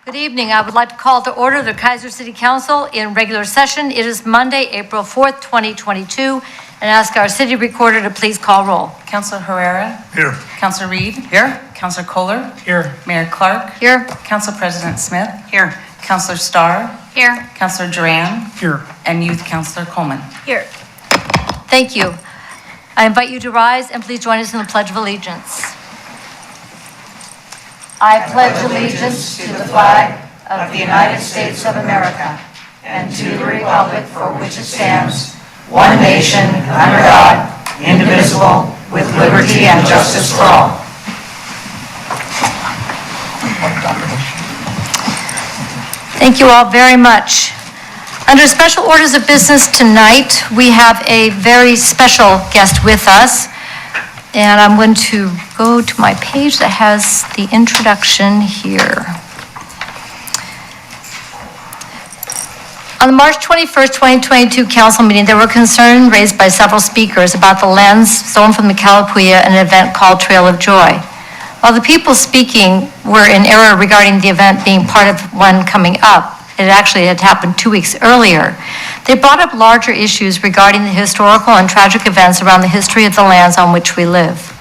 Good evening. I would like to call to order the Keizer City Council in regular session. It is Monday, April 4th, 2022, and ask our city recorder to please call roll. Councilor Herrera. Here. Councilor Reed. Here. Councilor Kohler. Here. Mayor Clark. Here. Council President Smith. Here. Councilor Starr. Here. Councilor Duran. Here. And Youth Councilor Coleman. Here. Thank you. I invite you to rise and please join us in the Pledge of Allegiance. I pledge allegiance to the flag of the United States of America and to the republic for which it stands, one nation, under God, indivisible, with liberty and justice for all. Thank you all very much. Under special orders of business tonight, we have a very special guest with us. And I'm going to go to my page that has the introduction here. On the March 21st, 2022 council meeting, there were concerns raised by several speakers about the lands stolen from the Kalapuya in an event called Trail of Joy. While the people speaking were in error regarding the event being part of one coming up, it actually had happened 2 weeks earlier. They brought up larger issues regarding the historical and tragic events around the history of the lands on which we live.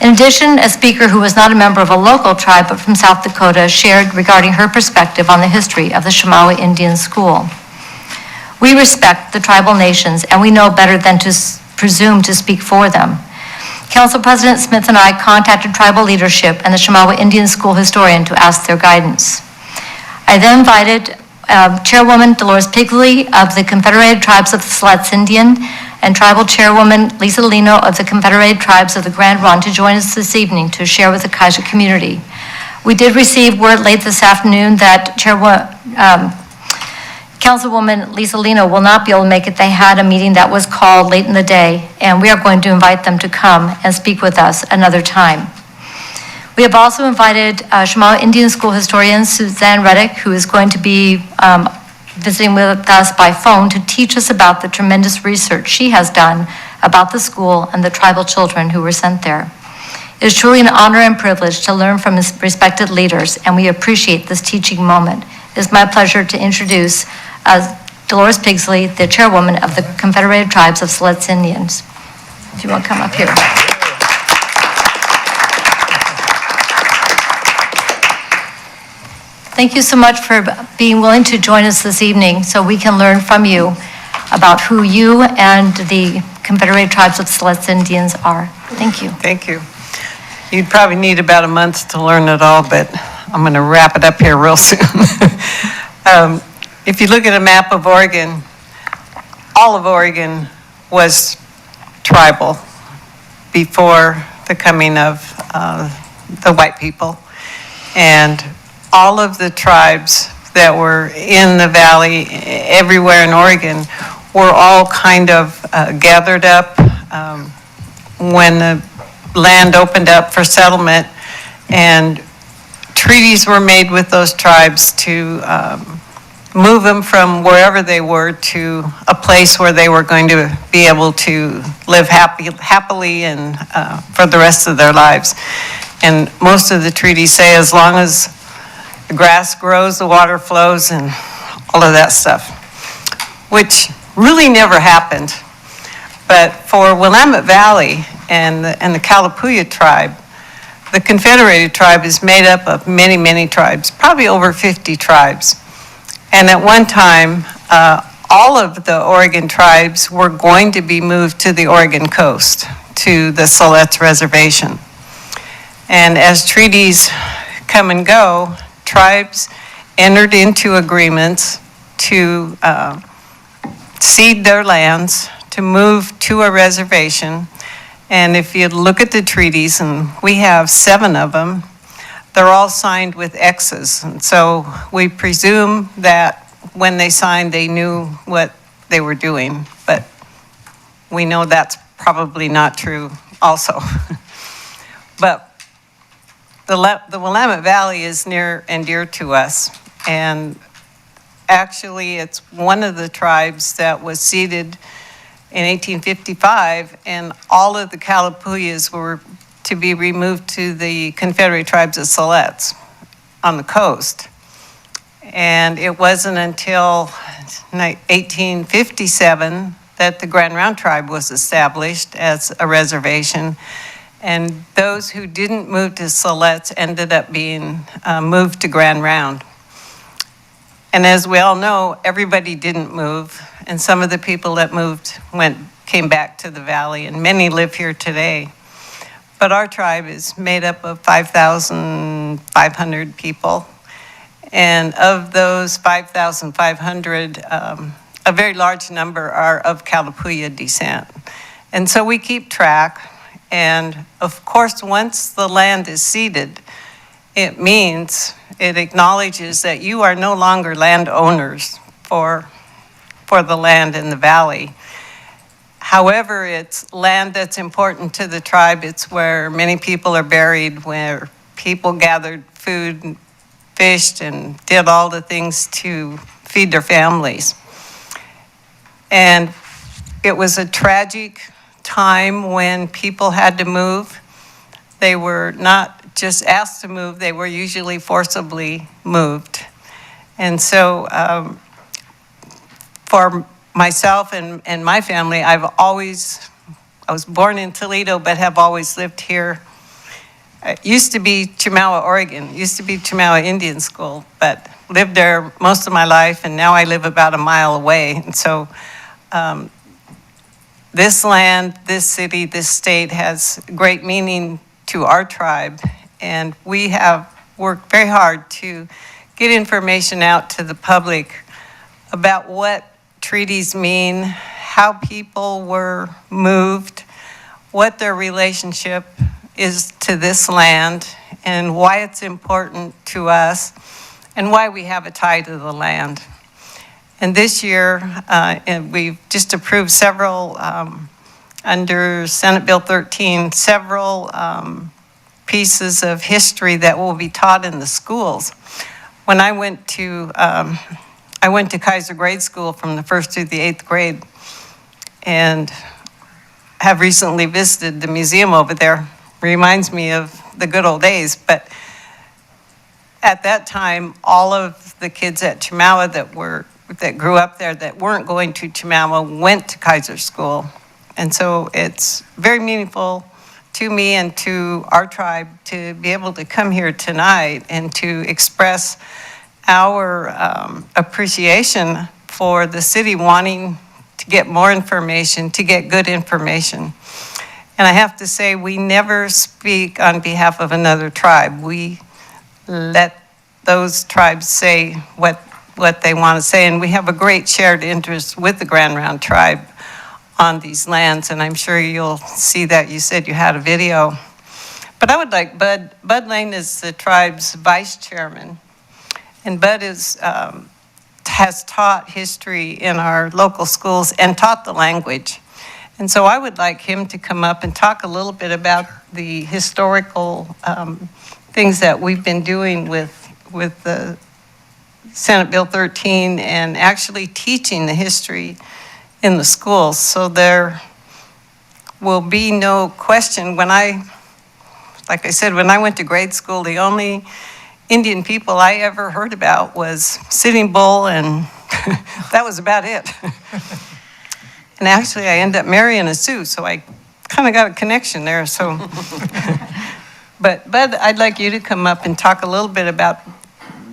In addition, a speaker who was not a member of a local tribe but from South Dakota shared regarding her perspective on the history of the Chemawa Indian School. We respect the tribal nations and we know better than to presume to speak for them. Council President Smith and I contacted tribal leadership and the Chemawa Indian School historian to ask their guidance. I then invited Chairwoman Dolores Pigley of the Confederated Tribes of the Siletz Indian and Tribal Chairwoman Lisa Lino of the Confederated Tribes of the Grand Ronde to join us this evening to share with the Keizer community. We did receive word late this afternoon that Councilwoman Lisa Lino will not be able to make it. They had a meeting that was called late in the day, and we are going to invite them to come and speak with us another time. We have also invited Chemawa Indian School historian Suzanne Reddick, who is going to be visiting with us by phone to teach us about the tremendous research she has done about the school and the tribal children who were sent there. It is truly an honor and privilege to learn from respected leaders, and we appreciate this teaching moment. It is my pleasure to introduce Dolores Pigley, the chairwoman of the Confederated Tribes of Siletz Indians. If you want to come up here. Thank you so much for being willing to join us this evening so we can learn from you about who you and the Confederated Tribes of Siletz Indians are. Thank you. Thank you. You'd probably need about a month to learn it all, but I'm going to wrap it up here real soon. If you look at a map of Oregon, all of Oregon was tribal before the coming of the white people. And all of the tribes that were in the valley, everywhere in Oregon, were all kind of gathered up when the land opened up for settlement, and treaties were made with those tribes to move them from wherever they were to a place where they were going to be able to live happily and for the rest of their lives. And most of the treaties say as long as the grass grows, the water flows, and all of that stuff, which really never happened. But for Willamette Valley and the Kalapuya tribe, the Confederated tribe is made up of many, many tribes, probably over 50 tribes. And at one time, all of the Oregon tribes were going to be moved to the Oregon coast, to the Siletz Reservation. And as treaties come and go, tribes entered into agreements to cede their lands, to move to a reservation. And if you look at the treaties, and we have 7 of them, they're all signed with X's. And so we presume that when they signed, they knew what they were doing. But we know that's probably not true also. But the Willamette Valley is near and dear to us, and actually it's one of the tribes that was ceded in 1855, and all of the Kalapuyas were to be removed to the Confederate Tribes of Siletz on the coast. And it wasn't until 1857 that the Grand Round Tribe was established as a reservation. And those who didn't move to Siletz ended up being moved to Grand Round. And as we all know, everybody didn't move. And some of the people that moved came back to the valley, and many live here today. But our tribe is made up of 5,500 people. And of those 5,500, a very large number are of Kalapuya descent. And so we keep track. And of course, once the land is ceded, it means it acknowledges that you are no longer landowners for the land in the valley. However, it's land that's important to the tribe. It's where many people are buried, where people gathered food and fished and did all the things to feed their families. And it was a tragic time when people had to move. They were not just asked to move, they were usually forcibly moved. And so for myself and my family, I was born in Toledo, but have always lived here. It used to be Chemawa, Oregon. It used to be Chemawa Indian School, but lived there most of my life, and now I live about a mile away. And so this land, this city, this state has great meaning to our tribe, and we have worked very hard to get information out to the public about what treaties mean, how people were moved, what their relationship is to this land, and why it's important to us, and why we have a tie to the land. And this year, and we've just approved several, under Senate Bill 13, several pieces of history that will be taught in the schools. When I went to Keizer grade school from the 1st through the 8th grade, and have recently visited the museum over there. Reminds me of the good old days, but at that time, all of the kids at Chemawa that grew up there that weren't going to Chemawa went to Keizer school. And so it's very meaningful to me and to our tribe to be able to come here tonight and to express our appreciation for the city wanting to get more information, to get good information. And I have to say, we never speak on behalf of another tribe. We let those tribes say what they want to say, and we have a great shared interest with the Grand Round tribe on these lands, and I'm sure you'll see that. You said you had a video. But I would like Bud Lane is the tribe's vice chairman, and Bud has taught history in our local schools and taught the language. And so I would like him to come up and talk a little bit about the historical things that we've been doing with the Senate Bill 13 and actually teaching the history in the schools. So there will be no question. Like I said, when I went to grade school, the only Indian people I ever heard about was Sitting Bull, and that was about it. And actually, I ended up marrying a Sioux, so I kind of got a connection there. So, but Bud, I'd like you to come up and talk a little bit about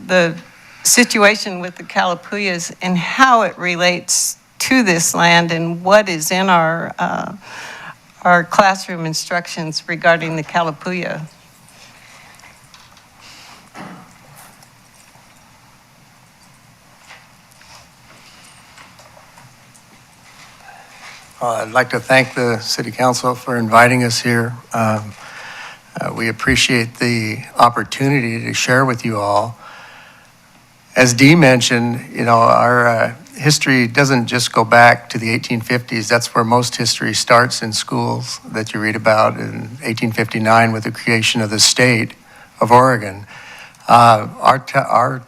the situation with the Kalapuyas and how it relates to this land and what is in our classroom instructions regarding the Kalapuya. I'd like to thank the City Council for inviting us here. We appreciate the opportunity to share with you all. As Dee mentioned, our history doesn't just go back to the 1850s. That's where most history starts in schools that you read about in 1859 with the creation of the state of Oregon. Our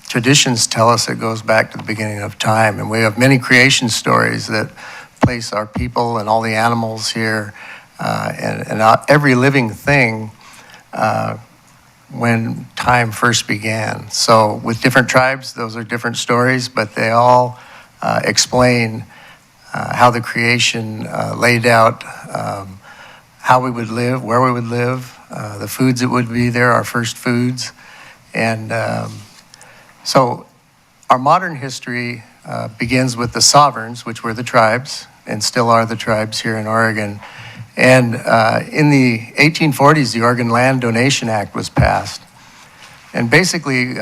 traditions tell us it goes back to the beginning of time, and we have many creation stories that place our people and all the animals here, and every living thing when time first began. So with different tribes, those are different stories, but they all explain how the creation laid out how we would live, where we would live, the foods that would be there, our first foods. And so our modern history begins with the sovereigns, which were the tribes, and still are the tribes here in Oregon. And in the 1840s, the Oregon Land Donation Act was passed. And basically,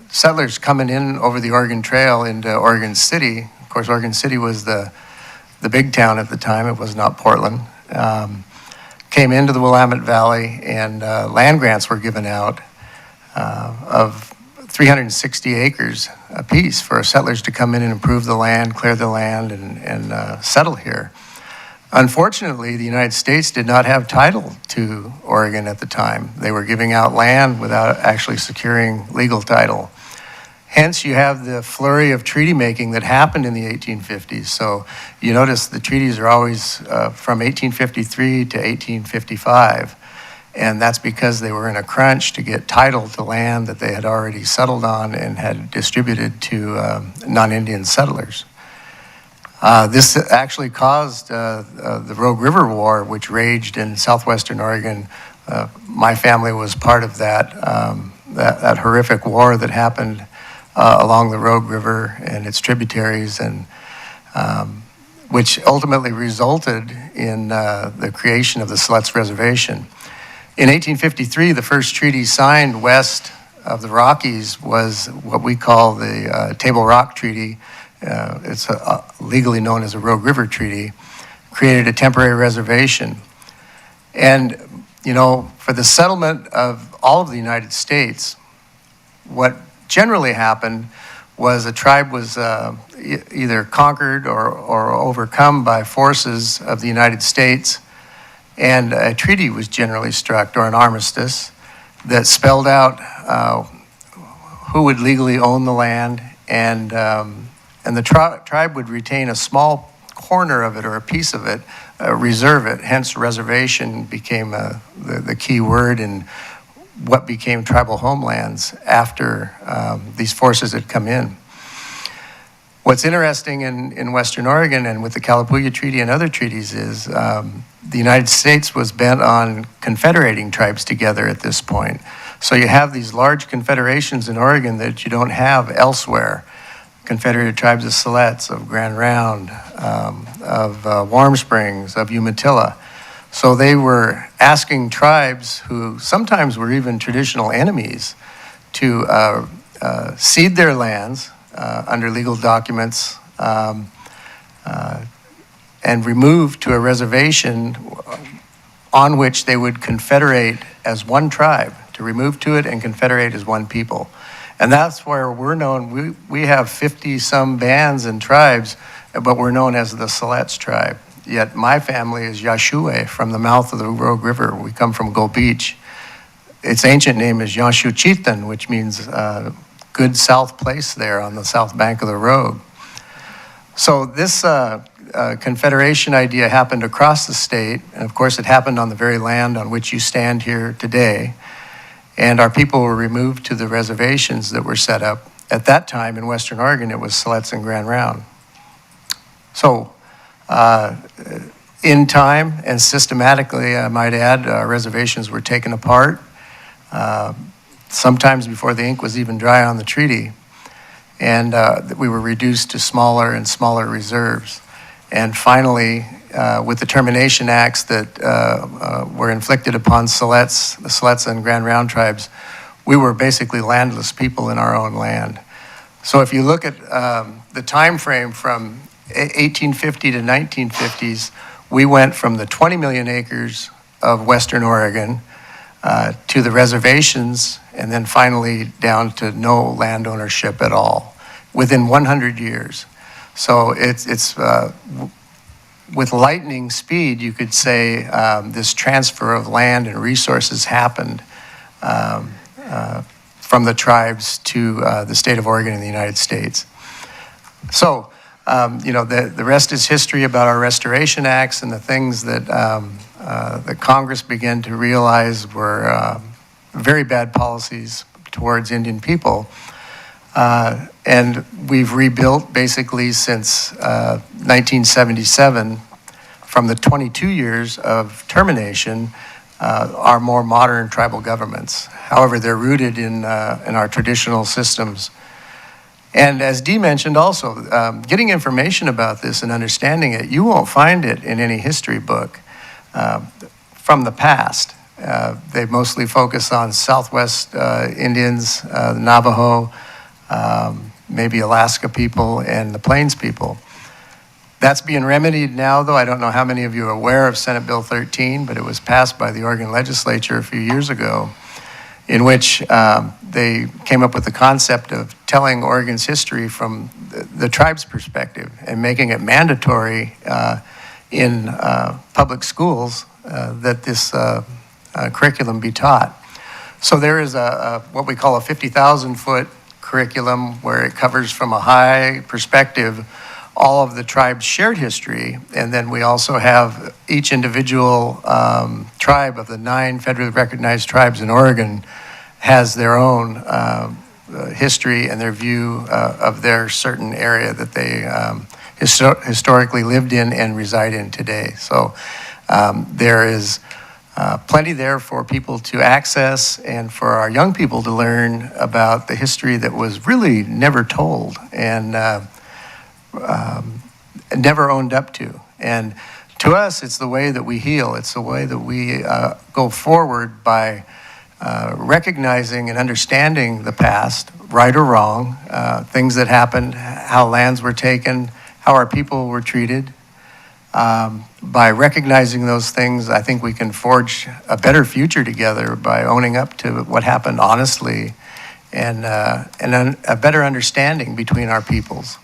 settlers coming in over the Oregon Trail into Oregon City, of course, Oregon City was the big town at the time, it was not Portland, came into the Willamette Valley, and land grants were given out of 360 acres apiece for settlers to come in and improve the land, clear the land, and settle here. Unfortunately, the United States did not have title to Oregon at the time. They were giving out land without actually securing legal title. Hence, you have the flurry of treaty making that happened in the 1850s. So you notice the treaties are always from 1853 to 1855. And that's because they were in a crunch to get title to land that they had already settled on and had distributed to non-Indian settlers. This actually caused the Rogue River War, which raged in southwestern Oregon. My family was part of that horrific war that happened along the Rogue River and its tributaries, and which ultimately resulted in the creation of the Siletz Reservation. In 1853, the first treaty signed west of the Rockies was what we call the Table Rock Treaty. It's legally known as a Rogue River Treaty, created a temporary reservation. And, you know, for the settlement of all of the United States, what generally happened was a tribe was either conquered or overcome by forces of the United States, and a treaty was generally struck, or an armistice, that spelled out who would legally own the land, and the tribe would retain a small corner of it or a piece of it, reserve it. Hence, reservation became the key word in what became tribal homelands after these forces had come in. What's interesting in Western Oregon and with the Kalapuya Treaty and other treaties is the United States was bent on confederating tribes together at this point. So you have these large confederations in Oregon that you don't have elsewhere. Confederated tribes of Siletz, of Grand Round, of Warm Springs, of Umatilla. So they were asking tribes who sometimes were even traditional enemies to cede their lands under legal documents and remove to a reservation on which they would confederate as one tribe, to remove to it and confederate as one people. And that's where we're known. We have 50-some bands and tribes, but we're known as the Siletz tribe. Yet my family is Yashue from the mouth of the Rogue River. We come from Gold Beach. Its ancient name is Yashuchitan, which means good south place there on the south bank of the Rogue. So this confederation idea happened across the state, and of course it happened on the very land on which you stand here today. And our people were removed to the reservations that were set up. At that time in Western Oregon, it was Siletz and Grand Round. So in time and systematically, I might add, reservations were taken apart, sometimes before the ink was even dry on the treaty. And we were reduced to smaller and smaller reserves. And finally, with the termination acts that were inflicted upon the Siletz and Grand Round tribes, we were basically landless people in our own land. So if you look at the time frame from 1850 to 1950s, we went from the 20 million acres of Western Oregon to the reservations, and then finally down to no land ownership at all within 100 years. So it's with lightning speed, you could say this transfer of land and resources happened from the tribes to the state of Oregon in the United States. So, you know, the rest is history about our restoration acts and the things that the Congress began to realize were very bad policies towards Indian people. And we've rebuilt basically since 1977, from the 22 years of termination, our more modern tribal governments. However, they're rooted in our traditional systems. And as Dee mentioned also, getting information about this and understanding it, you won't find it in any history book from the past. They mostly focus on Southwest Indians, the Navajo, maybe Alaska people, and the Plains people. That's being remedied now, though. I don't know how many of you are aware of Senate Bill 13, but it was passed by the Oregon legislature a few years ago, in which they came up with the concept of telling Oregon's history from the tribe's perspective and making it mandatory in public schools that this curriculum be taught. So there is what we call a 50,000-foot curriculum where it covers from a high perspective all of the tribe's shared history, and then we also have each individual tribe of the 9 federally recognized tribes in Oregon has their own history and their view of their certain area that they historically lived in and reside in today. So there is plenty there for people to access and for our young people to learn about the history that was really never told and never owned up to. And to us, it's the way that we heal. It's the way that we go forward by recognizing and understanding the past, right or wrong, things that happened, how lands were taken, how our people were treated. By recognizing those things, I think we can forge a better future together by owning up to what happened honestly and a better understanding between our peoples.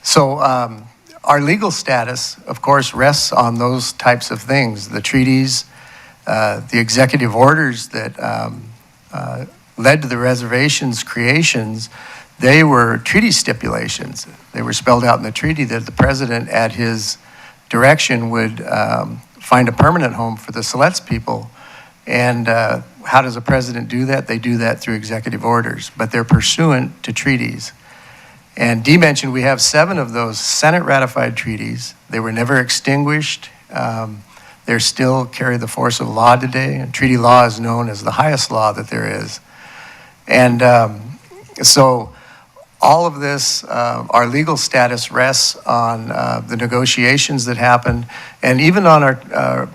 So our legal status, of course, rests on those types of things, the treaties, the executive orders that led to the reservation's creations. They were treaty stipulations. They were spelled out in the treaty that the president, at his direction, would find a permanent home for the Siletz people. And how does a president do that? They do that through executive orders, but they're pursuant to treaties. And Dee mentioned we have 7 of those Senate-ratified treaties. They were never extinguished. They still carry the force of law today, and treaty law is known as the highest law that there is. And so all of this, our legal status rests on the negotiations that happened, and even on our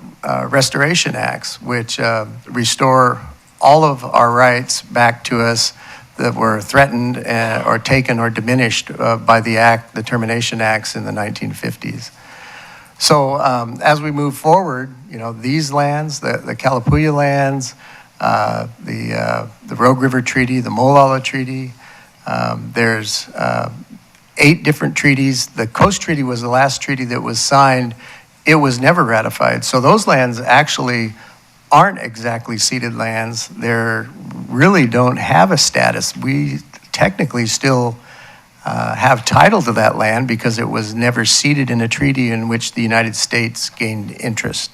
restoration acts, which restore all of our rights back to us that were threatened or taken or diminished by the termination acts in the 1950s. So as we move forward, these lands, the Kalapuya lands, the Rogue River Treaty, the Molalla Treaty, there's 8 different treaties. The Coast Treaty was the last treaty that was signed. It was never ratified. So those lands actually aren't exactly ceded lands. They really don't have a status. We technically still have title to that land because it was never ceded in a treaty in which the United States gained interest.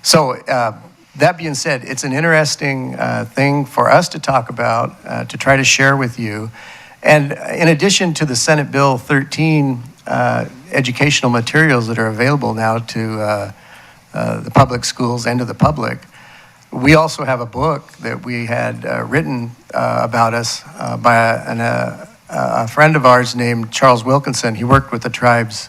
So that being said, it's an interesting thing for us to talk about, to try to share with you. And in addition to the Senate Bill 13 educational materials that are available now to the public schools and to the public, we also have a book that we had written about us by a friend of ours named Charles Wilkinson. He worked with the tribes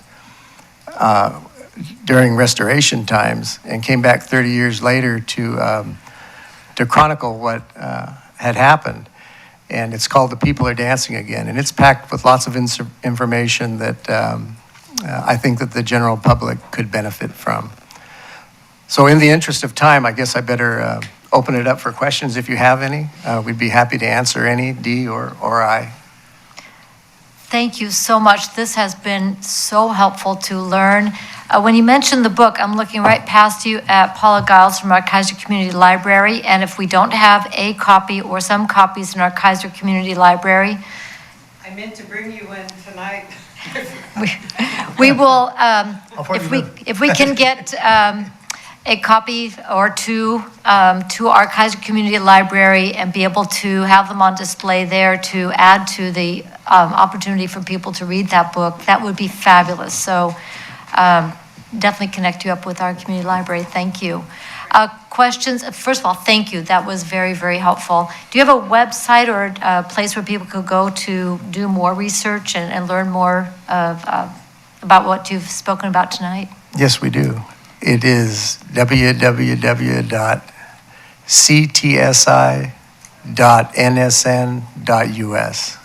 during restoration times and came back 30 years later to chronicle what had happened. And it's called The People Are Dancing Again. And it's packed with lots of information that I think that the general public could benefit from. So in the interest of time, I guess I better open it up for questions if you have any. We'd be happy to answer any, Dee or I. Thank you so much. This has been so helpful to learn. When you mentioned the book, I'm looking right past you at Paula Giles from our Keizer Community Library. And if we don't have a copy or some copies in our Keizer Community Library, I meant to bring you one tonight. we will, if we can get a copy or two to our Keizer Community Library and be able to have them on display there to add to the opportunity for people to read that book, that would be fabulous. So definitely connect you up with our community library. Thank you. Questions? First of all, thank you. That was very, very helpful. Do you have a website or a place where people could go to do more research and learn more about what you've spoken about tonight? Yes, we do. It is www.ctsi.nsn.us.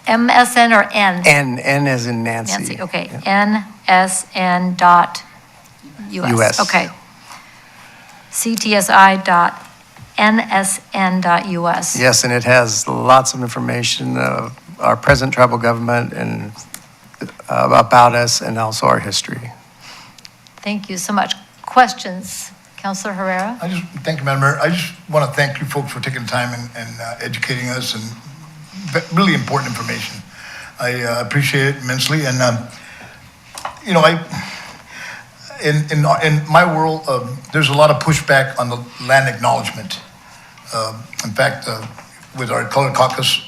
MSN or N? N as in Nancy. Nancy, okay. Yeah. NSN.US. US. Okay. ctsi.nsn.us. Yes, and it has lots of information of our present tribal government and about us and also our history. Thank you so much. Questions? Councilor Herrera? Thank you, Madam Mayor. I just want to thank you folks for taking the time and educating us and really important information. I appreciate it immensely. And, you know, in my world, there's a lot of pushback on the land acknowledgement. In fact, with our Colored Caucus,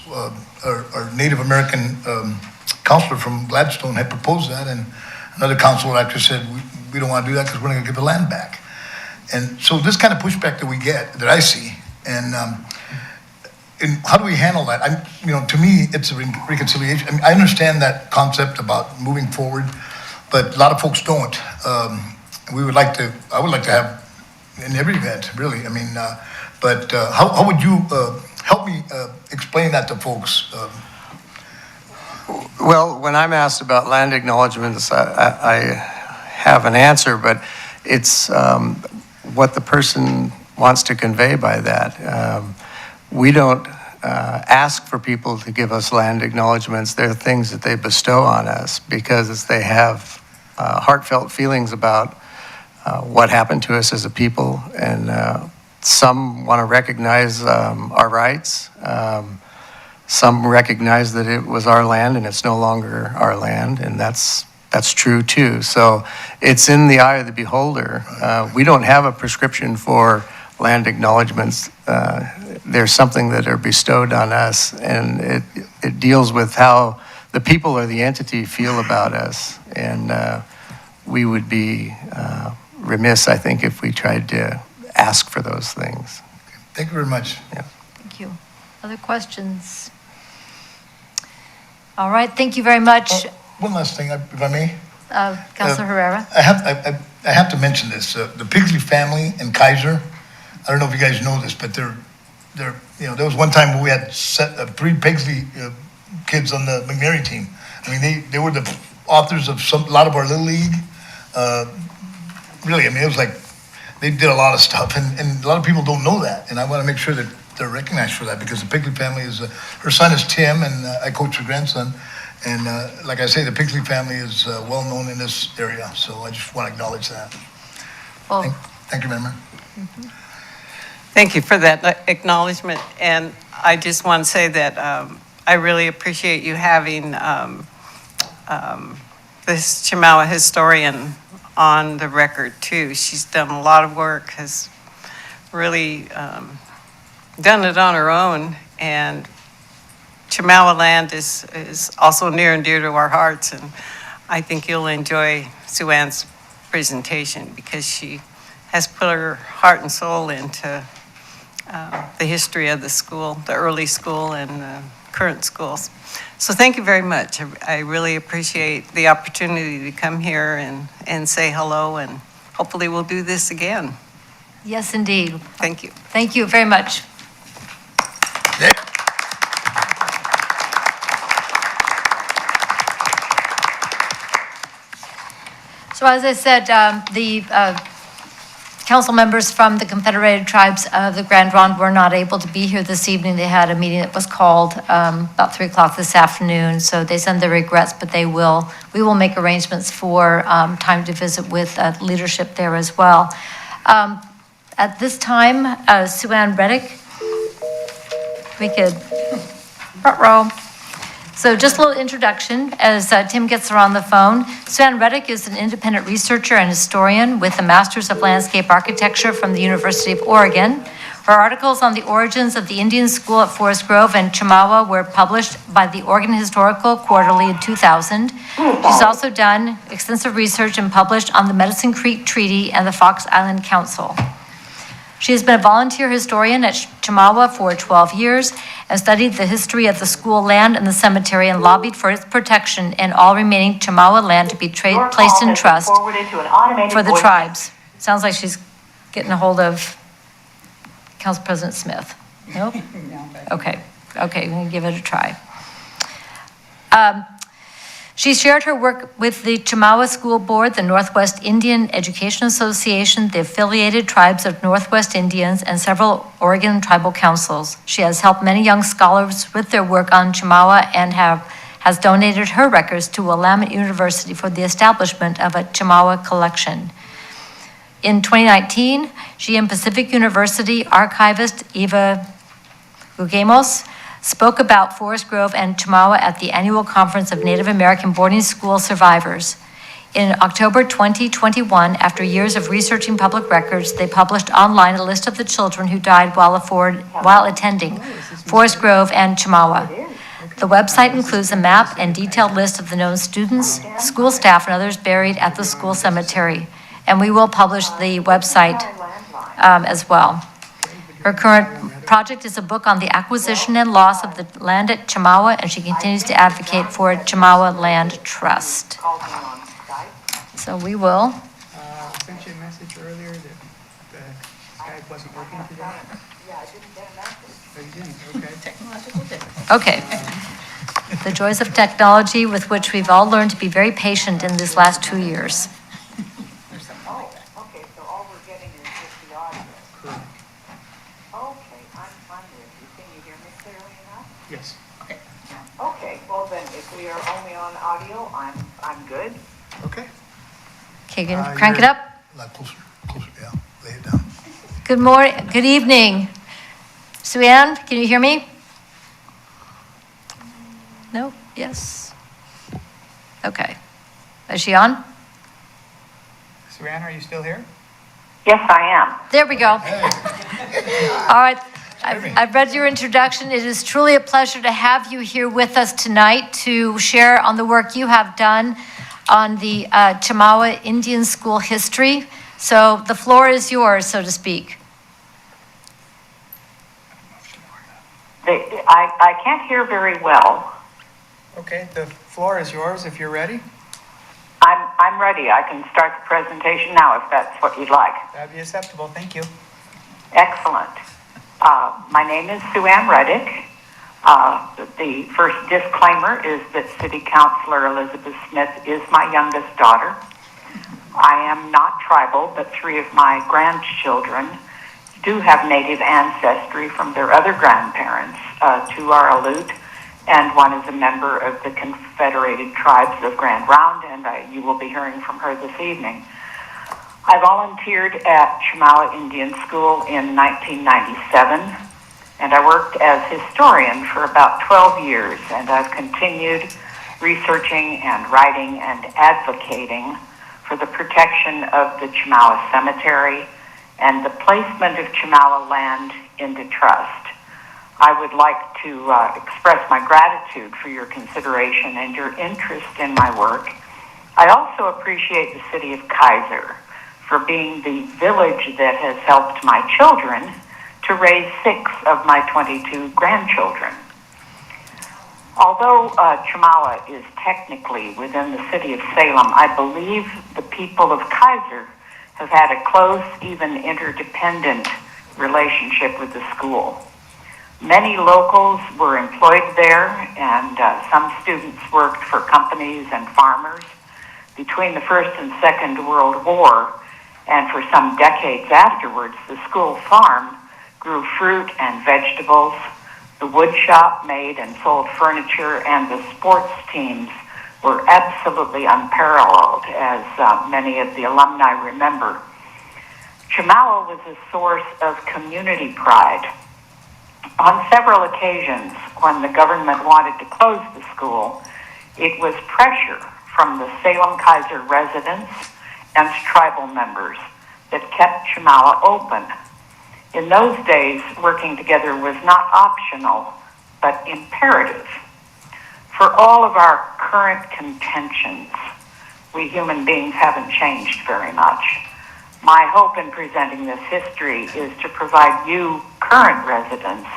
our Native American counselor from Gladstone had proposed that, and another counselor actually said, we don't want to do that because we're not going to give the land back. And so this kind of pushback that we get, that I see, and how do we handle that? To me, it's a reconciliation. I mean, I understand that concept about moving forward, but a lot of folks don't. I would like to have in every event, really. I mean, but how would you help me explain that to folks? Well, when I'm asked about land acknowledgements, I have an answer, but it's what the person wants to convey by that. We don't ask for people to give us land acknowledgements. They're things that they bestow on us because they have heartfelt feelings about what happened to us as a people, and some want to recognize our rights. Some recognize that it was our land and it's no longer our land, and that's true too. So it's in the eye of the beholder. We don't have a prescription for land acknowledgements. They're something that are bestowed on us, and it deals with how the people or the entity feel about us. And we would be remiss, I think, if we tried to ask for those things. Thank you very much. Yeah. Thank you. Other questions? All right, thank you very much. One last thing, if I may. Councilor Herrera? I have to mention this. The Pigsley family in Keizer. I don't know if you guys know this, but they're there was one time where we had 3 Pigsley kids on the McNary team. I mean, they were the authors of a lot of our Little League. Really, I mean, it was like they did a lot of stuff, and a lot of people don't know that. And I want to make sure that they're recognized for that, because the Pigsley family is, her son is Tim, and I coach her grandson. And like I say, the Pigsley family is well known in this area, so I just want to acknowledge that. Well, Thank you, Madam Mayor. Thank you for that acknowledgement. And I just want to say that I really appreciate you having this Chemawa historian on the record too. She's done a lot of work, has really done it on her own. And Chemawa land is also near and dear to our hearts. And I think you'll enjoy Sue Ann's presentation, because she has put her heart and soul into the history of the school, the early school and the current schools. So thank you very much. I really appreciate the opportunity to come here and say hello, and hopefully we'll do this again. yes, indeed. Thank you. Thank you very much. Yeah. So as I said, the council members from the Confederated Tribes of the Grand Ronde were not able to be here this evening. They had a meeting that was called about 3 o'clock this afternoon, so they send their regrets, but we will make arrangements for time to visit with leadership there as well. At this time, Sue Ann Reddick, we could front row. So just a little introduction as Tim gets her on the phone. Suzanne Reddick is an independent researcher and historian with a Master's of Landscape Architecture from the University of Oregon. Her articles on the origins of the Indian School at Forest Grove and Chemawa were published by the Oregon Historical Quarterly in 2000. She's also done extensive research and published on the Medicine Creek Treaty and the Fox Island Council. She has been a volunteer historian at Chemawa for 12 years and studied the history of the school land and the cemetery and lobbied for its protection and all remaining Chemawa land to be placed in trust for the tribes. Sounds like she's getting a hold of Council President Smith. Nope? Okay, we're gonna give it a try. She shared her work with the Chemawa School Board, the Northwest Indian Education Association, the affiliated tribes of Northwest Indians, and several Oregon tribal councils. She has helped many young scholars with their work on Chemawa and has donated her records to Willamette University for the establishment of a Chemawa collection. In 2019, she and Pacific University archivist Eva Gugemos spoke about Forest Grove and Chemawa at the annual conference of Native American boarding school survivors. In October 2021, after years of researching public records, they published online a list of the children who died while attending Forest Grove and Chemawa. The website includes a map and detailed list of the known students, school staff, and others buried at the school cemetery. And we will publish the website as well. Her current project is a book on the acquisition and loss of the land at Chemawa, and she continues to advocate for a Chemawa Land Trust. So we will. I sent you a message earlier that Skype wasn't working today. Yeah, I didn't get a message. Oh, you didn't? Okay. Technological difference. Okay. The joys of technology with which we've all learned to be very patient in these last 2 years. Okay, so all we're getting is just the audio. Correct. Okay, I'm with you. Can you hear me clearly enough? Yes. Okay. Okay, well then, if we are only on audio, I'm good. Okay. Okay, gonna crank it up? A lot closer, yeah, lay it down. Good morning, good evening. Sue-Ann, can you hear me? No? Yes? Okay. Is she on? Saran, are you still here? Yes, I am. There we go. All right. I've read your introduction. It is truly a pleasure to have you here with us tonight to share on the work you have done on the Chemawa Indian School history. So the floor is yours, so to speak. I can't hear very well. Okay, the floor is yours if you're ready. I'm ready. I can start the presentation now if that's what you'd like. That'd be acceptable. Thank you. Excellent. My name is Sue-Ann Reddick. The first disclaimer is that City Councilor Elizabeth Smith is my youngest daughter. I am not tribal, but 3 of my grandchildren do have Native ancestry from their other grandparents. 2 are Aleut, and 1 is a member of the Confederated Tribes of Grand Round, and you will be hearing from her this evening. I volunteered at Chemawa Indian School in 1997, and I worked as historian for about 12 years, and I've continued researching and writing and advocating for the protection of the Chemawa Cemetery and the placement of Chemawa land into trust. I would like to express my gratitude for your consideration and your interest in my work. I also appreciate the city of Keizer for being the village that has helped my children to raise 6 of my 22 grandchildren. Although Chemawa is technically within the city of Salem, I believe the people of Keizer have had a close, even interdependent relationship with the school. Many locals were employed there, and some students worked for companies and farmers. Between the First and Second World War, and for some decades afterwards, the school farm grew fruit and vegetables. The wood shop made and sold furniture, and the sports teams were absolutely unparalleled, as many of the alumni remember. Chemawa was a source of community pride. On several occasions, when the government wanted to close the school, it was pressure from the Salem Keizer residents and tribal members that kept Chamala open. In those days, working together was not optional, but imperative. For all of our current contentions, we human beings haven't changed very much. My hope in presenting this history is to provide you, current residents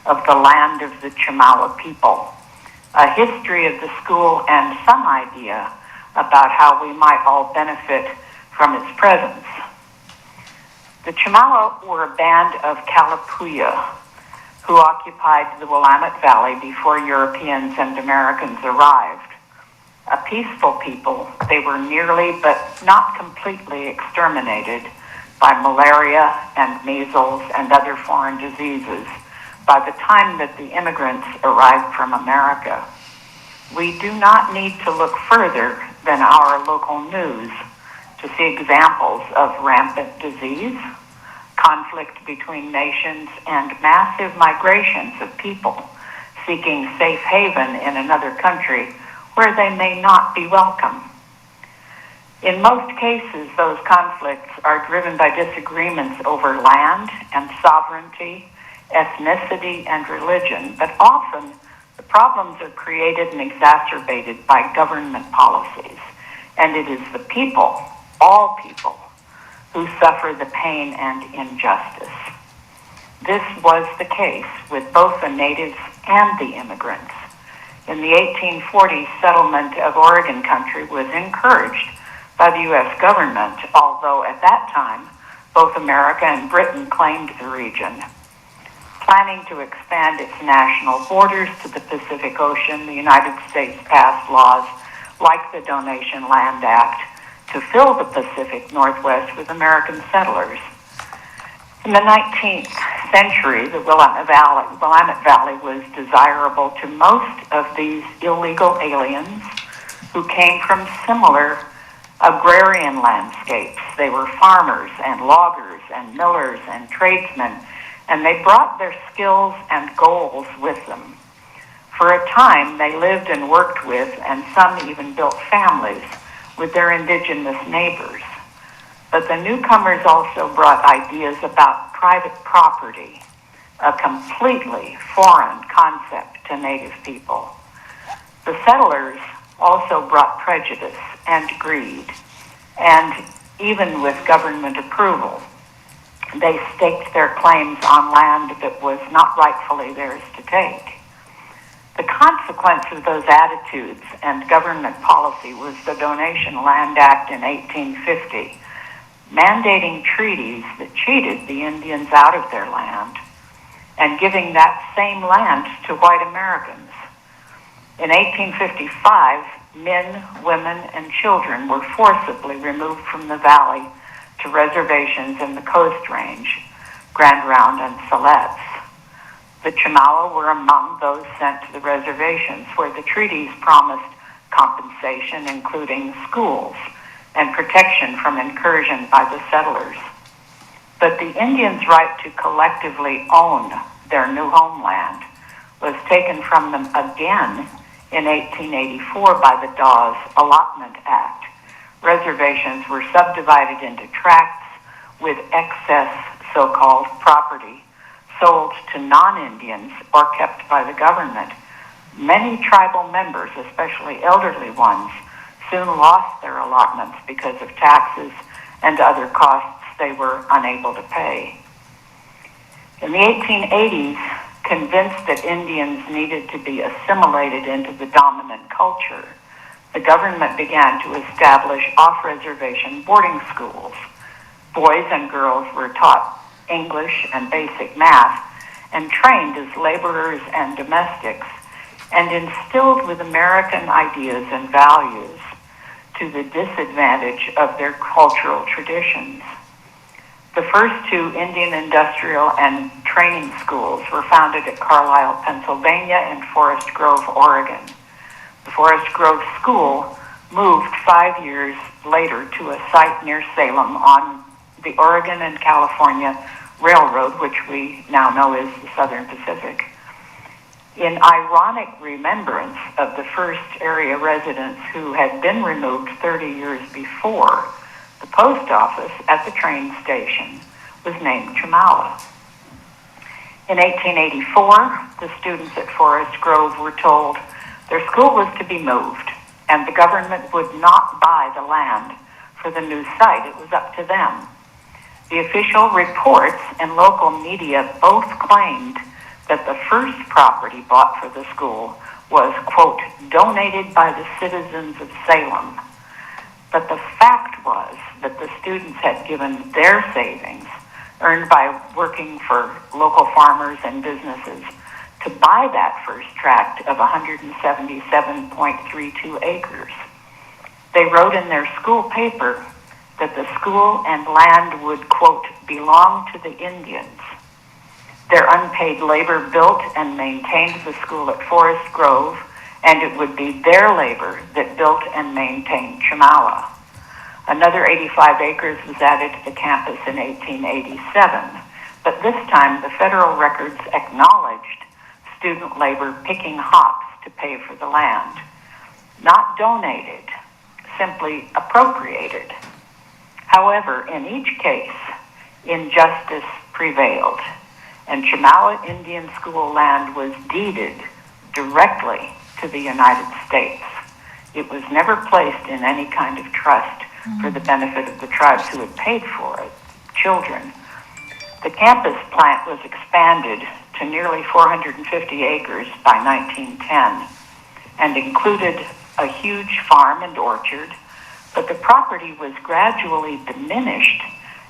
of the land of the Chamala people, a history of the school and some idea about how we might all benefit from its presence. The Chamala were a band of Kalapuya who occupied the Willamette Valley before Europeans and Americans arrived. A peaceful people, they were nearly but not completely exterminated by malaria and measles and other foreign diseases by the time that the immigrants arrived from America. We do not need to look further than our local news to see examples of rampant disease, conflict between nations, and massive migrations of people seeking safe haven in another country where they may not be welcome. In most cases, those conflicts are driven by disagreements over land and sovereignty, ethnicity, and religion, but often the problems are created and exacerbated by government policies, and it is the people, all people, who suffer the pain and injustice. This was the case with both the natives and the immigrants. In the 1840s, settlement of Oregon country was encouraged by the U.S. government, although at that time, both America and Britain claimed the region. Planning to expand its national borders to the Pacific Ocean, the United States passed laws like the Donation Land Act to fill the Pacific Northwest with American settlers. In the 19th century, the Willamette Valley was desirable to most of these illegal aliens who came from similar agrarian landscapes. They were farmers and loggers and millers and tradesmen, and they brought their skills and goals with them. For a time, they lived and worked with, and some even built families with their indigenous neighbors. But the newcomers also brought ideas about private property, a completely foreign concept to native people. The settlers also brought prejudice and greed, and even with government approval, they staked their claims on land that was not rightfully theirs to take. The consequence of those attitudes and government policy was the Donation Land Act in 1850, mandating treaties that cheated the Indians out of their land and giving that same land to white Americans. In 1855, men, women, and children were forcibly removed from the valley to reservations in the Coast Range, Grand Round, and Siletz. The Chamala were among those sent to the reservations where the treaties promised compensation, including schools, and protection from incursion by the settlers. But the Indians' right to collectively own their new homeland was taken from them again in 1884 by the Dawes Allotment Act. Reservations were subdivided into tracts with excess so-called property sold to non-Indians or kept by the government. Many tribal members, especially elderly ones, soon lost their allotments because of taxes and other costs they were unable to pay. In the 1880s, convinced that Indians needed to be assimilated into the dominant culture, the government began to establish off-reservation boarding schools. Boys and girls were taught English and basic math and trained as laborers and domestics and instilled with American ideas and values to the disadvantage of their cultural traditions. The first two Indian industrial and training schools were founded at Carlisle, Pennsylvania, and Forest Grove, Oregon. The Forest Grove School moved 5 years later to a site near Salem on the Oregon and California Railroad, which we now know is the Southern Pacific. In ironic remembrance of the first area residents who had been removed 30 years before, the post office at the train station was named Chemawa. In 1884, the students at Forest Grove were told their school was to be moved and the government would not buy the land for the new site. It was up to them. The official reports and local media both claimed that the first property bought for the school was, quote, donated by the citizens of Salem. But the fact was that the students had given their savings, earned by working for local farmers and businesses, to buy that first tract of 177.32 acres. They wrote in their school paper that the school and land would, quote, belong to the Indians. Their unpaid labor built and maintained the school at Forest Grove, and it would be their labor that built and maintained Chemawa. Another 85 acres was added to the campus in 1887, but this time the federal records acknowledged student labor picking hops to pay for the land. Not donated, simply appropriated. However, in each case, injustice prevailed, and Chemawa Indian School land was deeded directly to the United States. It was never placed in any kind of trust for the benefit of the tribes who had paid for it, children. The campus plant was expanded to nearly 450 acres by 1910 and included a huge farm and orchard, but the property was gradually diminished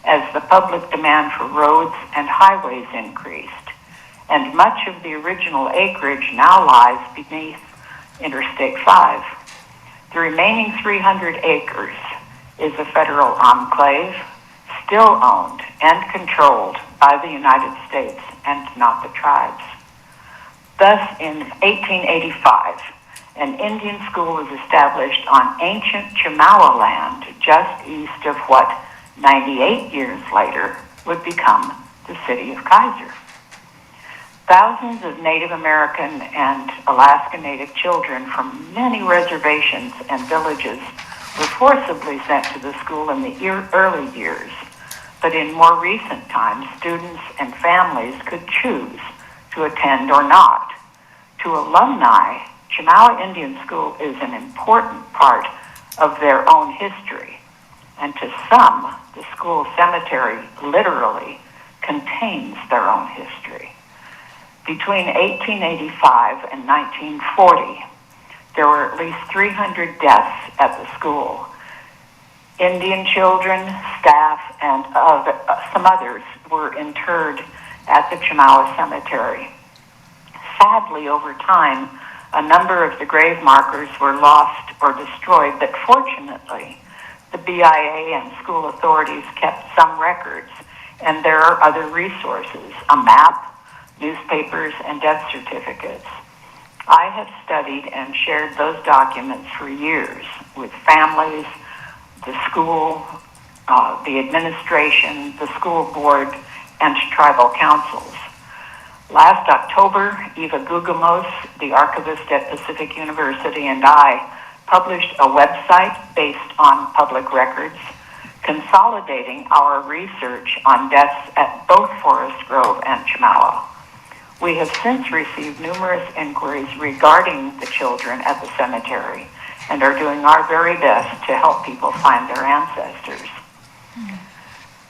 as the public demand for roads and highways increased, and much of the original acreage now lies beneath Interstate 5. The remaining 300 acres is a federal enclave, still owned and controlled by the United States and not the tribes. Thus, in 1885, an Indian school was established on ancient Chemawa land just east of what 98 years later would become the city of Keizer. Thousands of Native American and Alaska Native children from many reservations and villages were forcibly sent to the school in the early years, but in more recent times, students and families could choose to attend or not. To alumni, Chemawa Indian School is an important part of their own history, and to some, the school cemetery literally contains their own history. Between 1885 and 1940, there were at least 300 deaths at the school. Indian children, staff, and some others were interred at the Chemawa Cemetery. Sadly, over time, a number of the grave markers were lost or destroyed, but fortunately, the BIA and school authorities kept some records, and there are other resources, a map, newspapers, and death certificates. I have studied and shared those documents for years with families, the school, the administration, the school board, and tribal councils. Last October, Eva Gugamos, the archivist at Pacific University, and I published a website based on public records, consolidating our research on deaths at both Forest Grove and Chemawa. We have since received numerous inquiries regarding the children at the cemetery and are doing our very best to help people find their ancestors.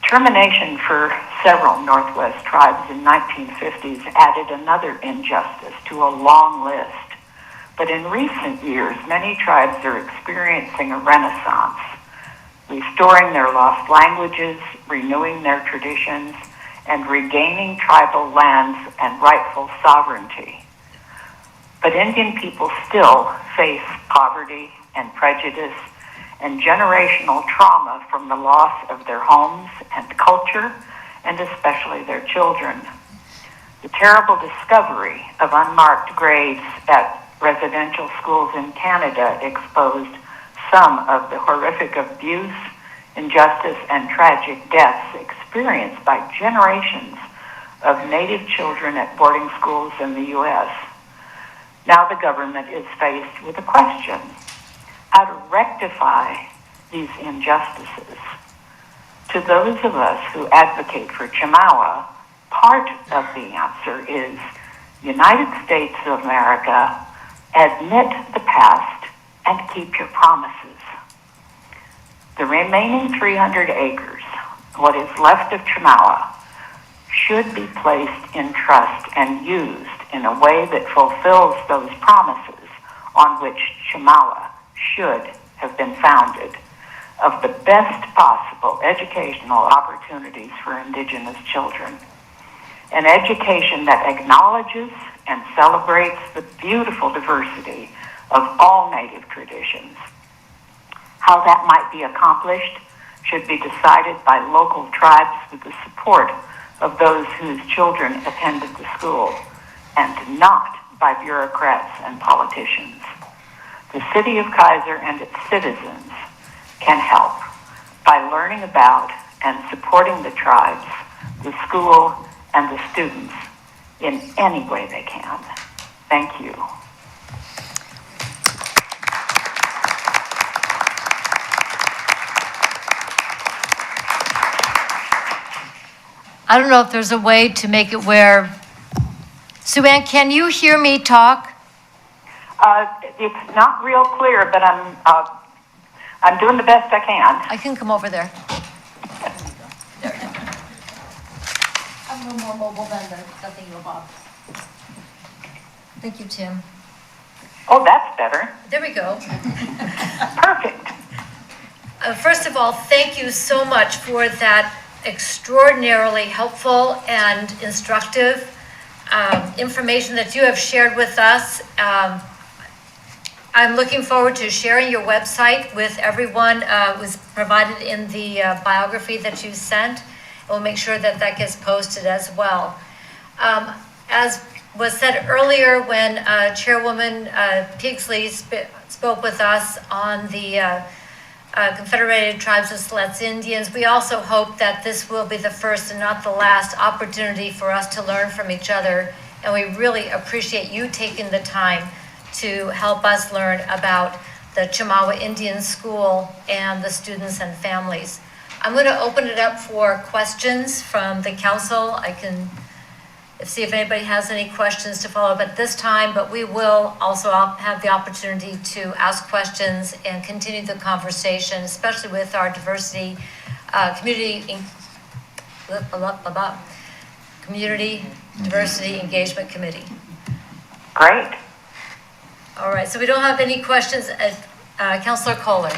Termination for several Northwest tribes in 1950s added another injustice to a long list. But in recent years, many tribes are experiencing a renaissance, restoring their lost languages, renewing their traditions, and regaining tribal lands and rightful sovereignty. But Indian people still face poverty and prejudice and generational trauma from the loss of their homes and culture, and especially their children. The terrible discovery of unmarked graves at residential schools in Canada exposed some of the horrific abuse, injustice, and tragic deaths experienced by generations of Native children at boarding schools in the U.S. Now the government is faced with a question: how to rectify these injustices. To those of us who advocate for Chemawa, part of the answer is United States of America, admit the past and keep your promises. The remaining 300 acres, what is left of Chemawa, should be placed in trust and used in a way that fulfills those promises on which Chemawa should have been founded, of the best possible educational opportunities for Indigenous children. An education that acknowledges and celebrates the beautiful diversity of all Native traditions. How that might be accomplished should be decided by local tribes with the support of those whose children attended the school, and not by bureaucrats and politicians. The city of Keizer and its citizens can help by learning about and supporting the tribes, the school, and the students in any way they can. Thank you. I don't know if there's a way to make it where, Sue Ann, can you hear me talk? It's not real clear, but I'm doing the best I can. I can come over there. I'm a little more mobile than the thing Bob. Thank you, Tim. Oh, that's better. There we go. Perfect. First of all, thank you so much for that extraordinarily helpful and instructive information that you have shared with us. I'm looking forward to sharing your website with everyone. It was provided in the biography that you sent. We'll make sure that that gets posted as well. As was said earlier when Chairwoman Pigsley spoke with us on the Confederated Tribes of Siletz Indians, we also hope that this will be the first and not the last opportunity for us to learn from each other. And we really appreciate you taking the time to help us learn about the Chemawa Indian School and the students and families. I'm going to open it up for questions from the council. I can see if anybody has any questions to follow up at this time, but we will also have the opportunity to ask questions and continue the conversation, especially with our diversity, community diversity engagement committee. Great. All right, so we don't have any questions. Councilor Kohler.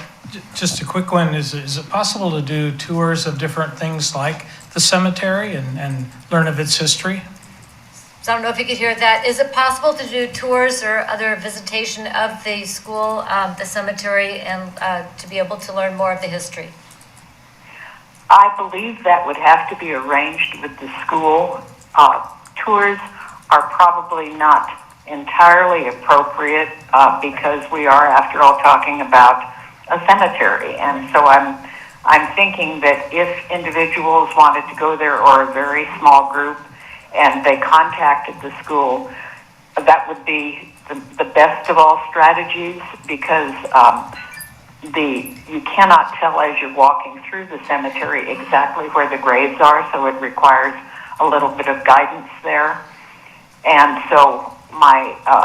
Just a quick one. Is it possible to do tours of different things like the cemetery and learn of its history? So I don't know if you could hear that. Is it possible to do tours or other visitation of the school, the cemetery, and to be able to learn more of the history? I believe that would have to be arranged with the school. Tours are probably not entirely appropriate because we are, after all, talking about a cemetery. And so I'm thinking that if individuals wanted to go there, or a very small group, and they contacted the school, that would be the best of all strategies, because you cannot tell as you're walking through the cemetery exactly where the graves are, so it requires a little bit of guidance there. And so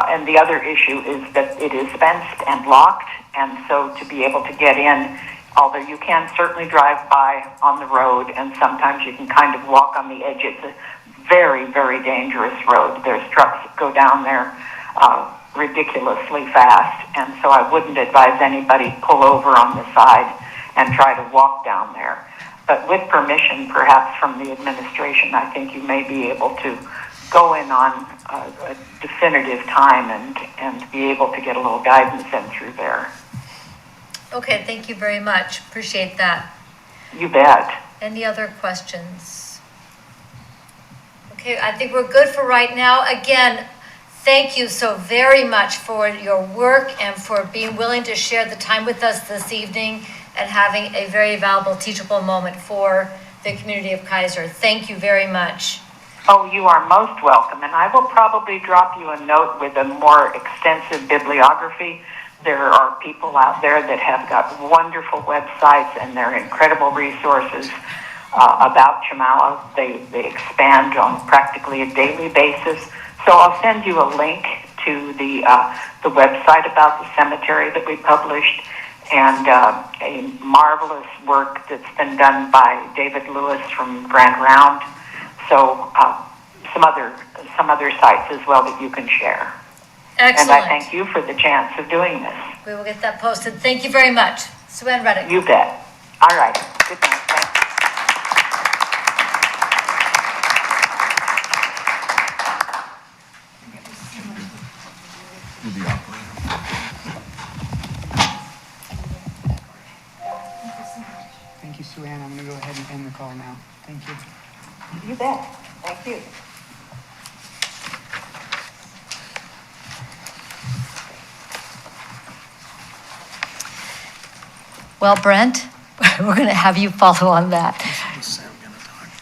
and the other issue is that it is fenced and locked, and so to be able to get in, although you can certainly drive by on the road, and sometimes you can kind of walk on the edge. It's a very, very dangerous road. There's trucks that go down there ridiculously fast, and so I wouldn't advise anybody pull over on the side and try to walk down there. But with permission, perhaps from the administration, I think you may be able to go in on a definitive time and be able to get a little guidance in through there. Okay, thank you very much. Appreciate that. You bet. Any other questions? Okay, I think we're good for right now. Again, thank you so very much for your work and for being willing to share the time with us this evening and having a very valuable, teachable moment for the community of Keizer. Thank you very much. Oh, you are most welcome, and I will probably drop you a note with a more extensive bibliography. There are people out there that have got wonderful websites, and they're incredible resources about Chamala. They expand on practically a daily basis. So I'll send you a link to the website about the cemetery that we published, and a marvelous work that's been done by David Lewis from Grand Round. So some other sites as well that you can share. Excellent. And I thank you for the chance of doing this. We will get that posted. Thank you very much. Sue Ann Reddick. You bet. All right. Good night. Thank you. Thank you, Sue Ann. I'm going to go ahead and end the call now. Thank you. You bet. Thank you. Well, Brent, we're going to have you follow on that.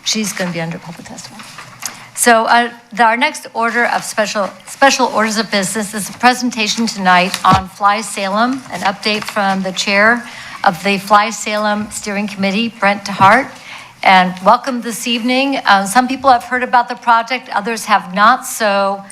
She's going to be under public testimony. So our next order of special orders of business is a presentation tonight on Fly Salem, an update from the chair of the Fly Salem Steering Committee, Brent DeHart. And welcome this evening. Some people have heard about the project, others have not. So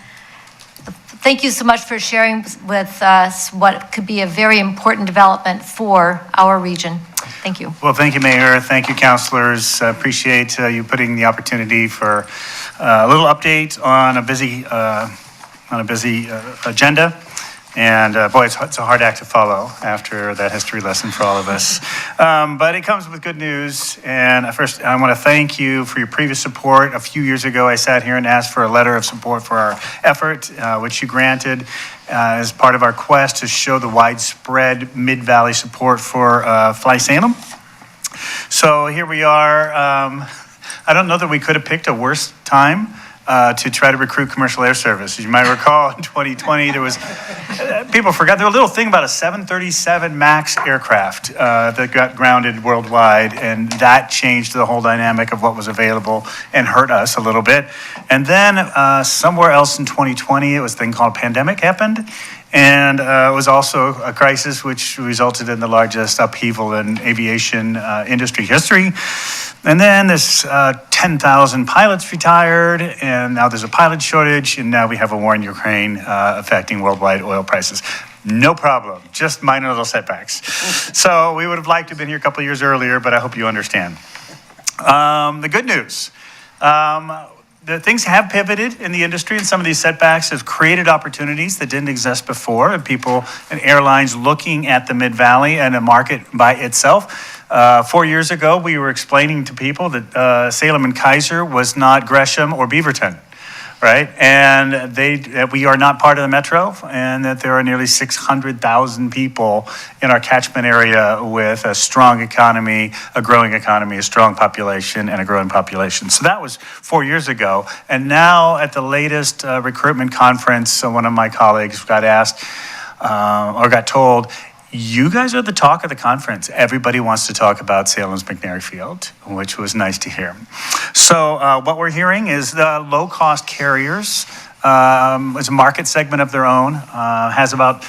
thank you so much for sharing with us what could be a very important development for our region. Thank you. Well, thank you, Mayor. Thank you, councilors. Appreciate you putting the opportunity for a little update on a busy agenda. And boy, it's a hard act to follow after that history lesson for all of us. But it comes with good news. And first, I want to thank you for your previous support. A few years ago, I sat here and asked for a letter of support for our effort, which you granted as part of our quest to show the widespread Mid-Valley support for Fly Salem. So here we are. I don't know that we could have picked a worse time to try to recruit commercial air service. As you might recall, in 2020, there was, people forgot, there was a little thing about a 737 MAX aircraft that got grounded worldwide, and that changed the whole dynamic of what was available and hurt us a little bit. And then somewhere else in 2020, it was a thing called pandemic happened, and it was also a crisis which resulted in the largest upheaval in aviation industry history. And then there's 10,000 pilots retired, and now there's a pilot shortage, and now we have a war in Ukraine affecting worldwide oil prices. No problem, just minor little setbacks. So we would have liked to have been here a couple of years earlier, but I hope you understand. The good news. The things have pivoted in the industry, and some of these setbacks have created opportunities that didn't exist before, and people and airlines looking at the Mid-Valley and a market by itself. 4 years ago, we were explaining to people that Salem and Keizer was not Gresham or Beaverton, right? And that we are not part of the metro, and that there are nearly 600,000 people in our catchment area with a strong economy, a growing economy, a strong population, and a growing population. So that was 4 years ago. And now at the latest recruitment conference, one of my colleagues got asked, or got told, you guys are the talk of the conference. Everybody wants to talk about Salem's McNary Field, which was nice to hear. So what we're hearing is the low-cost carriers, is a market segment of their own, has about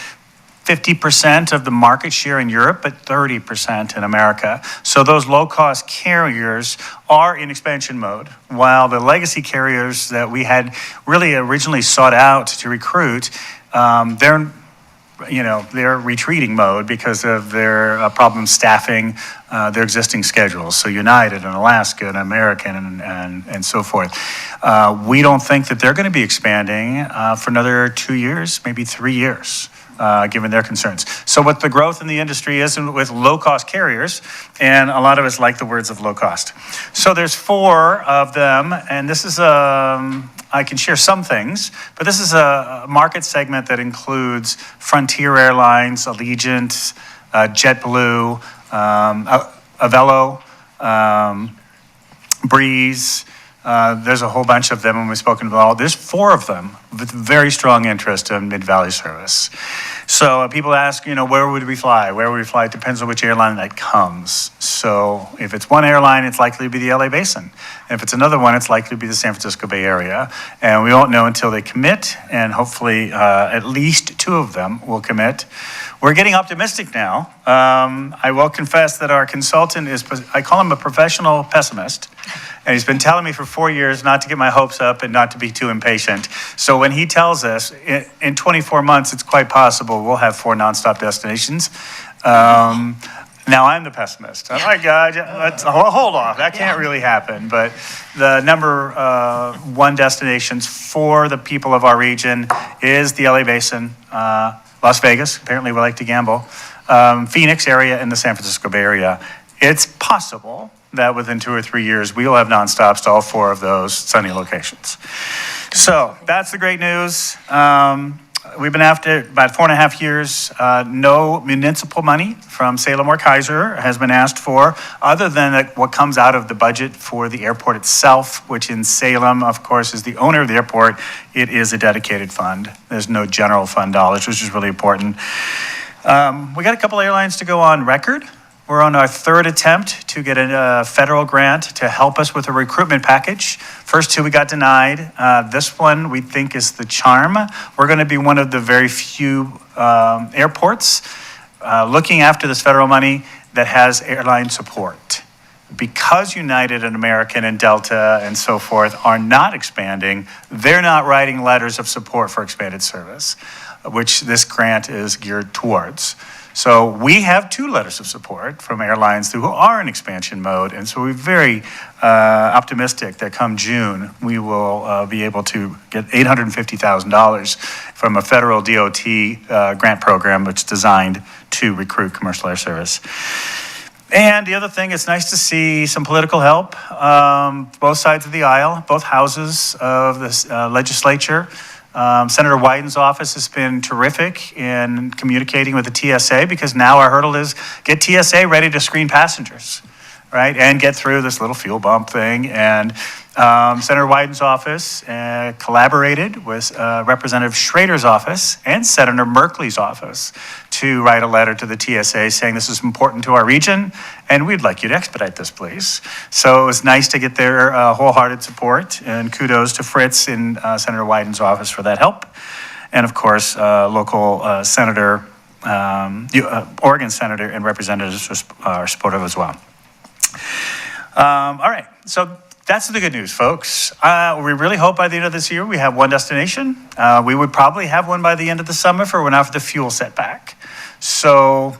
50% of the market share in Europe, but 30% in America. So those low-cost carriers are in expansion mode, while the legacy carriers that we had really originally sought out to recruit, they're retreating mode because of their problem staffing their existing schedules. So United and Alaska and American and so forth. We don't think that they're going to be expanding for another 2 years, maybe 3 years. Given their concerns. So what the growth in the industry is with low-cost carriers, and a lot of us like the words of low cost. So there's 4 of them, and this is I can share some things, but this is a market segment that includes Frontier Airlines, Allegiant, JetBlue, Avelo, Breeze, There's a whole bunch of them, and we've spoken about all. There's 4 of them with very strong interest in Mid-Valley service. So people ask, where would we fly? Where would we fly? It depends on which airline that comes. So if it's one airline, it's likely to be the LA Basin. And if it's another one, it's likely to be the San Francisco Bay Area. And we won't know until they commit, and hopefully at least 2 of them will commit. We're getting optimistic now. I will confess that our consultant I call him a professional pessimist. And he's been telling me for 4 years not to get my hopes up and not to be too impatient. So when he tells us in 24 months, it's quite possible we'll have 4 nonstop destinations. Now I'm the pessimist. Oh my God, hold off. That can't really happen. But the number 1 destinations for the people of our region is the LA Basin, Las Vegas, apparently we like to gamble, Phoenix area, and the San Francisco Bay Area. It's possible that within 2 or 3 years, we will have nonstops to all 4 of those sunny locations. So that's the great news. We've been after about 4.5 years. No municipal money from Salem or Keizer has been asked for, other than what comes out of the budget for the airport itself, which in Salem, of course, is the owner of the airport. It is a dedicated fund. There's no general fund dollars, which is really important. We got a couple airlines to go on record. We're on our 3rd attempt to get a federal grant to help us with a recruitment package. First 2 we got denied. This one we think is the charm. We're going to be one of the very few airports looking after this federal money that has airline support. Because United and American and Delta and so forth are not expanding, they're not writing letters of support for expanded service, which this grant is geared towards. So we have 2 letters of support from airlines who are in expansion mode, and so we're very optimistic that come June, we will be able to get $850,000 from a federal DOT grant program which is designed to recruit commercial air service. And the other thing, it's nice to see some political help, both sides of the aisle, both houses of the legislature. Senator Wyden's office has been terrific in communicating with the TSA, because now our hurdle is get TSA ready to screen passengers, right? And get through this little fuel bump thing. And Senator Wyden's office collaborated with Representative Schrader's office and Senator Merkley's office to write a letter to the TSA saying this is important to our region and we'd like you to expedite this, please. So it was nice to get their wholehearted support, and kudos to Fritz in Senator Wyden's office for that help. And of course, local senator, Oregon senator and representatives are supportive as well. All right, so that's the good news, folks. We really hope by the end of this year we have 1 destination. We would probably have one by the end of the summer for when after the fuel setback. So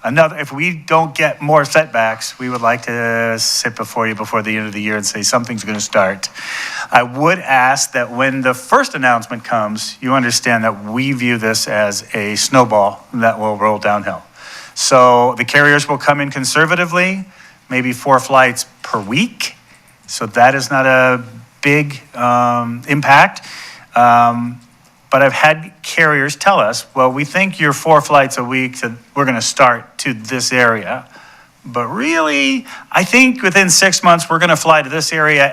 if we don't get more setbacks, we would like to sit before you before the end of the year and say something's going to start. I would ask that when the first announcement comes, you understand that we view this as a snowball that will roll downhill. So the carriers will come in conservatively, maybe 4 flights per week. So that is not a big impact. But I've had carriers tell us, well, we think you're 4 flights a week, we're going to start to this area. But really, I think within 6 months, we're going to fly to this area.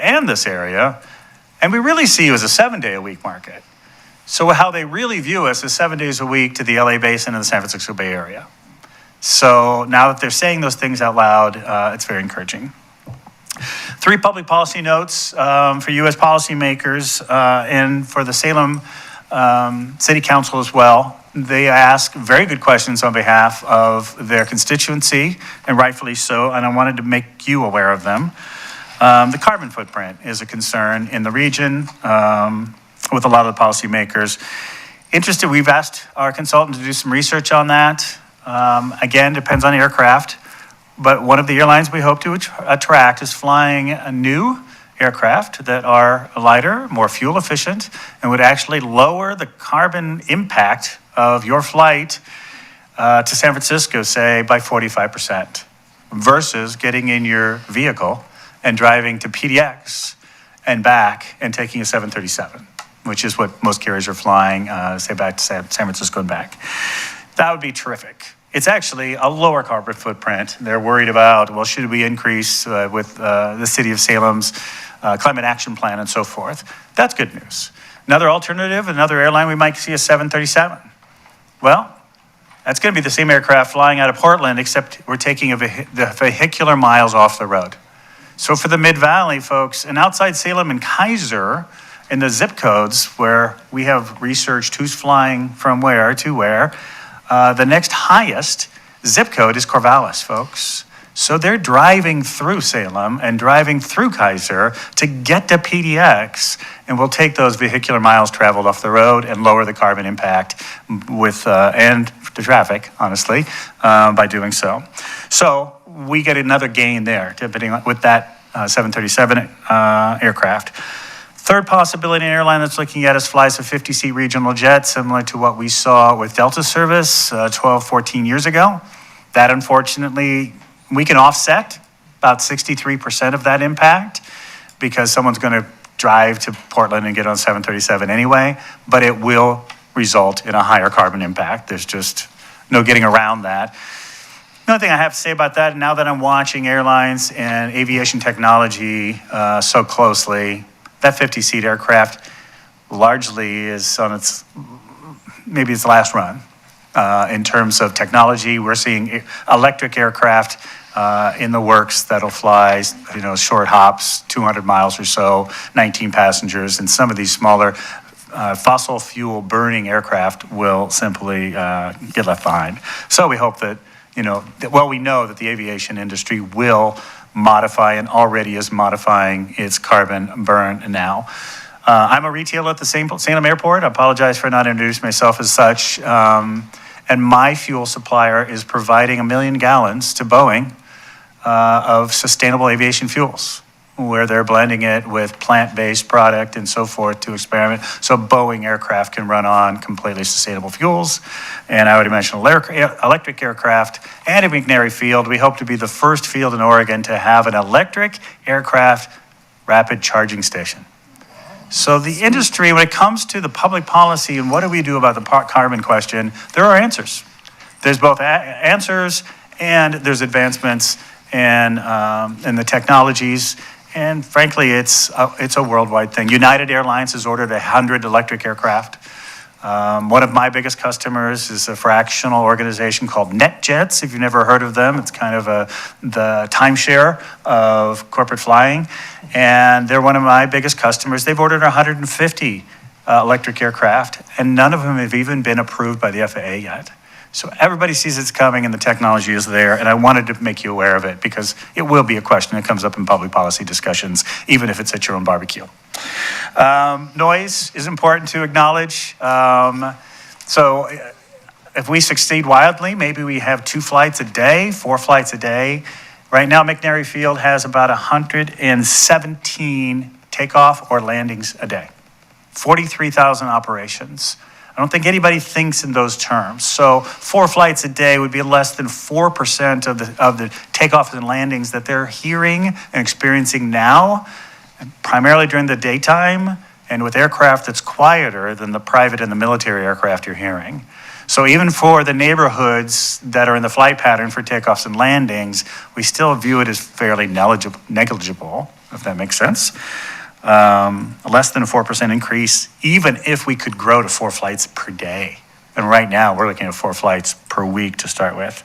And we really see you as a 7-day-a-week market. So how they really view us is 7 days a week to the LA Basin and the San Francisco Bay Area. So now that they're saying those things out loud, it's very encouraging. 3 public policy notes for U.S. policymakers and for the Salem City Council as well. They ask very good questions on behalf of their constituency, and rightfully so, and I wanted to make you aware of them. The carbon footprint is a concern in the region with a lot of the policymakers. Interested, we've asked our consultant to do some research on that. Again, depends on aircraft, but one of the airlines we hope to attract is flying a new aircraft that are lighter, more fuel efficient, and would actually lower the carbon impact of your flight to San Francisco, say, by 45%, versus getting in your vehicle and driving to PDX and back and taking a 737, which is what most carriers are flying, say, back to San Francisco and back. That would be terrific. it's actually a lower carbon footprint. They're worried about, well, should we increase with the city of Salem's climate action plan and so forth? That's good news. Another alternative, another airline, we might see a 737. Well, that's going to be the same aircraft flying out of Portland, except we're taking the vehicular miles off the road. So for the Mid-Valley folks, and outside Salem and Keizer, in the zip codes where we have researched who's flying from where to where, the next highest zip code is Corvallis, folks. So they're driving through Salem and driving through Keizer to get to PDX, and we'll take those vehicular miles traveled off the road and lower the carbon impact with and the traffic, honestly, by doing so. So we get another gain there, depending on, with that 737 aircraft. Third possibility, an airline that's looking at us flies a 50-seat regional jet, similar to what we saw with Delta service 12, 14 years ago. That, unfortunately, we can offset about 63% of that impact because someone's going to drive to Portland and get on 737 anyway, but it will result in a higher carbon impact. There's just no getting around that. The only thing I have to say about that, now that I'm watching airlines and aviation technology so closely, that 50-seat aircraft largely is on maybe its last run. In terms of technology, we're seeing electric aircraft in the works that'll fly, short hops, 200 miles or so, 19 passengers, and some of these smaller fossil fuel burning aircraft will simply get left behind. So we hope that, we know that the aviation industry will modify and already is modifying its carbon burn now. I'm a retailer at the Salem Airport. I apologize for not introducing myself as such. And my fuel supplier is providing 1 million gallons to Boeing of sustainable aviation fuels, where they're blending it with plant-based product and so forth to experiment. So Boeing aircraft can run on completely sustainable fuels. And I already mentioned electric aircraft. And at McNary Field, we hope to be the first field in Oregon to have an electric aircraft rapid charging station. So the industry, when it comes to the public policy and what do we do about the carbon question, there are answers. There's both answers and there's advancements in the technologies. And frankly, it's a worldwide thing. United Airlines has ordered 100 electric aircraft. One of my biggest customers is a fractional organization called NetJets. If you've never heard of them, it's kind of the timeshare of corporate flying. And they're one of my biggest customers. They've ordered 150 electric aircraft, and none of them have even been approved by the FAA yet. So everybody sees it's coming and the technology is there, and I wanted to make you aware of it because it will be a question that comes up in public policy discussions, even if it's at your own barbecue. Noise is important to acknowledge. So if we succeed wildly, maybe we have 2 flights a day, 4 flights a day. Right now, McNary Field has about 117 takeoff or landings a day, 43,000 operations. I don't think anybody thinks in those terms. So 4 flights a day would be less than 4% of the takeoffs and landings that they're hearing and experiencing now, primarily during the daytime and with aircraft that's quieter than the private and the military aircraft you're hearing. So even for the neighborhoods that are in the flight pattern for takeoffs and landings, we still view it as fairly negligible, if that makes sense. Less than a 4% increase, even if we could grow to 4 flights per day. And right now, we're looking at 4 flights per week to start with.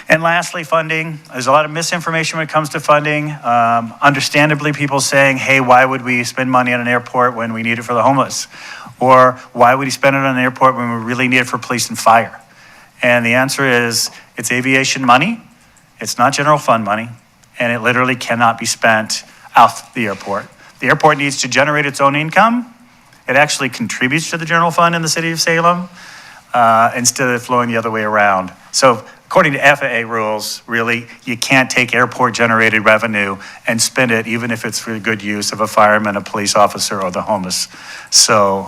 And lastly, funding. There's a lot of misinformation when it comes to funding. Understandably, people saying, hey, why would we spend money on an airport when we need it for the homeless? Or why would you spend it on an airport when we really need it for police and fire? And the answer is, it's aviation money. It's not general fund money. And it literally cannot be spent out the airport. The airport needs to generate its own income. It actually contributes to the general fund in the city of Salem instead of flowing the other way around. So according to FAA rules, really, you can't take airport-generated revenue and spend it, even if it's for the good use of a fireman, a police officer, or the homeless. So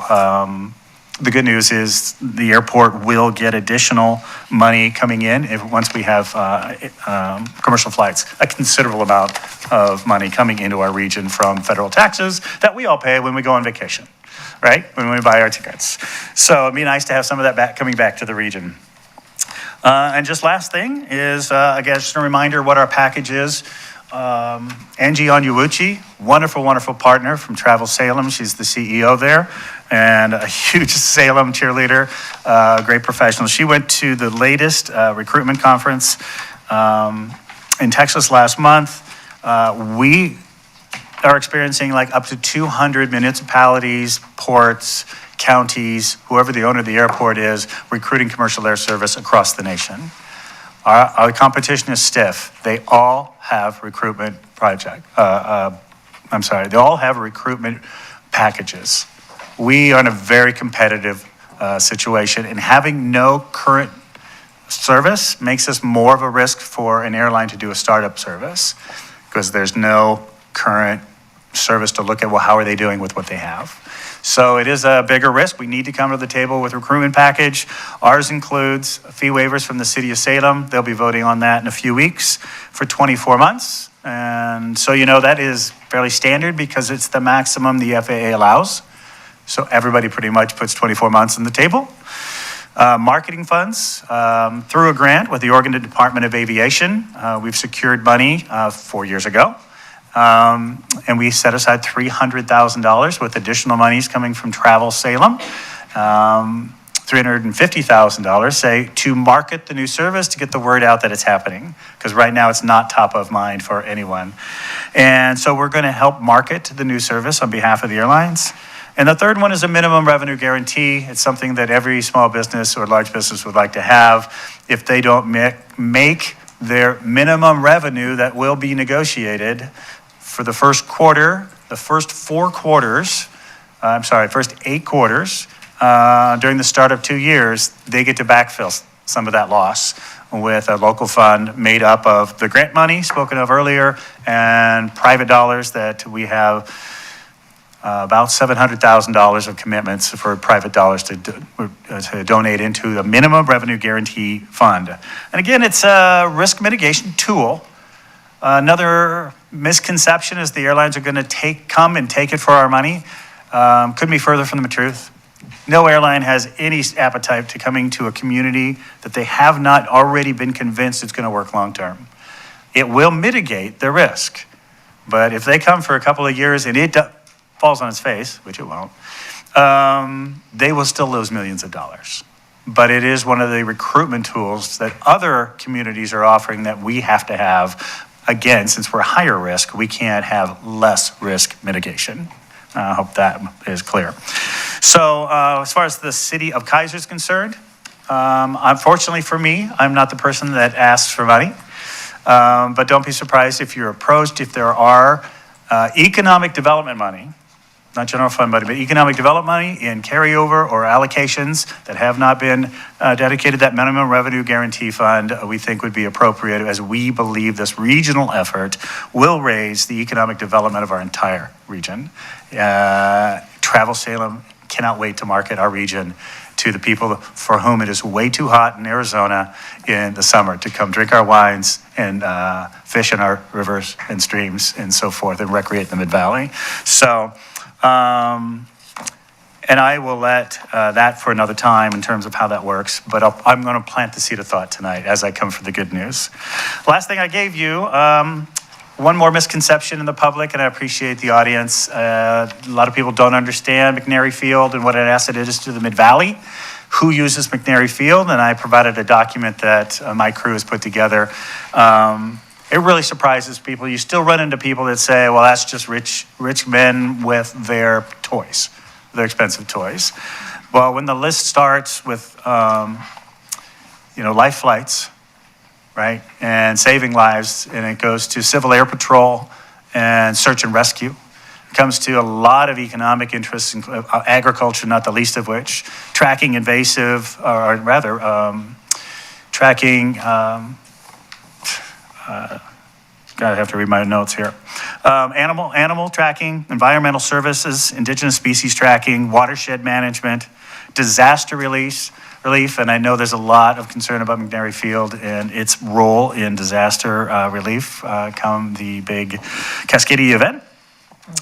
the good news is the airport will get additional money coming in once we have commercial flights, a considerable amount of money coming into our region from federal taxes that we all pay when we go on vacation, right? When we buy our tickets. So it'd be nice to have some of that coming back to the region. And just last thing is, again, just a reminder what our package is. Angie Onyewuchi, wonderful, wonderful partner from Travel Salem. She's the CEO there and a huge Salem cheerleader, great professional. She went to the latest recruitment conference in Texas last month. We are experiencing like up to 200 municipalities, ports, counties, whoever the owner of the airport is, recruiting commercial air service across the nation. Our competition is stiff. They all have recruitment they all have recruitment packages. We are in a very competitive situation, and having no current service makes us more of a risk for an airline to do a startup service because there's no current service to look at, well, how are they doing with what they have? So it is a bigger risk. We need to come to the table with a recruitment package. Ours includes fee waivers from the city of Salem. They'll be voting on that in a few weeks for 24 months. And so, that is fairly standard because it's the maximum the FAA allows. So everybody pretty much puts 24 months on the table. Marketing funds, through a grant with the Oregon Department of Aviation. We've secured money 4 years ago. And we set aside $300,000 with additional monies coming from Travel Salem. $350,000, say, to market the new service, to get the word out that it's happening. Because right now it's not top of mind for anyone. And so we're going to help market the new service on behalf of the airlines. And the third one is a minimum revenue guarantee. It's something that every small business or large business would like to have. If they don't make their minimum revenue that will be negotiated for the first quarter, the first 8 quarters, during the start of 2 years, they get to backfill some of that loss with a local fund made up of the grant money spoken of earlier and private dollars that we have about $700,000 of commitments for private dollars to donate into the minimum revenue guarantee fund. And again, it's a risk mitigation tool. Another misconception is the airlines are going to come and take it for our money. Couldn't be further from the truth. No airline has any appetite to coming to a community that they have not already been convinced it's going to work long term. It will mitigate the risk. But if they come for a couple of years and it falls on its face, which it won't, they will still lose millions of dollars. But it is one of the recruitment tools that other communities are offering that we have to have. Again, since we're higher risk, we can't have less risk mitigation. I hope that is clear. So as far as the city of Keizer is concerned, unfortunately for me, I'm not the person that asks for money. But don't be surprised if you're approached, if there are economic development money, not general fund money, but economic development money in carryover or allocations that have not been dedicated, that minimum revenue guarantee fund, we think would be appropriate as we believe this regional effort will raise the economic development of our entire region. Travel Salem cannot wait to market our region to the people for whom it is way too hot in Arizona in the summer to come drink our wines and fish in our rivers and streams and so forth and recreate the Mid-Valley. So, and I will let that for another time in terms of how that works, but I'm going to plant the seed of thought tonight as I come for the good news. Last thing I gave you, one more misconception in the public, and I appreciate the audience. A lot of people don't understand McNary Field and what an asset it is to the Mid-Valley. Who uses McNary Field? And I provided a document that my crew has put together. It really surprises people. You still run into people that say, well, that's just rich men with their toys, their expensive toys. Well, when the list starts with, life flights, right, and saving lives, and it goes to Civil Air Patrol and search and rescue, it comes to a lot of economic interests, in agriculture, not the least of which, tracking invasive, or rather, tracking, I have to read my notes here. Animal tracking, environmental services, indigenous species tracking, watershed management, disaster relief, and I know there's a lot of concern about McNary Field and its role in disaster relief come the big Cascadia event.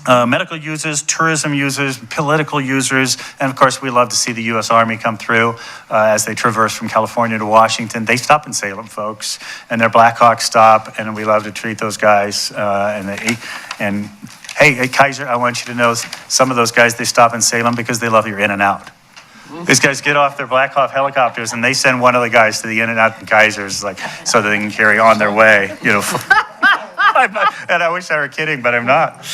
medical users, tourism users, political users, and of course, we love to see the U.S. Army come through as they traverse from California to Washington. They stop in Salem, folks, and their Black Hawks stop, and we love to treat those guys. And hey, Keizer, I want you to know some of those guys, they stop in Salem because they love your In-N-Out. These guys get off their Black Hawk helicopters and they send one of the guys to the In-N-Out and Keizer's, like, so that they can carry on their way, you know. And I wish I were kidding, but I'm not.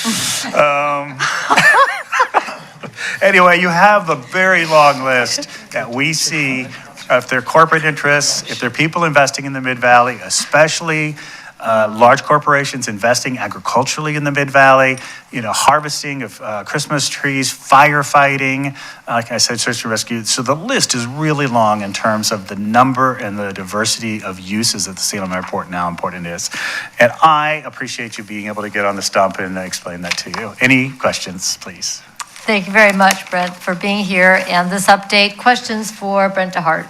Anyway, you have a very long list that we see if they're corporate interests, if they're people investing in the Mid-Valley, especially large corporations investing agriculturally in the Mid-Valley, you know, harvesting of Christmas trees, firefighting, like I said, search and rescue. So the list is really long in terms of the number and the diversity of uses at the Salem Airport and how important it is. And I appreciate you being able to get on the stump and explain that to you. Any questions, please? Thank you very much, Brent, for being here and this update. Questions for Brent DeHart?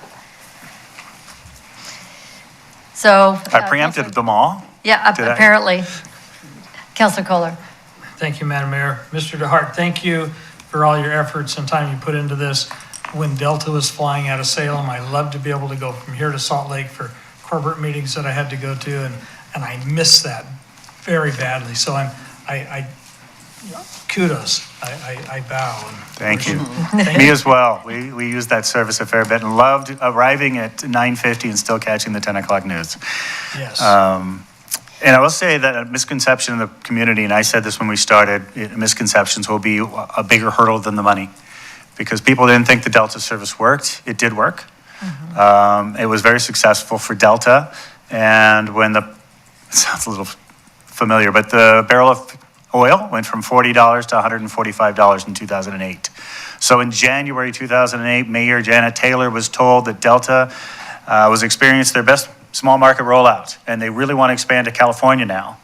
So. I preempted them all. Yeah, Did I? apparently. Councilor Kohler. Thank you, Madam Mayor. Mr. DeHart, thank you for all your efforts and time you put into this. When Delta was flying out of Salem, I loved to be able to go from here to Salt Lake for corporate meetings that I had to go to, and I missed that very badly. So I kudos. I bow. And Thank you. Me as well. We used that service a fair bit and loved arriving at 9:50 and still catching the 10 o'clock news. Yes. And I will say that a misconception in the community, and I said this when we started, misconceptions will be a bigger hurdle than the money. Because people didn't think the Delta service worked. It did work. It was very successful for Delta. And when it sounds a little familiar, but the barrel of oil went from $40 to $145 in 2008. So in January 2008, Mayor Janet Taylor was told that Delta was experiencing their best small market rollout, and they really want to expand to California now.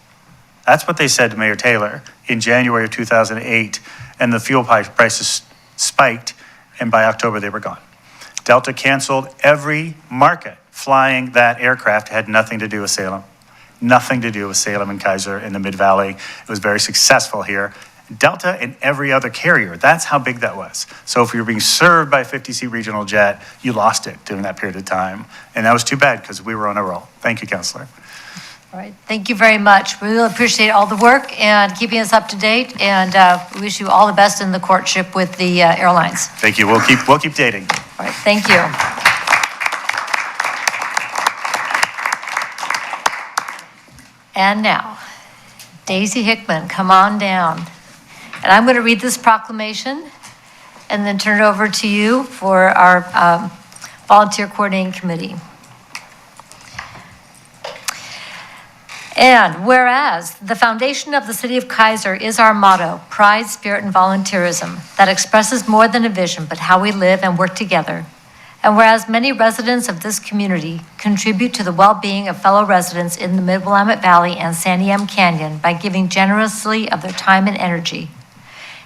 That's what they said to Mayor Taylor in January of 2008, and the fuel prices spiked, and by October they were gone. Delta canceled every market flying that aircraft. Had nothing to do with Salem. Nothing to do with Salem and Keizer in the Mid-Valley. It was very successful here. Delta and every other carrier, that's how big that was. So if you were being served by a 50-seat regional jet, you lost it during that period of time. And that was too bad because we were on a roll. Thank you, Councilor. All right, thank you very much. We really appreciate all the work and keeping us up to date, and we wish you all the best in the courtship with the airlines. Thank you. We'll keep dating. All right, thank you. And now, Daisy Hickman, come on down. And I'm going to read this proclamation and then turn it over to you for our volunteer coordinating committee. And whereas the foundation of the city of Keizer is our motto, pride, spirit, and volunteerism, that expresses more than a vision, but how we live and work together. And whereas many residents of this community contribute to the well-being of fellow residents in the Mid-Willamette Valley and Santiam Canyon by giving generously of their time and energy.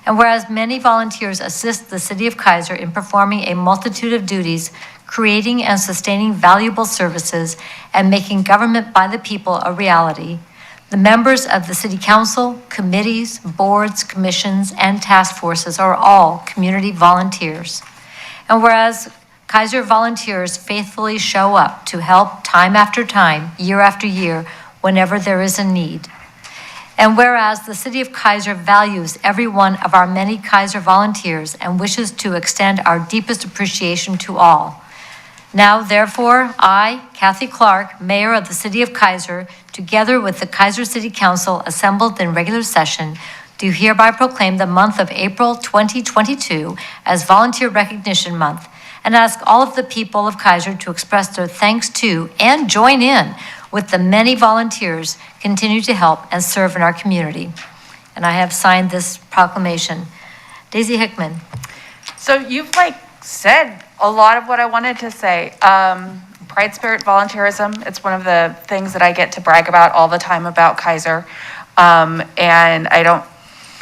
And whereas many volunteers assist the city of Keizer in performing a multitude of duties, creating and sustaining valuable services, and making government by the people a reality, the members of the city council, committees, boards, commissions, and task forces are all community volunteers. And whereas Keizer volunteers faithfully show up to help time after time, year after year, whenever there is a need. And whereas the city of Keizer values every one of our many Keizer volunteers and wishes to extend our deepest appreciation to all. Now, therefore, I, Kathy Clark, Mayor of the City of Keizer, together with the Keizer City Council assembled in regular session, do hereby proclaim the month of April 2022 as Volunteer Recognition Month, and ask all of the people of Keizer to express their thanks to and join in with the many volunteers continue to help and serve in our community. And I have signed this proclamation. Daisy Hickman. So you've said a lot of what I wanted to say. Pride, spirit, volunteerism, it's one of the things that I get to brag about all the time about Keizer. And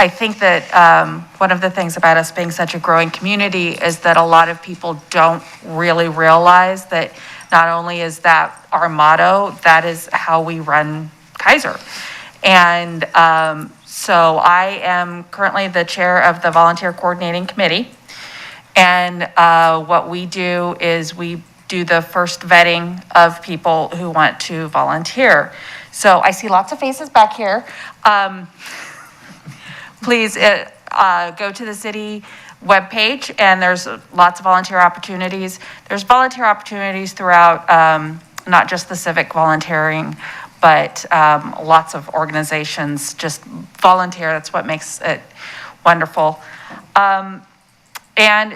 I think that one of the things about us being such a growing community is that a lot of people don't really realize that not only is that our motto, that is how we run Keizer. And so I am currently the chair of the Volunteer Coordinating Committee. And what we do is we do the first vetting of people who want to volunteer. So I see lots of faces back here. Please go to the city webpage, and there's lots of volunteer opportunities. There's volunteer opportunities throughout, not just the civic volunteering, but lots of organizations just volunteer. That's what makes it wonderful. And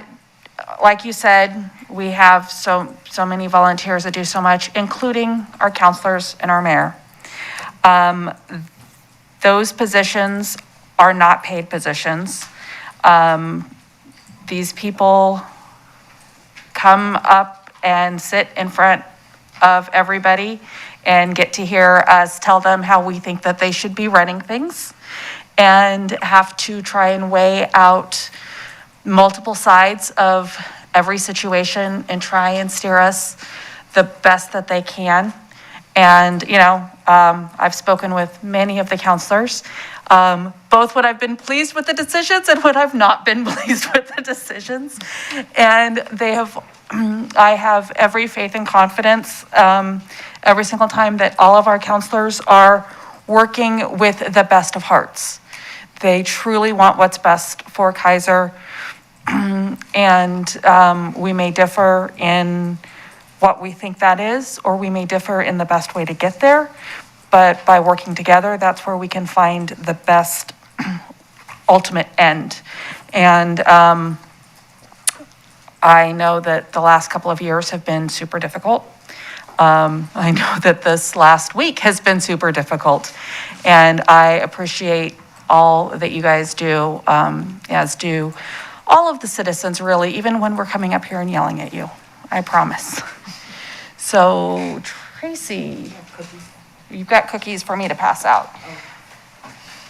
like you said, we have so many volunteers that do so much, including our counselors and our mayor. Those positions are not paid positions. These people come up and sit in front of everybody and get to hear us tell them how we think that they should be running things, and have to try and weigh out multiple sides of every situation and try and steer us the best that they can. And, I've spoken with many of the counselors, both when I've been pleased with the decisions and when I've not been pleased with the decisions. And I have every faith and confidence every single time that all of our counselors are working with the best of hearts. They truly want what's best for Keizer. And we may differ in what we think that is, or we may differ in the best way to get there. But by working together, that's where we can find the best ultimate end. And I know that the last couple of years have been super difficult. I know that this last week has been super difficult. And I appreciate all that you guys do, as do all of the citizens, really, even when we're coming up here and yelling at you, I promise. So, Tracy, you've got cookies for me to pass out.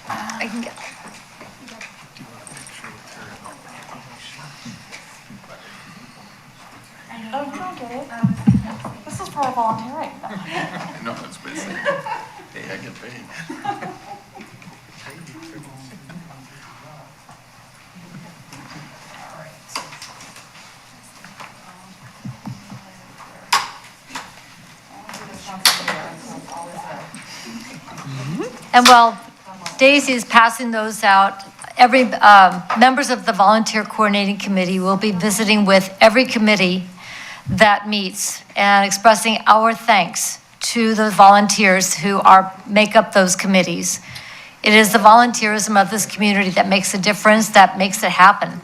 I can get. Oh, you don't get it. This is for volunteering. No, it's missing. Hey, I get paid. And while Daisy is passing those out, every, members of the Volunteer Coordinating Committee will be visiting with every committee that meets and expressing our thanks to the volunteers who make up those committees. It is the volunteerism of this community that makes a difference, that makes it happen.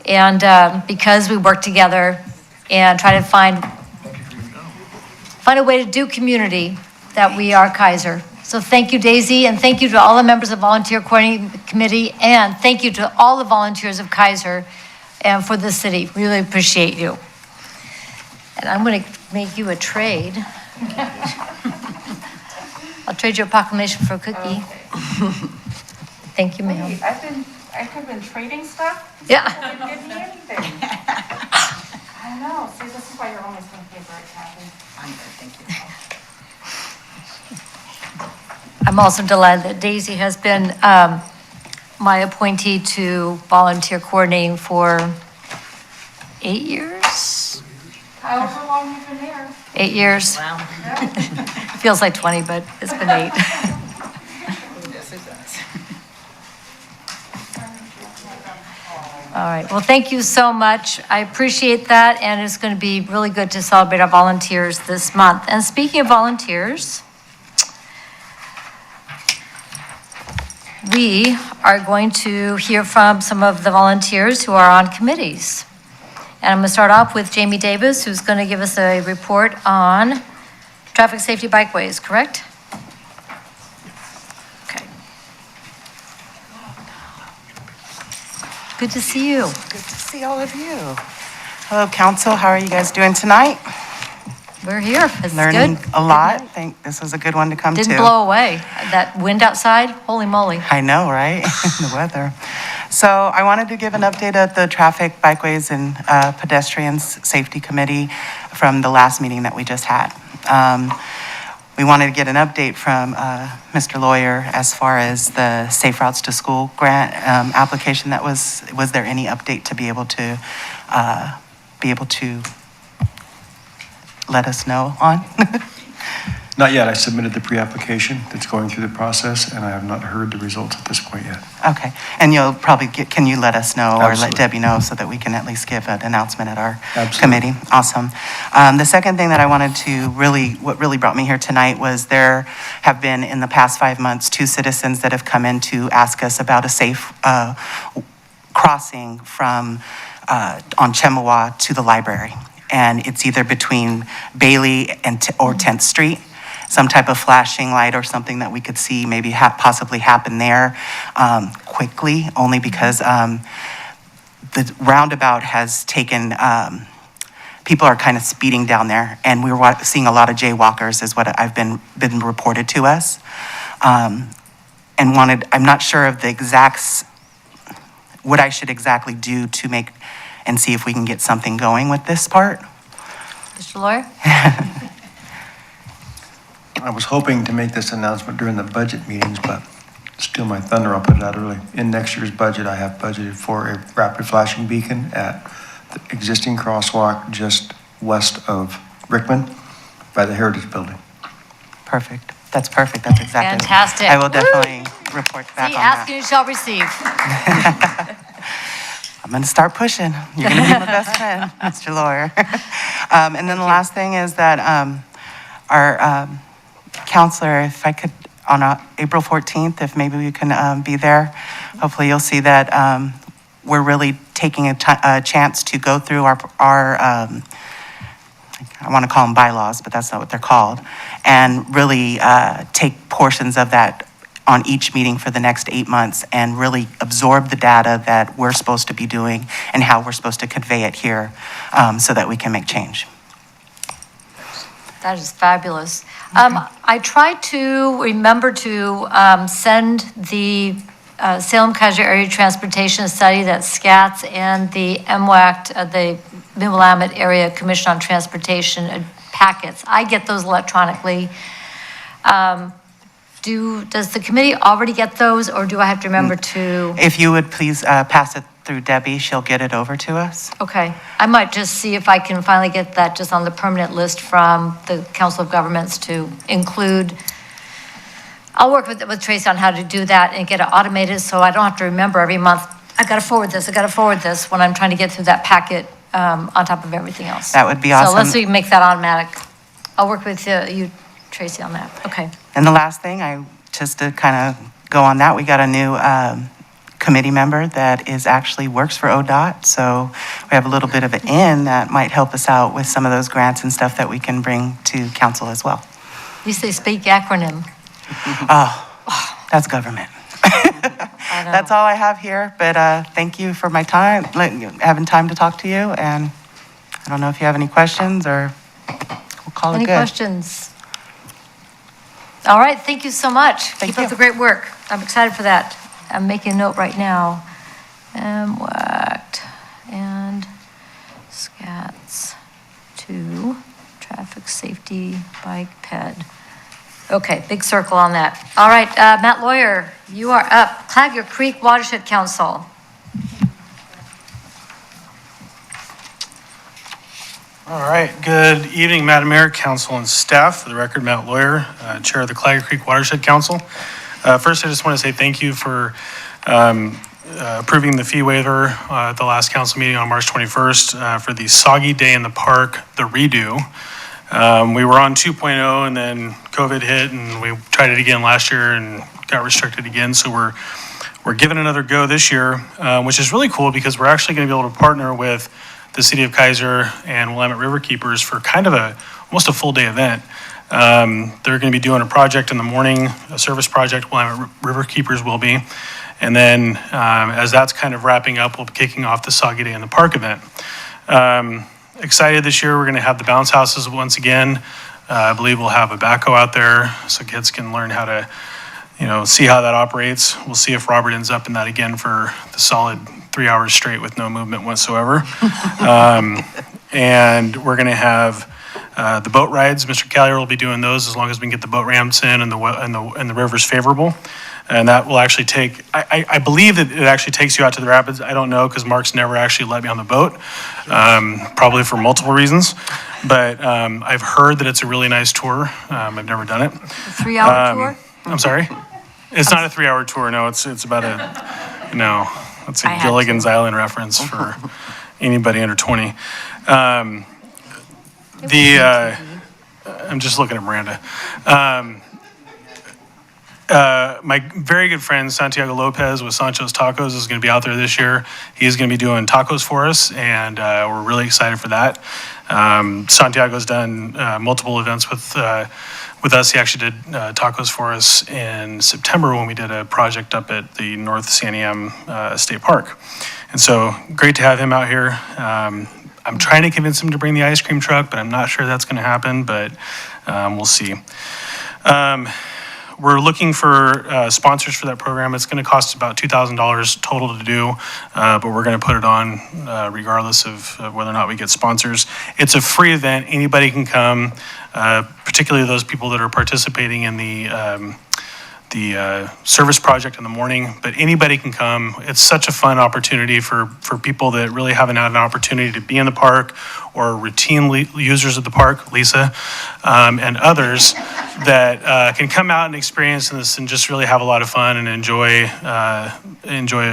And because we work together and try to find a way to do community, that we are Keizer. So thank you, Daisy, and thank you to all the members of the Volunteer Coordinating Committee, and thank you to all the volunteers of Keizer and for the city. Really appreciate you. And I'm going to make you a trade. I'll trade you a proclamation for a cookie. Okay. Thank you, ma'am. Wait, I could have been trading stuff? Yeah. You didn't give me anything. I know. See, this is why you're always going to pay for it, Kathy. I'm good, thank you. I'm also delighted that Daisy has been my appointee to volunteer coordinating for 8 years? However long you've been there. 8 years. Wow. Feels like 20, but it's been 8. Yes, it does. All right, well, thank you so much. I appreciate that, and it's going to be really good to celebrate our volunteers this month. And speaking of volunteers, we are going to hear from some of the volunteers who are on committees. And I'm going to start off with Jamie Davis, who's going to give us a report on traffic safety bikeways, correct? Okay. Good to see you. Good to see all of you. Hello, council. How are you guys doing tonight? We're here. It's Learning good. a lot. I think this was a good one to come to. Didn't blow away. That wind outside, holy moly. I know, right? The weather. So I wanted to give an update of the Traffic, Bikeways, and Pedestrians Safety Committee from the last meeting that we just had. we wanted to get an update from Mr. Lawyer as far as the Safe Routes to School grant application that was there any update to be able to let us know on? Not yet. I submitted the pre-application that's going through the process, and I have not heard the results at this point yet. Okay, and you'll probably can you let us know or let Absolutely. Debbie know so that we can at least give an announcement at our Absolutely. committee? Awesome. The second thing that I wanted to what really brought me here tonight was there have been in the past 5 months 2 citizens that have come in to ask us about a safe crossing from on Chemawa to the library. And it's either between Bailey or 10th Street. Some type of flashing light or something that we could see maybe possibly happen there quickly, only because the roundabout has taken, people are kind of speeding down there, and we're seeing a lot of jaywalkers is what I've been reported to us. I'm not sure of the exact, what I should exactly do to make, and see if we can get something going with this part. Mr. Lawyer? I was hoping to make this announcement during the budget meetings, but steal my thunder, I'll put it out early. In next year's budget, I have budgeted for a rapid flashing beacon at the existing crosswalk just west of Rickman by the Heritage Building. Perfect. That's perfect. That's exactly. Fantastic. I will definitely report back See, on ask that. and you shall receive. I'm going to start pushing. You're going to be my best friend, Mr. Lawyer. And then the last thing is that our counselor, if I could, on April 14th, if maybe we can be there, hopefully you'll see that we're really taking a chance to go through our I want to call them bylaws, but that's not what they're called, and really take portions of that on each meeting for the next 8 months and really absorb the data that we're supposed to be doing and how we're supposed to convey it here so that we can make change. That is fabulous. I tried to remember to send the Salem-Keizer Area Transportation Study, that SCATS, and the MWACT, the Mid-Willamette Area Commission on Transportation packets. I get those electronically. Does the committee already get those, or do I have to remember to? If you would please pass it through Debbie, she'll get it over to us. Okay, I might just see if I can finally get that just on the permanent list from the Council of Governments to include. I'll work with Tracy on how to do that and get it automated so I don't have to remember every month, I gotta forward this when I'm trying to get through that packet on top of everything else. That would be awesome. So let's see, make that automatic. I'll work with you, Tracy, on that. Okay. And the last thing, just to kind of go on that, we got a new committee member that actually works for ODOT. So we have a little bit of an in that might help us out with some of those grants and stuff that we can bring to council as well. At least they speak acronym. Oh, that's government. I know. That's all I have here, but thank you for my time, having time to talk to you. And I don't know if you have any questions or we'll call it good. Any questions? All right, thank you so much. Thank Keep up you. the great work. I'm excited for that. I'm making a note right now. MWACT and SCATS to traffic safety bike ped. Okay, big circle on that. All right, Matt Lawyer, you are up. Clagger Creek Watershed Council. All right, good evening, Madam Mayor, Council, and staff. For the record, Matt Lawyer, Chair of the Clagger Creek Watershed Council. First, I just want to say thank you for approving the fee waiver at the last council meeting on March 21st for the Soggy Day in the Park, the redo. We were on 2.0 and then COVID hit and we tried it again last year and got restricted again. So we're giving it another go this year, which is really cool because we're actually going to be able to partner with the city of Keizer and Willamette River Keepers for kind of almost a full day event. They're going to be doing a project in the morning, a service project, Willamette River Keepers will be. And then as that's kind of wrapping up, we'll be kicking off the Soggy Day in the Park event. Excited this year, we're going to have the bounce houses once again. I believe we'll have a backhoe out there so kids can learn how to, see how that operates. We'll see if Robert ends up in that again for the solid 3 hours straight with no movement whatsoever. And we're going to have The boat rides, Mr. Callier will be doing those as long as we can get the boat ramps in and the river's favorable. And that will actually take, I believe that it actually takes you out to the rapids. I don't know, because Mark's never actually let me on the boat, probably for multiple reasons. But I've heard that it's a really nice tour. I've never done it. 3-hour tour? I'm sorry? It's not a 3-hour tour, no. It's about it's a I had Gilligan's Island reference for anybody under 20. I'm just looking at Miranda. My very good friend Santiago Lopez with Sancho's Tacos is going to be out there this year. He's going to be doing tacos for us, and we're really excited for that. Santiago's done multiple events with us. He actually did tacos for us in September when we did a project up at the North Santiam State Park. And so great to have him out here. I'm trying to convince him to bring the ice cream truck, but I'm not sure that's going to happen, but we'll see. We're looking for sponsors for that program. It's going to cost about $2,000 total to do, but we're going to put it on regardless of whether or not we get sponsors. It's a free event. Anybody can come, particularly those people that are participating in the service project in the morning, but anybody can come. It's such a fun opportunity for people that really haven't had an opportunity to be in the park or routine users of the park, Lisa, and others that can come out and experience this and just really have a lot of fun and enjoy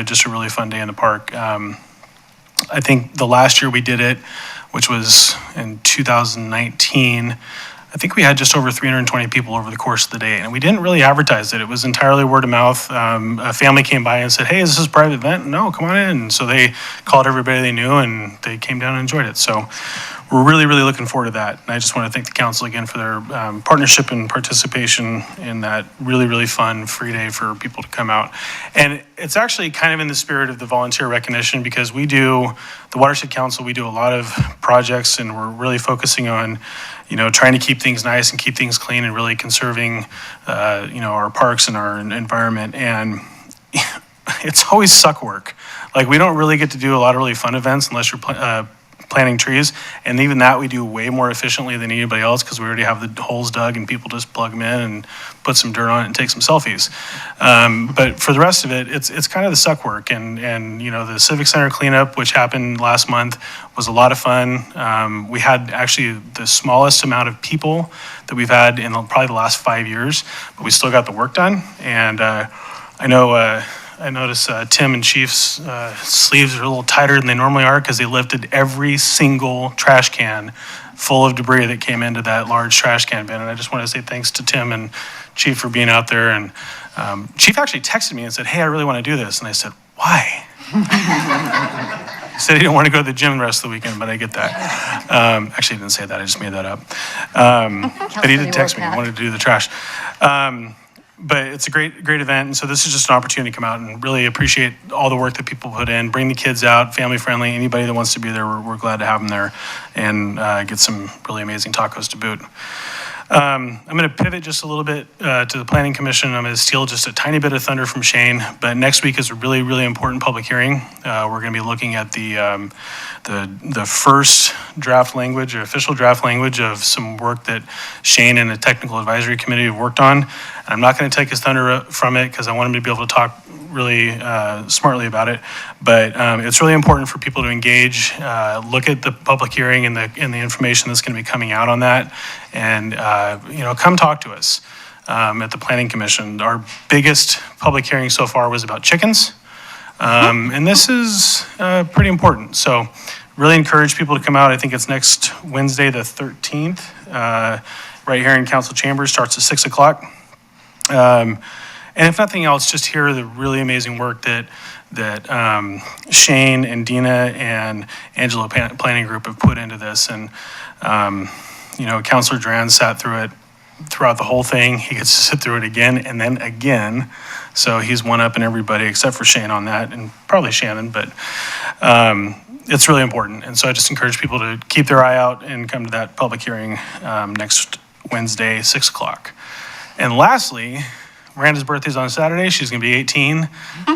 just a really fun day in the park. I think the last year we did it, which was in 2019, I think we had just over 320 people over the course of the day, and we didn't really advertise it. It was entirely word of mouth. A family came by and said, "Hey, is this a private event?" "No, come on in." And so they called everybody they knew, and they came down and enjoyed it. So we're really, really looking forward to that. And I just want to thank the council again for their partnership and participation in that really, really fun free day for people to come out. And it's actually kind of in the spirit of the volunteer recognition, because the Watershed Council, we do a lot of projects, and we're really focusing on trying to keep things nice and keep things clean and really conserving, our parks and our environment. And it's always suck work. Like, we don't really get to do a lot of really fun events unless you're planting trees. And even that we do way more efficiently than anybody else, because we already have the holes dug and people just plug them in and put some dirt on it and take some selfies. But for the rest of it, it's kind of the suck work. And the Civic Center cleanup, which happened last month, was a lot of fun. We had actually the smallest amount of people that we've had in probably the last 5 years, but we still got the work done. And I noticed Tim and Chief's sleeves are a little tighter than they normally are, because they lifted every single trash can full of debris that came into that large trash can bin. And I just want to say thanks to Tim and Chief for being out there. And Chief actually texted me and said, "Hey, I really want to do this." And I said, "Why?" He said he didn't want to go to the gym the rest of the weekend, but I get that. Actually, he didn't say that. I just made that up. But he did text me. He wanted to do the trash. But it's a great event, and so this is just an opportunity to come out and really appreciate all the work that people put in. Bring the kids out, family friendly. Anybody that wants to be there, we're glad to have them there, and get some really amazing tacos to boot. I'm going to pivot just a little bit to the Planning Commission. I'm going to steal just a tiny bit of thunder from Shane, but next week is a really, really important public hearing. We're going to be looking at the first draft language, or official draft language, of some work that Shane and the Technical Advisory Committee have worked on. And I'm not going to take his thunder from it, because I want him to be able to talk really smartly about it. But it's really important for people to engage, look at the public hearing and the information that's going to be coming out on that, and come talk to us at the Planning Commission. Our biggest public hearing so far was about chickens, and this is pretty important. So really encourage people to come out. I think it's next Wednesday, the 13th, right here in Council Chambers. Starts at 6 o'clock. And if nothing else, just hear the really amazing work that Shane and Dina and Angelo Planning Group have put into this. And, Councilor Duran sat through it throughout the whole thing. He gets to sit through it again and then again. So he's one-upping everybody except for Shane on that, and probably Shannon, but it's really important. And so I just encourage people to keep their eye out and come to that public hearing next Wednesday, 6 o'clock. And lastly, Miranda's birthday's on Saturday. She's going to be 18.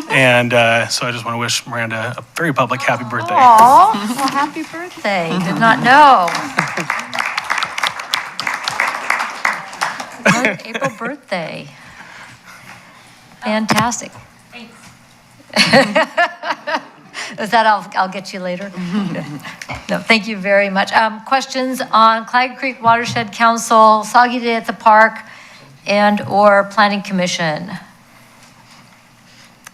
And so I just want to wish Miranda a very public happy birthday. Aw, well, happy birthday. Did not know. April birthday. Fantastic. Thanks. Is that, I'll get you later? No, thank you very much. Questions on Claggett Creek Watershed Council, Soggy Day at the Park, and/or Planning Commission?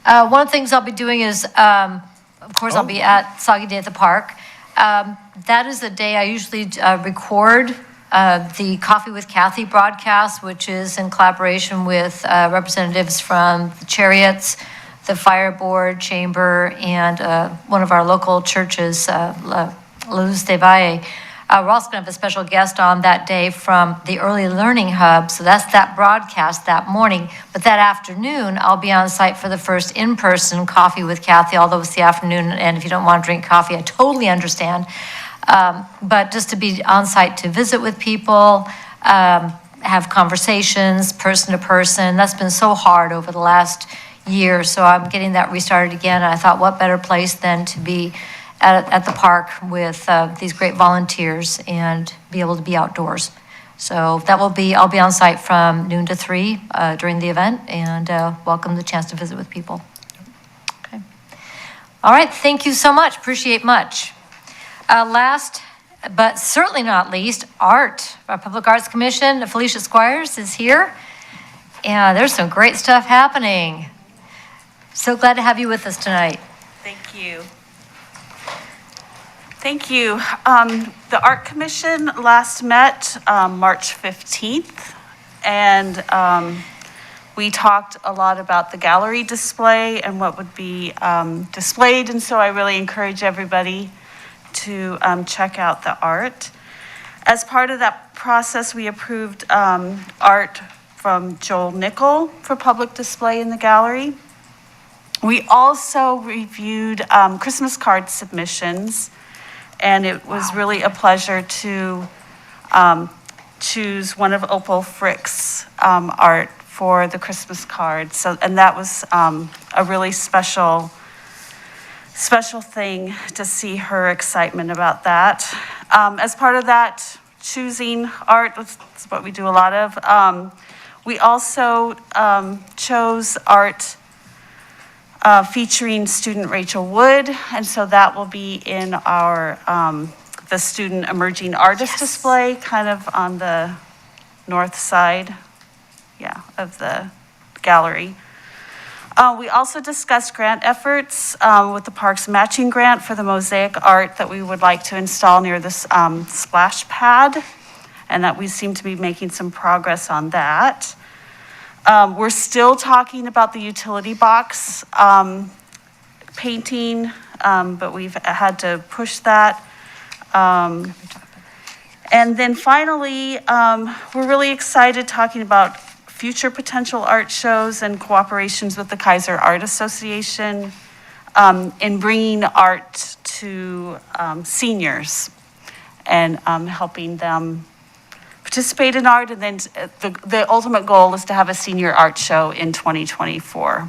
One of the things I'll be doing is, of course, I'll be at Soggy Day at the Park. That is the day I usually record the Coffee with Kathy broadcast, which is in collaboration with representatives from the Chariots, the Fire Board, Chamber, and one of our local churches, La Luz de Valle. We're also going to have a special guest on that day from the Early Learning Hub, so that's that broadcast that morning. But that afternoon, I'll be on site for the first in-person Coffee with Kathy, although it's the afternoon, and if you don't want to drink coffee, I totally understand. But just to be on site to visit with people, have conversations, person to person. That's been so hard over the last year, so I'm getting that restarted again. And I thought, what better place than to be at the park with these great volunteers and be able to be outdoors. So that will be, I'll be on site from noon to 3 during the event, and welcome the chance to visit with people. Okay. All right, thank you so much, appreciate much. Last, but certainly not least, art. Our Public Arts Commission, Felicia Squires is here. And there's some great stuff happening. So glad to have you with us tonight. Thank you. Thank you. The Art Commission last met March 15th, and we talked a lot about the gallery display and what would be displayed, and so I really encourage everybody to check out the art. As part of that process, we approved art from Joel Nickel for public display in the gallery. We also reviewed Christmas card submissions, and it was really a pleasure to choose one of Opal Frick's art for the Christmas card. So, and that was a really special thing to see her excitement about that. As part of that, choosing art, that's what we do a lot of. We also chose art featuring student Rachel Wood, and so that will be in our the student emerging artist display, kind of on the north side, of the gallery. We also discussed grant efforts with the park's matching grant for the Mosaic Art that we would like to install near this splash pad, and that we seem to be making some progress on that. We're still talking about the utility box painting, but we've had to push that. And then finally, we're really excited talking about future potential art shows and cooperations with the Keizer Art Association in bringing art to seniors and helping them participate in art. And then the ultimate goal is to have a senior art show in 2024.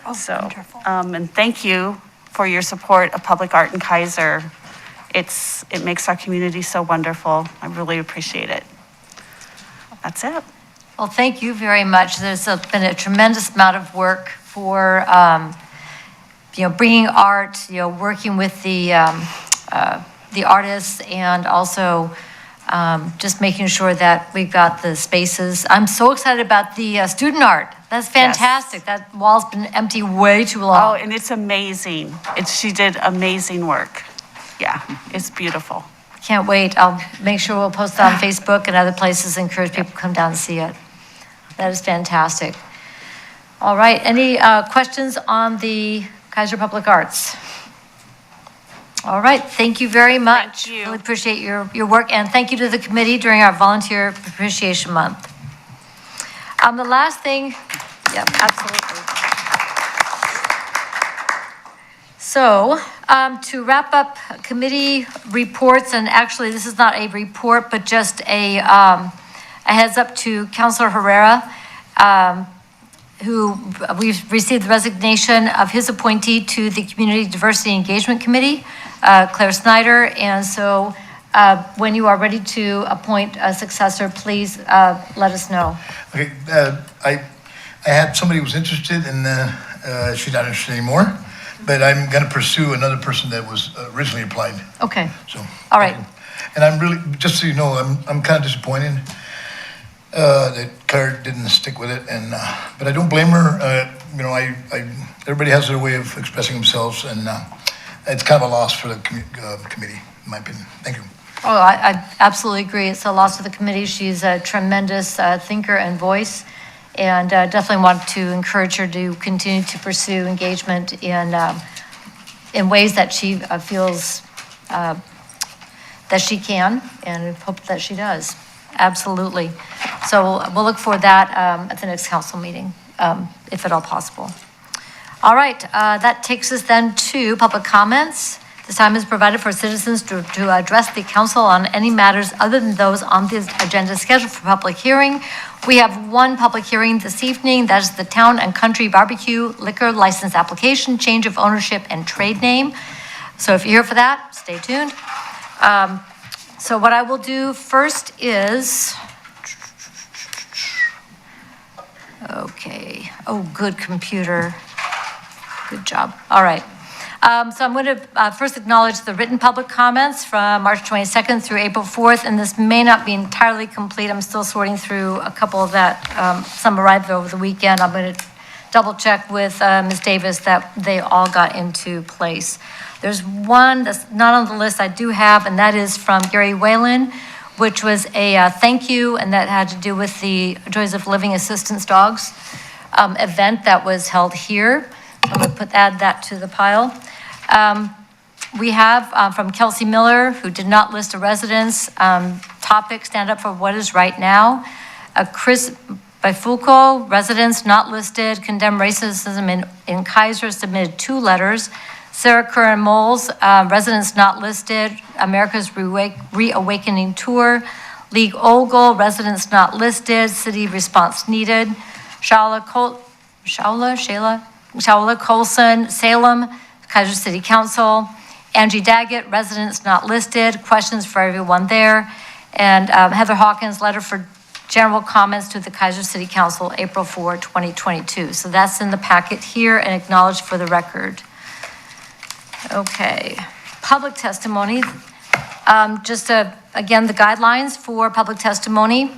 Oh, so, wonderful. And thank you for your support of public art in Keizer. It makes our community so wonderful. I really appreciate it. That's it. Well, thank you very much. There's been a tremendous amount of work for, bringing art, working with the artists, and also just making sure that we've got the spaces. I'm so excited about the student art. That's fantastic. Yes. That wall's been empty way too long. Oh, and it's amazing. She did amazing work. Yeah, it's beautiful. Can't wait. I'll make sure we'll post it on Facebook and other places, encourage people to come down and see it. That is fantastic. All right, any questions on the Keizer Public Arts? All right, thank you very much. Thank you. Really appreciate your work, and thank you to the committee during our Volunteer Appreciation Month. The last thing, yep, absolutely. So, to wrap up committee reports, and actually this is not a report, but just a heads up to Councilor Herrera, who we've received the resignation of his appointee to the Community Diversity Engagement Committee, Claire Snyder, and so When you are ready to appoint a successor, please let us know. Okay, I had somebody who was interested and she's not interested anymore, but I'm going to pursue another person that was originally applied, Okay, so. all right. And I'm really, just so you know, I'm kind of disappointed that Claire didn't stick with it, and, but I don't blame her. You know, everybody has their way of expressing themselves, and it's kind of a loss for the committee, in my opinion. Thank you. Oh, I absolutely agree. It's a loss to the committee. She's a tremendous thinker and voice, and definitely want to encourage her to continue to pursue engagement in ways that she feels that she can, and hope that she does. Absolutely. So we'll look for that at the next council meeting, if at all possible. All right, that takes us then to public comments. This time is provided for citizens to address the council on any matters other than those on the agenda scheduled for public hearing. We have one public hearing this evening. That is the Town and Country Barbecue Liquor License Application, change of ownership and trade name. So if you're here for that, stay tuned. So what I will do first is, okay, oh, good computer. Good job. All right. So I'm going to first acknowledge the written public comments from March 22nd through April 4th, and this may not be entirely complete. I'm still sorting through a couple of that. Some arrived over the weekend. I'm going to double check with Ms. Davis that they all got into place. There's one that's not on the list I do have, and that is from Gary Whalen, which was a thank you, and that had to do with the Joys of Living Assistance Dogs event that was held here. I'm going to add that to the pile. We have from Kelsey Miller, who did not list a residence, topic, stand up for what is right now. Chris Bifulco, residence not listed, condemn racism in Keizer, submitted 2 letters. Sarah Curran Moles, residence not listed, America's Reawakening Tour. League Ogle, residence not listed, city response needed. Shaula Colson, Salem, Keizer City Council. Angie Daggett, residents not listed, questions for everyone there. And Heather Hawkins, letter for general comments to the Keizer City Council, April 4, 2022. So that's in the packet here and acknowledged for the record. Okay, public testimony. Again, the guidelines for public testimony.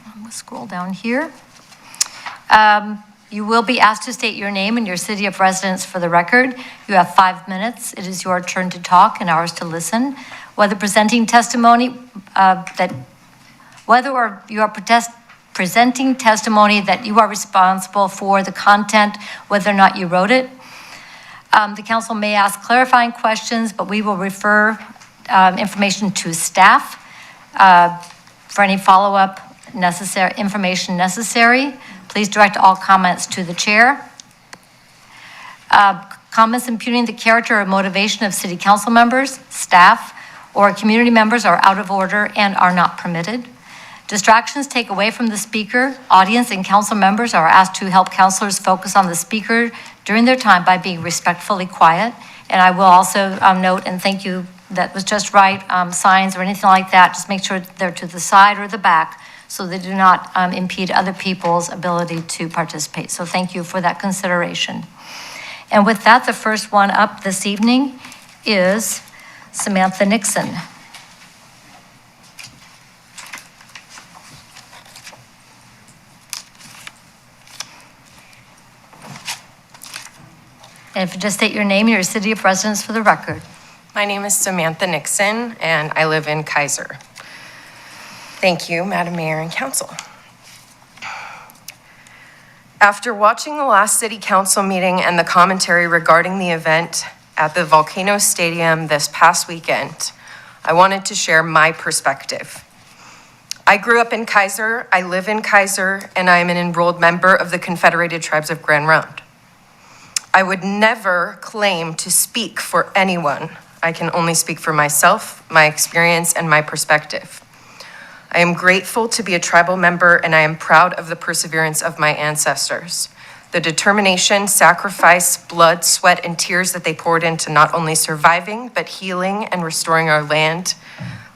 I'm gonna scroll down here. You will be asked to state your name and your city of residence for the record. You have 5 minutes. It is your turn to talk and ours to listen. Whether presenting testimony whether you are presenting testimony that you are responsible for the content, whether or not you wrote it. The council may ask clarifying questions, but we will refer information to staff for any follow-up information necessary. Please direct all comments to the chair. Comments impugning the character or motivation of city council members, staff, or community members are out of order and are not permitted. Distractions take away from the speaker. Audience and council members are asked to help councilors focus on the speaker during their time by being respectfully quiet. And I will also note, and thank you, that was just right, signs or anything like that, just make sure they're to the side or the back so they do not impede other people's ability to participate. So thank you for that consideration. And with that, the first one up this evening is Samantha Nixon. And if you just state your name and your city of residence for the record. My name is Samantha Nixon, and I live in Keizer. Thank you, Madam Mayor and Council. After watching the last City Council meeting and the commentary regarding the event at the Volcano Stadium this past weekend, I wanted to share my perspective. I grew up in Keizer, I live in Keizer, and I am an enrolled member of the Confederated Tribes of Grand Ronde. I would never claim to speak for anyone. I can only speak for myself, my experience, and my perspective. I am grateful to be a tribal member, and I am proud of the perseverance of my ancestors. the determination, sacrifice, blood, sweat, and tears that they poured into not only surviving, but healing and restoring our land,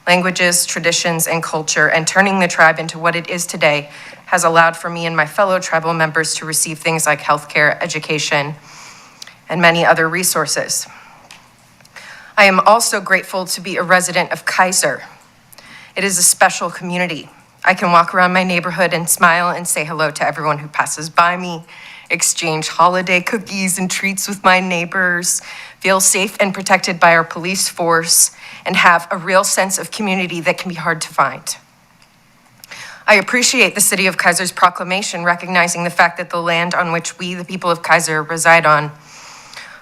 languages, traditions, and culture, and turning the tribe into what it is today has allowed for me and my fellow tribal members to receive things like healthcare, education, and many other resources. I am also grateful to be a resident of Keizer. It is a special community. I can walk around my neighborhood and smile and say hello to everyone who passes by me, exchange holiday cookies and treats with my neighbors, feel safe and protected by our police force, and have a real sense of community that can be hard to find. I appreciate the City of Keizer's proclamation recognizing the fact that the land on which we, the people of Keizer, reside on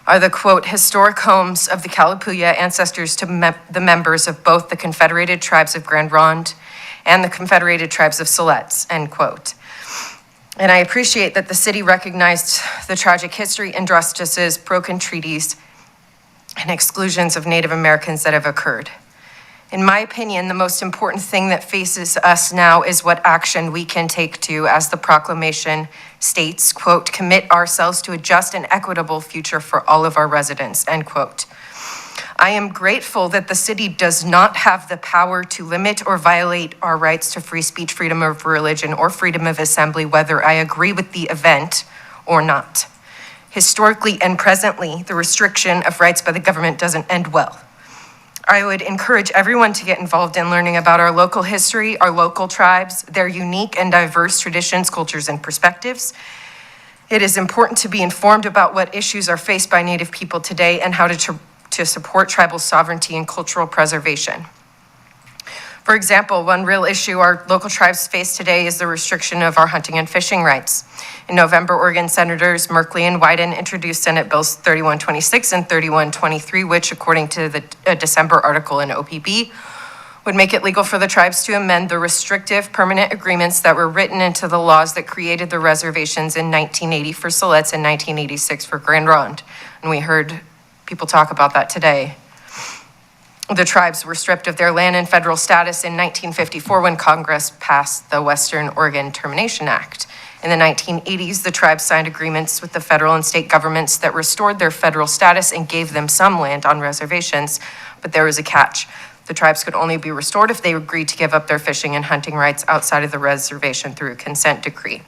are the, quote, historic homes of the Kalapuya ancestors to the members of both the Confederated Tribes of Grand Ronde and the Confederated Tribes of Siletz, end quote. And I appreciate that the city recognized the tragic history, injustices, broken treaties, and exclusions of Native Americans that have occurred. In my opinion, the most important thing that faces us now is what action we can take to, as the proclamation states, quote, commit ourselves to a just and equitable future for all of our residents, end quote. I am grateful that the city does not have the power to limit or violate our rights to free speech, freedom of religion, or freedom of assembly, whether I agree with the event or not. Historically and presently, the restriction of rights by the government doesn't end well. I would encourage everyone to get involved in learning about our local history, our local tribes, their unique and diverse traditions, cultures, and perspectives. It is important to be informed about what issues are faced by Native people today and how to support tribal sovereignty and cultural preservation. For example, one real issue our local tribes face today is the restriction of our hunting and fishing rights. In November, Oregon Senators Merkley and Wyden introduced Senate Bills 3126 and 3123, which, according to the December article in OPB, would make it legal for the tribes to amend the restrictive permanent agreements that were written into the laws that created the reservations in 1980 for Siletz and 1986 for Grand Ronde. And we heard people talk about that today. The tribes were stripped of their land and federal status in 1954 when Congress passed the Western Oregon Termination Act. In the 1980s, the tribes signed agreements with the federal and state governments that restored their federal status and gave them some land on reservations, but there was a catch. The tribes could only be restored if they agreed to give up their fishing and hunting rights outside of the reservation through a consent decree.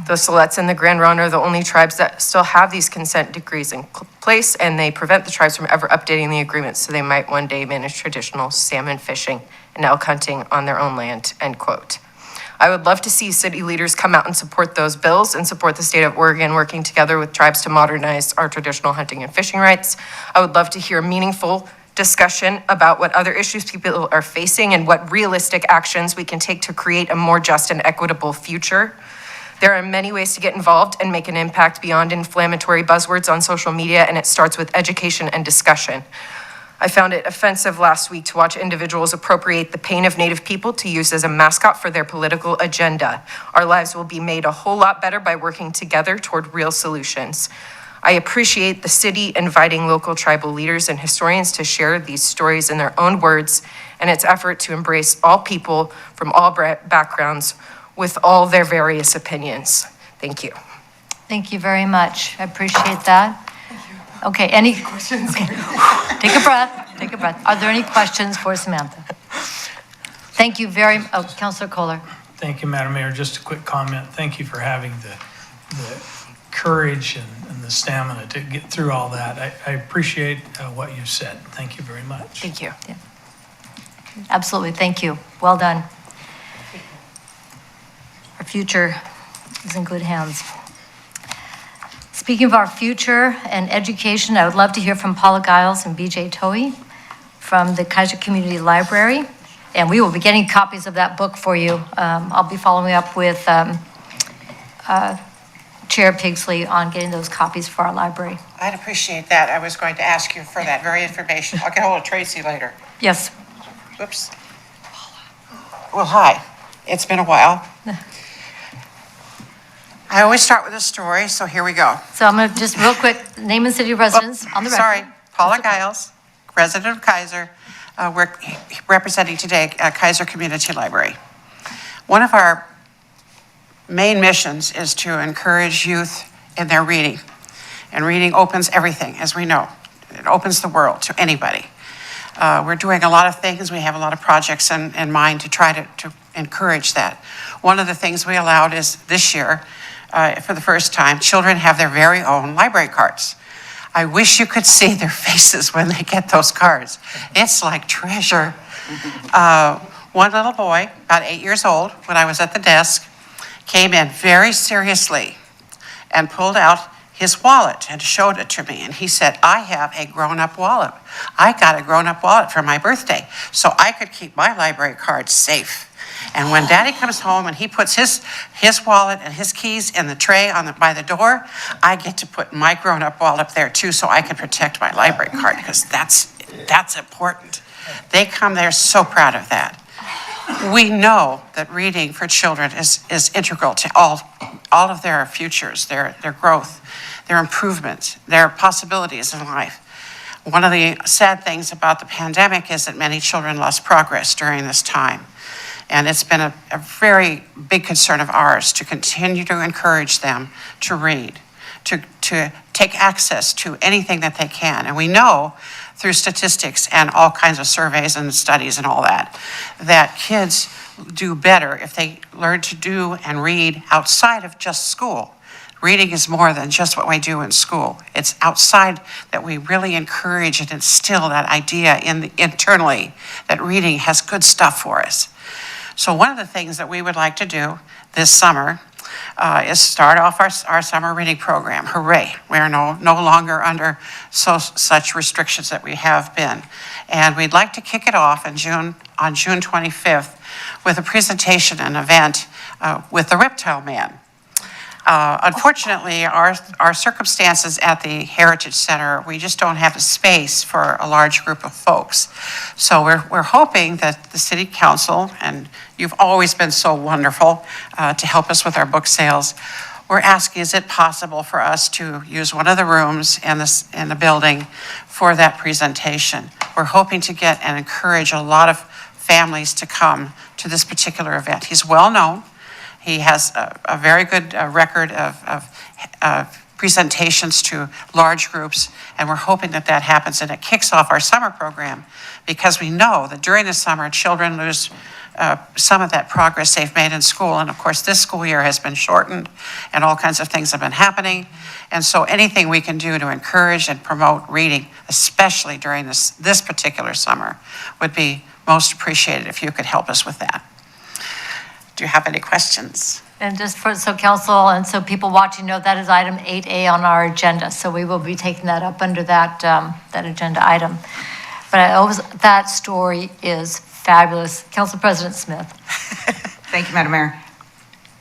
The Siletz and the Grand Ronde are the only tribes that still have these consent decrees in place, and they prevent the tribes from ever updating the agreements, so they might one day manage traditional salmon fishing and elk hunting on their own land, end quote. I would love to see city leaders come out and support those bills and support the state of Oregon working together with tribes to modernize our traditional hunting and fishing rights. I would love to hear meaningful discussion about what other issues people are facing and what realistic actions we can take to create a more just and equitable future. There are many ways to get involved and make an impact beyond inflammatory buzzwords on social media, and it starts with education and discussion. I found it offensive last week to watch individuals appropriate the pain of Native people to use as a mascot for their political agenda. Our lives will be made a whole lot better by working together toward real solutions. I appreciate the city inviting local tribal leaders and historians to share these stories in their own words and its effort to embrace all people from all backgrounds with all their various opinions. Thank you. Thank you very much. I appreciate that. Okay, any questions? Okay. Take a breath, take a breath. Are there any questions for Samantha? Thank you very much. Oh, Councilor Kohler. Thank you, Madam Mayor. Just a quick comment. Thank you for having the courage and the stamina to get through all that. I appreciate what you said. Thank you very much. Thank you. Yeah. Absolutely, thank you. Well done. Our future is in good hands. Speaking of our future and education, I would love to hear from Paula Giles and BJ Toey from the Keizer Community Library. And we will be getting copies of that book for you. I'll be following up with Chair Pigsley on getting those copies for our library. I'd appreciate that. I was going to ask you for that very information. I'll get hold of Tracy later. Yes. Whoops. Well, hi. It's been a while. I always start with a story, so here we go. So I'm going to just real quick, name and city of residence on the record. Sorry, Paula Giles, resident of Keizer. We're representing today Keizer Community Library. One of our main missions is to encourage youth in their reading. And reading opens everything, as we know. It opens the world to anybody. We're doing a lot of things. We have a lot of projects in mind to try to encourage that. One of the things we allowed is this year, for the first time, children have their very own library cards. I wish you could see their faces when they get those cards. It's like treasure. One little boy, about 8 years old, when I was at the desk, came in very seriously and pulled out his wallet and showed it to me. And he said, I have a grown-up wallet. I got a grown-up wallet for my birthday, so I could keep my library cards safe. And when Daddy comes home and he puts his wallet and his keys in the tray by the door, I get to put my grown-up wallet up there too, so I can protect my library card, because that's important. They come there so proud of that. We know that reading for children is integral to all of their futures, their growth, their improvement, their possibilities in life. One of the sad things about the pandemic is that many children lost progress during this time. And it's been a very big concern of ours to continue to encourage them to read, to take access to anything that they can. And we know through statistics and all kinds of surveys and studies and all that kids do better if they learn to do and read outside of just school. Reading is more than just what we do in school. It's outside that we really encourage and instill that idea internally that reading has good stuff for us. So one of the things that we would like to do this summer is start off our summer reading program. Hooray, we are no longer under such restrictions that we have been. And we'd like to kick it off on June 25th with a presentation and event with the Reptile Man. Unfortunately, our circumstances at the Heritage Center, we just don't have the space for a large group of folks. So we're hoping that the City Council, and you've always been so wonderful to help us with our book sales, we're asking, is it possible for us to use one of the rooms in the building for that presentation? We're hoping to get and encourage a lot of families to come to this particular event. He's well known. He has a very good record of presentations to large groups, and we're hoping that happens, and it kicks off our summer program, because we know that during the summer, children lose some of that progress they've made in school. And of course, this school year has been shortened, and all kinds of things have been happening. And so anything we can do to encourage and promote reading, especially during this particular summer, would be most appreciated if you could help us with that. Do you have any questions? And just so council and so people watching know, that is item 8A on our agenda. So we will be taking that up under that agenda item. But that story is fabulous. Council President Smith. Thank you, Madam Mayor.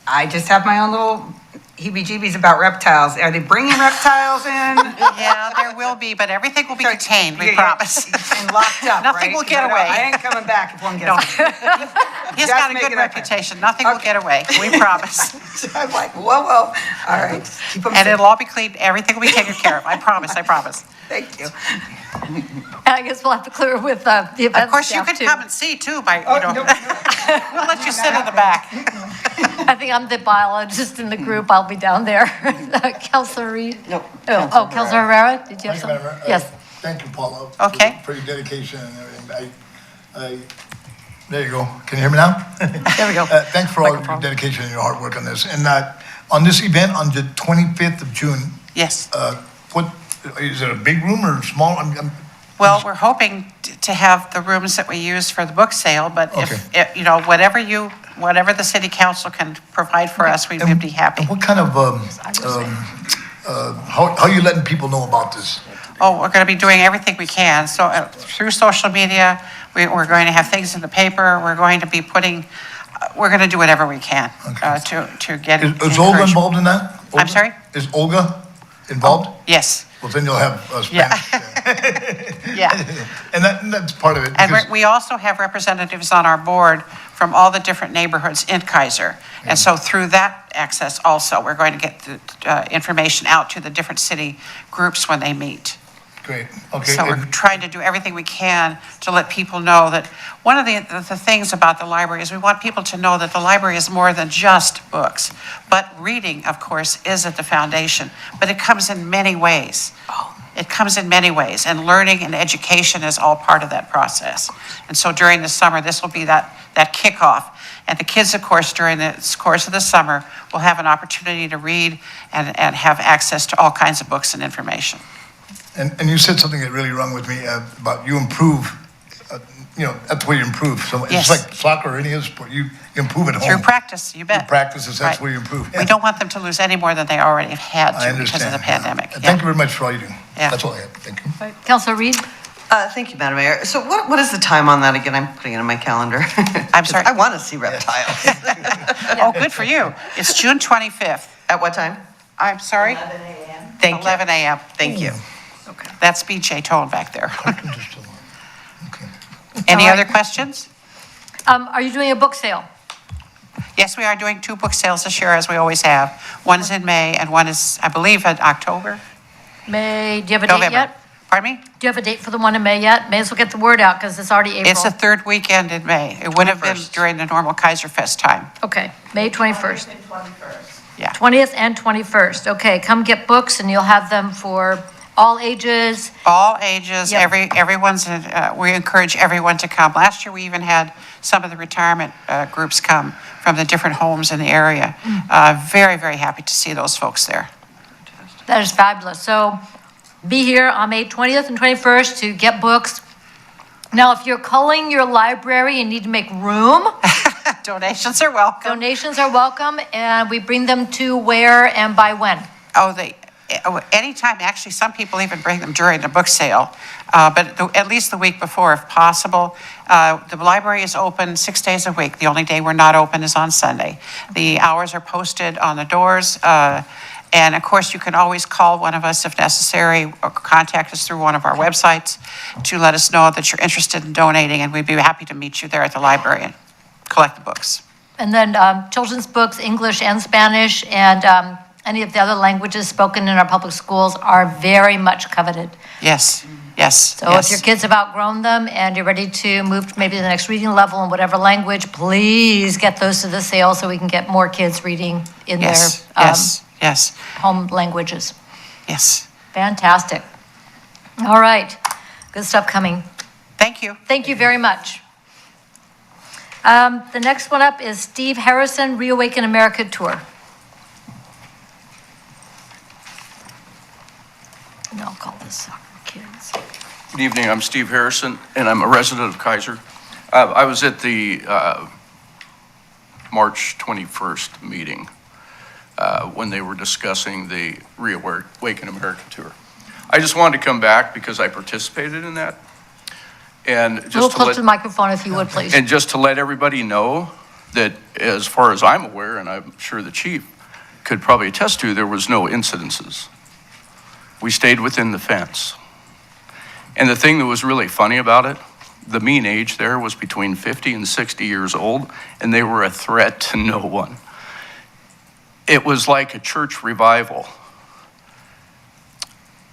I just have my own little heebie-jeebies about reptiles. Are they bringing reptiles in? Yeah, there will be, but everything will be contained, we promise. And locked up, Nothing right? will get away. I ain't coming back if one gets in. He's got a good reputation. Nothing will get away, we promise. I'm like, whoa. All right. Keep them And safe. it'll all be clean. Everything will be taken care of. I promise. Thank you. And I guess we'll have to clear with the event Of course, you staff, can too. come and see too we'll let you sit in the back. I think I'm the biologist in the group. I'll be down there. Councilor Reed? No. Councilor Herrera, did you have Thank you, something? Madam Mayor. Yes. Thank you, Paula. Okay. For your dedication and everything. There you go. Can you hear me now? There we go. Thanks for all your dedication and your hard work on this. And on this event on the 25th of June. Yes. What, is it a big room or small? Well, we're hoping to have the rooms that we use for the book sale, but if, whatever the city council can provide for us, we'd be happy. And what kind of, how are you letting people know about this? Oh, we're going to be doing everything we can. So through social media, we're going to have things in the paper. We're going to be we're going to do whatever we can to get Is Olga involved in that? I'm sorry? Is Olga involved? Yes. Well, then you'll have Spanish. Yeah. And that's part of it. And we also have representatives on our board from all the different neighborhoods in Keizer. And so through that access also, we're going to get the information out to the different city groups when they meet. Great, okay. So we're trying to do everything we can to let people know that one of the things about the library is we want people to know that the library is more than just books. But reading, of course, is at the foundation, but it comes in many ways. It comes in many ways, and learning and education is all part of that process. And so during the summer, this will be that kickoff. And the kids, of course, during the course of the summer, will have an opportunity to read and have access to all kinds of books and information. And you said something that really rung with me about you improve, that's where you improve. So Yes. it's like soccer or any other sport, you improve at home. Through practice, you bet. Through practices, that's Right. where you improve. We don't want them to lose any more than they already have had I to because of understand. the pandemic. And Yeah. thank you very much for all you do. Yeah. That's all I have, thank you. Councilor Reed? Thank you, Madam Mayor. So what is the time on that again? I'm putting it in my calendar. I'm sorry. I want to see reptiles. Oh, good for you. It's June 25th. At what time? I'm sorry? 11 a.m. Thank you. 11 a.m. Thank you. Okay. That's BJ Tone back there. Okay. Any All other right. questions? Are you doing a book sale? Yes, we are doing 2 book sales this year, as we always have. One is in May, and one is, I believe, in October, Do you have a date November. yet? Pardon me? Do you have a date for the one in May yet? May as well get the word out because it's already April. It's the 3rd weekend in May. It would have been during the normal Keizer Fest time. Okay, May 21st. Yeah. 20th and 21st. Okay, come get books and you'll have them for all ages. All ages, Yep. everyone's, we encourage everyone to come. Last year, we even had some of the retirement groups come from the different homes in the area. Very, very happy to see those folks there. That is fabulous. So be here on May 20th and 21st to get books. Now, if you're calling your library and need to make room, Donations are welcome. donations are welcome, and we bring them to where and by when? Anytime, actually, some people even bring them during the book sale, but at least the week before, if possible. The library is open 6 days a week. The only day we're not open is on Sunday. The hours are posted on the doors, and of course, you can always call one of us if necessary, or contact us through one of our websites to let us know that you're interested in donating, and we'd be happy to meet you there at the library and collect the books. And then children's books, English and Spanish, and any of the other languages spoken in our public schools are very much coveted. Yes, yes, So if your kids have outgrown them and you're ready to move to maybe the next reading level in whatever language, please get those to the sale so we can get more kids reading in Yes, their yes, home languages. yes. Fantastic. All right, good stuff coming. Thank you. Thank you very much. The next one up is Steve Harrison, Reawaken America Tour. And I'll call this soccer kids. Good evening, I'm Steve Harrison, and I'm a resident of Keizer. I was at the March 21st meeting when they were discussing the Reawaken America Tour. I just wanted to come back because I participated in that. And A little just to close to the let, microphone if you would, please. and just to let everybody know that as far as I'm aware, and I'm sure the chief could probably attest to, there was no incidences. We stayed within the fence. And the thing that was really funny about it, the mean age there was between 50 and 60 years old, and they were a threat to no one. It was like a church revival.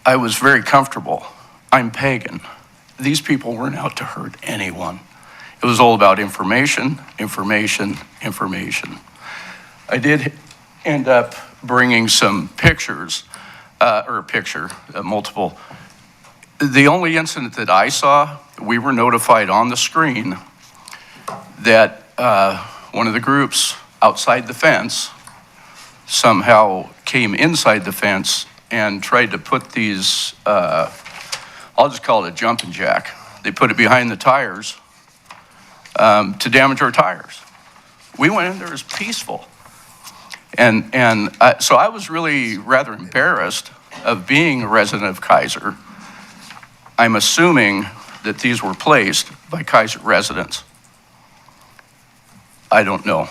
I was very comfortable. I'm pagan. These people weren't out to hurt anyone. It was all about information, information, information. I did end up bringing some pictures, multiple. The only incident that I saw, we were notified on the screen that one of the groups outside the fence somehow came inside the fence and tried to put these, I'll just call it a jumping jack. They put it behind the tires to damage our tires. We went in there as peaceful. So I was really rather embarrassed of being a resident of Keizer. I'm assuming that these were placed by Keizer residents. I don't know.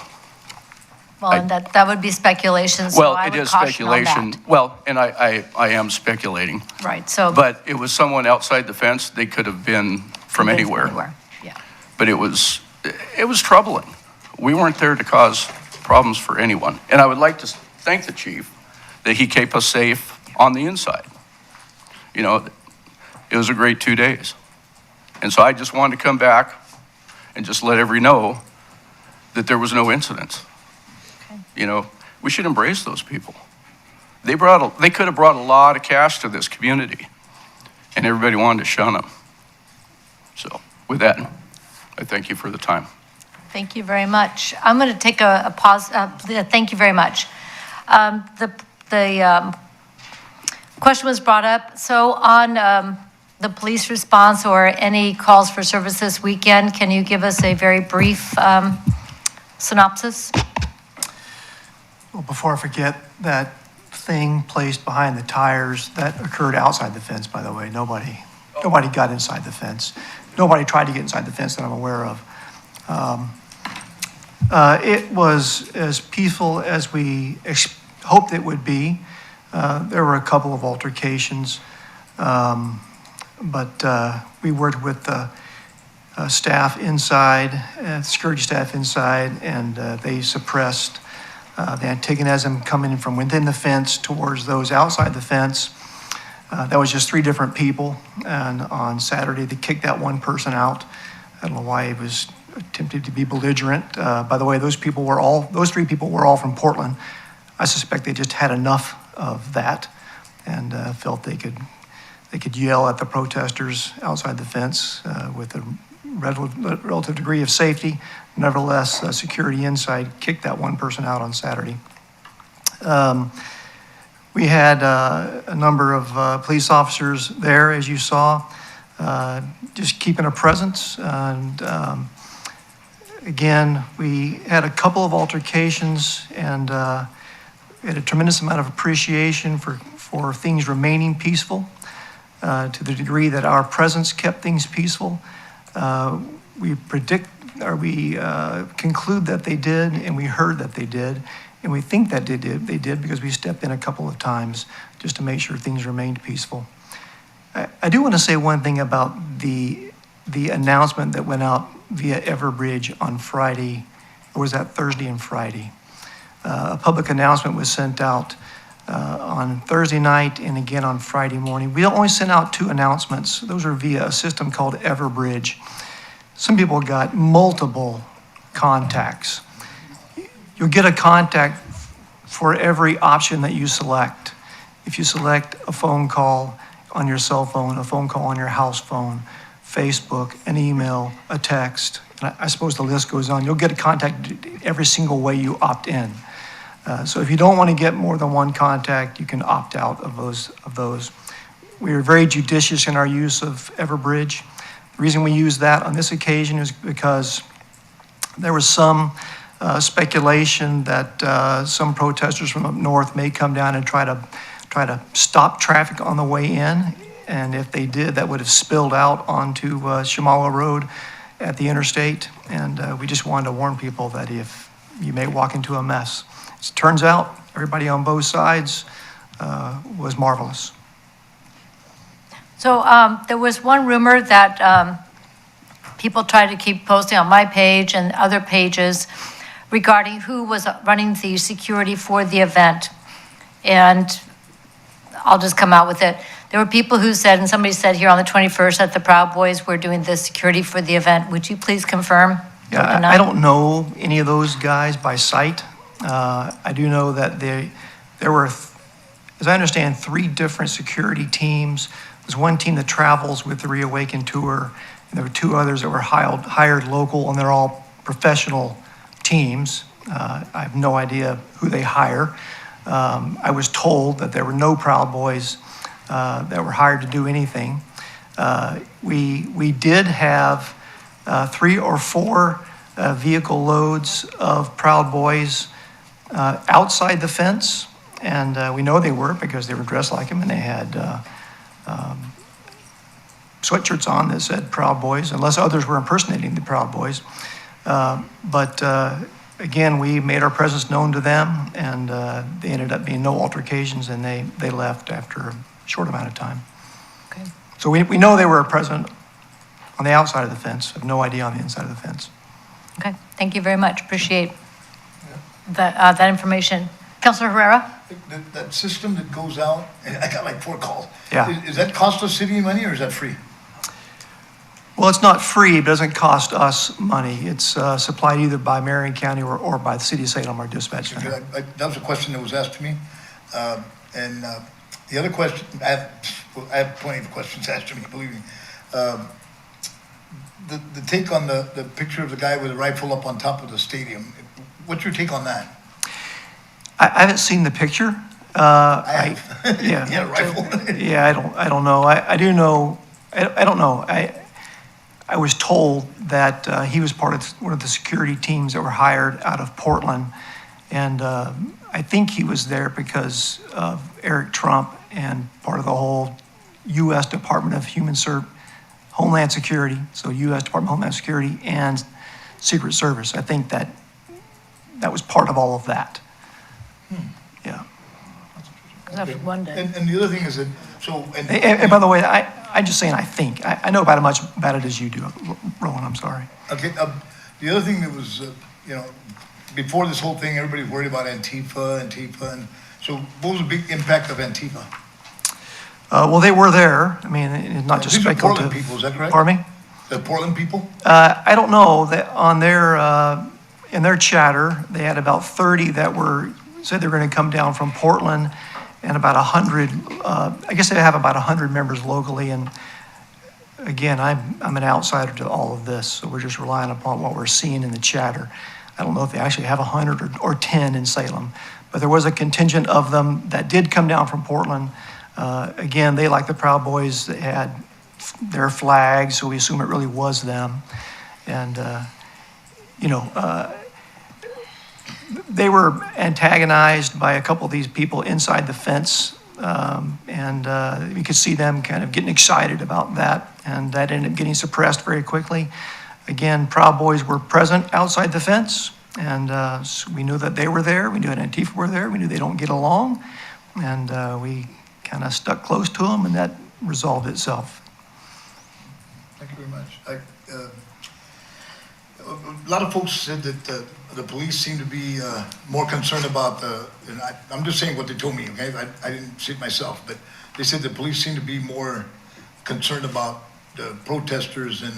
Well, and that would be speculation, so Well, I it would is caution on speculation. that. Well, and I am speculating. Right, so. But it was someone outside the fence. They could have been from anywhere. Yeah. But it was troubling. We weren't there to cause problems for anyone. And I would like to thank the chief that he kept us safe on the inside. You know, It was a great 2 days. And so I just wanted to come back and just let everyone know that there was no incidents. You know, we should embrace those people. They could have brought a lot of cash to this community, and everybody wanted to shun them. So with that, I thank you for the time. Thank you very much. I'm going to take a pause. Thank you very much. The question was brought up. So on the police response or any calls for service this weekend, can you give us a very brief synopsis? Well, before I forget, that thing placed behind the tires, that occurred outside the fence, by the way. Nobody got inside the fence. Nobody tried to get inside the fence that I'm aware of. It was as peaceful as we hoped it would be. There were a couple of altercations, but we worked with the staff inside, security staff inside, and they suppressed the antagonism coming in from within the fence towards those outside the fence. That was just 3 different people, and on Saturday they kicked that one person out. I don't know why he was attempting to be belligerent. By the way, those 3 people were all from Portland. I suspect they just had enough of that and felt they could yell at the protesters outside the fence with a relative degree of safety. Nevertheless, security inside kicked that one person out on Saturday. We had a number of police officers there, as you saw, just keeping a presence. And again, we had a couple of altercations, and we had a tremendous amount of appreciation for things remaining peaceful to the degree that our presence kept things peaceful. We conclude that they did, and we heard that they did, and we think that they did because we stepped in a couple of times just to make sure things remained peaceful. I do want to say one thing about the announcement that went out via Everbridge on Friday, or was that Thursday and Friday? A public announcement was sent out on Thursday night and again on Friday morning. We only sent out 2 announcements. Those are via a system called Everbridge. Some people got multiple contacts. You'll get a contact for every option that you select. If you select a phone call on your cell phone, a phone call on your house phone, Facebook, an email, a text, and I suppose the list goes on, you'll get a contact every single way you opt in. So if you don't want to get more than one contact, you can opt out of those. We are very judicious in our use of Everbridge. The reason we use that on this occasion is because there was some speculation that some protesters from up north may come down and try to stop traffic on the way in. And if they did, that would have spilled out onto Shamala Road at the interstate. And we just wanted to warn people that if you may walk into a mess. As it turns out, everybody on both sides was marvelous. So there was one rumor that people tried to keep posting on my page and other pages regarding who was running the security for the event. And I'll just come out with it. There were people who said, and somebody said here on the 21st that the Proud Boys were doing the security for the event. Would you please confirm? Yeah, I don't know any of those guys by sight. I do know that there were, as I understand, 3 different security teams. There's one team that travels with the Reawaken Tour, and there were 2 others that were hired local, and they're all professional teams. I have no idea who they hire. I was told that there were no Proud Boys that were hired to do anything. We did have 3 or 4 vehicle loads of Proud Boys outside the fence, and we know they were because they were dressed like them and they had sweatshirts on that said Proud Boys, unless others were impersonating the Proud Boys. But again, we made our presence known to them, and they ended up being no altercations, and they left after a short amount of time. Okay. So we know they were present on the outside of the fence, have no idea on the inside of the fence. Okay, thank you very much. Appreciate that information. Councilor Herrera? That system that goes out, and I got like 4 calls. Yeah. Is that cost the city money or is that free? Well, it's not free, it doesn't cost us money. It's supplied either by Marion County or by the city of Salem, our dispatch Okay, center. that was a question that was asked to me. And the other question, I have plenty of questions asked to me, believe me. The take on the picture of the guy with a rifle up on top of the stadium, what's your take on that? I haven't seen the picture. I have. Yeah. Yeah, rifle. Yeah, I don't know. I do know, I don't know. I was told that he was part of one of the security teams that were hired out of Portland. And I think he was there because of Eric Trump and part of the whole U.S. Department of Homeland Security, so U.S. Department of Homeland Security and Secret Service. I think that was part of all of that. Yeah. One day. And the other thing is that, so. And by the way, I'm just saying I think. I know about it much about it as you do, Roland, I'm sorry. Okay, the other thing that was, before this whole thing, everybody worried about Antifa, and so what was the big impact of Antifa? Well, they were there. I mean, it's not just These are speculative. Portland people, is that correct? Pardon me? The Portland people? I don't know that on their, in their chatter, they had about 30 that said they were going to come down from Portland and about 100, I guess they have about 100 members locally. And again, I'm an outsider to all of this, so we're just relying upon what we're seeing in the chatter. I don't know if they actually have 100 or 10 in Salem, but there was a contingent of them that did come down from Portland. Again, they, like the Proud Boys, they had their flags, so we assume it really was them. And, they were antagonized by a couple of these people inside the fence. And you could see them kind of getting excited about that. And that ended up getting suppressed very quickly. Again, Proud Boys were present outside the fence. And so we knew that they were there. We knew that Antifa were there. We knew they don't get along. And we kind of stuck close to them, and that resolved itself. Thank you very much. A lot of folks said that the police seem to be more concerned about and I'm just saying what they told me, okay? I didn't see it myself, but they said the police seem to be more concerned about the protesters and,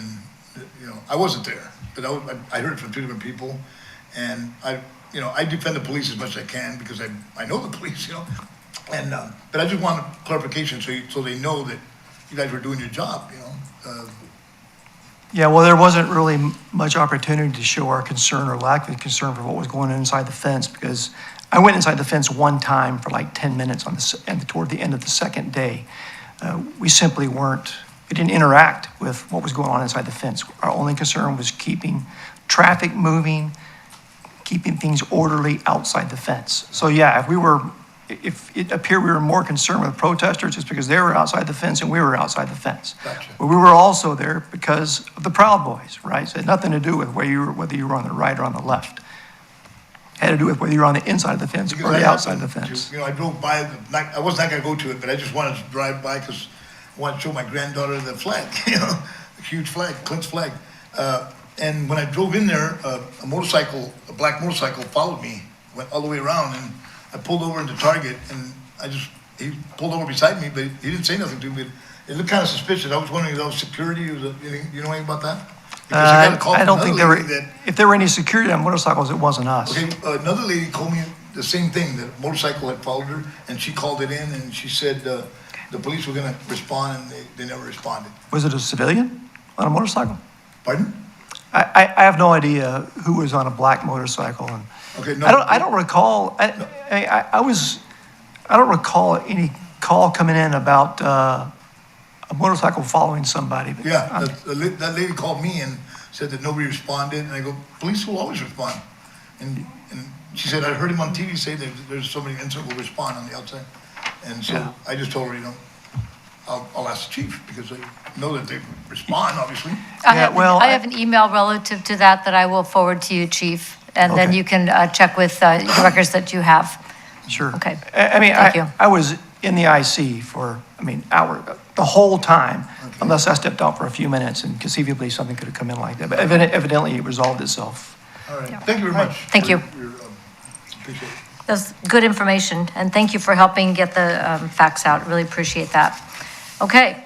I wasn't there, but I heard it from 2 different people. And I defend the police as much as I can because I know the police, And, but I just want clarification so they know that you guys were doing your job, Yeah, well, there wasn't really much opportunity to show our concern or lack of concern for what was going on inside the fence, because I went inside the fence one time for like 10 minutes toward the end of the second day. We simply we didn't interact with what was going on inside the fence. Our only concern was keeping traffic moving, keeping things orderly outside the fence. So yeah, if it appeared we were more concerned with protesters, it's because they were outside the fence and we were outside the fence. Gotcha. But we were also there because of the Proud Boys, right? So it had nothing to do with whether you were on the right or on the left. It had to do with whether you were on the inside of the fence or the outside of the fence. I drove by, I was not gonna go to it, but I just wanted to drive by because I wanted to show my granddaughter the flag, a huge flag, Clint's flag. And when I drove in there, a black motorcycle followed me, went all the way around, and I pulled over into Target, and he pulled over beside me, but he didn't say nothing to me. It looked kind of suspicious. I was wondering if that was security. You know anything about that? Because I got a call I from don't another think lady if there were any security on motorcycles, it wasn't us. Okay, another lady called me the same thing. The motorcycle had followed her, and she called it in, and she said the police were going to respond, and they never responded. Was it a civilian on a motorcycle? Pardon? I have no idea who was on a black motorcycle. And Okay, no. I don't recall. I don't recall any call coming in about a motorcycle following somebody. But Yeah, that lady called me and said that nobody responded, and I go, police will always respond. And she said, I heard him on TV say that there's somebody innocent will respond on the outside. And so Yeah. I just told her, I'll ask the chief, because I know that they respond, obviously. I have an email relative to that I will forward to you, Chief, and then Okay. you can check with the records that you have. Sure. Okay. Thank you. I was in the IC for, hour, the whole time, unless I stepped out for a few minutes, and conceivably something could have come in like that. But evidently it resolved itself. All right, thank you very much. Thank you. Appreciate it. That's good information, and thank you for helping get the facts out. Really appreciate that. Okay.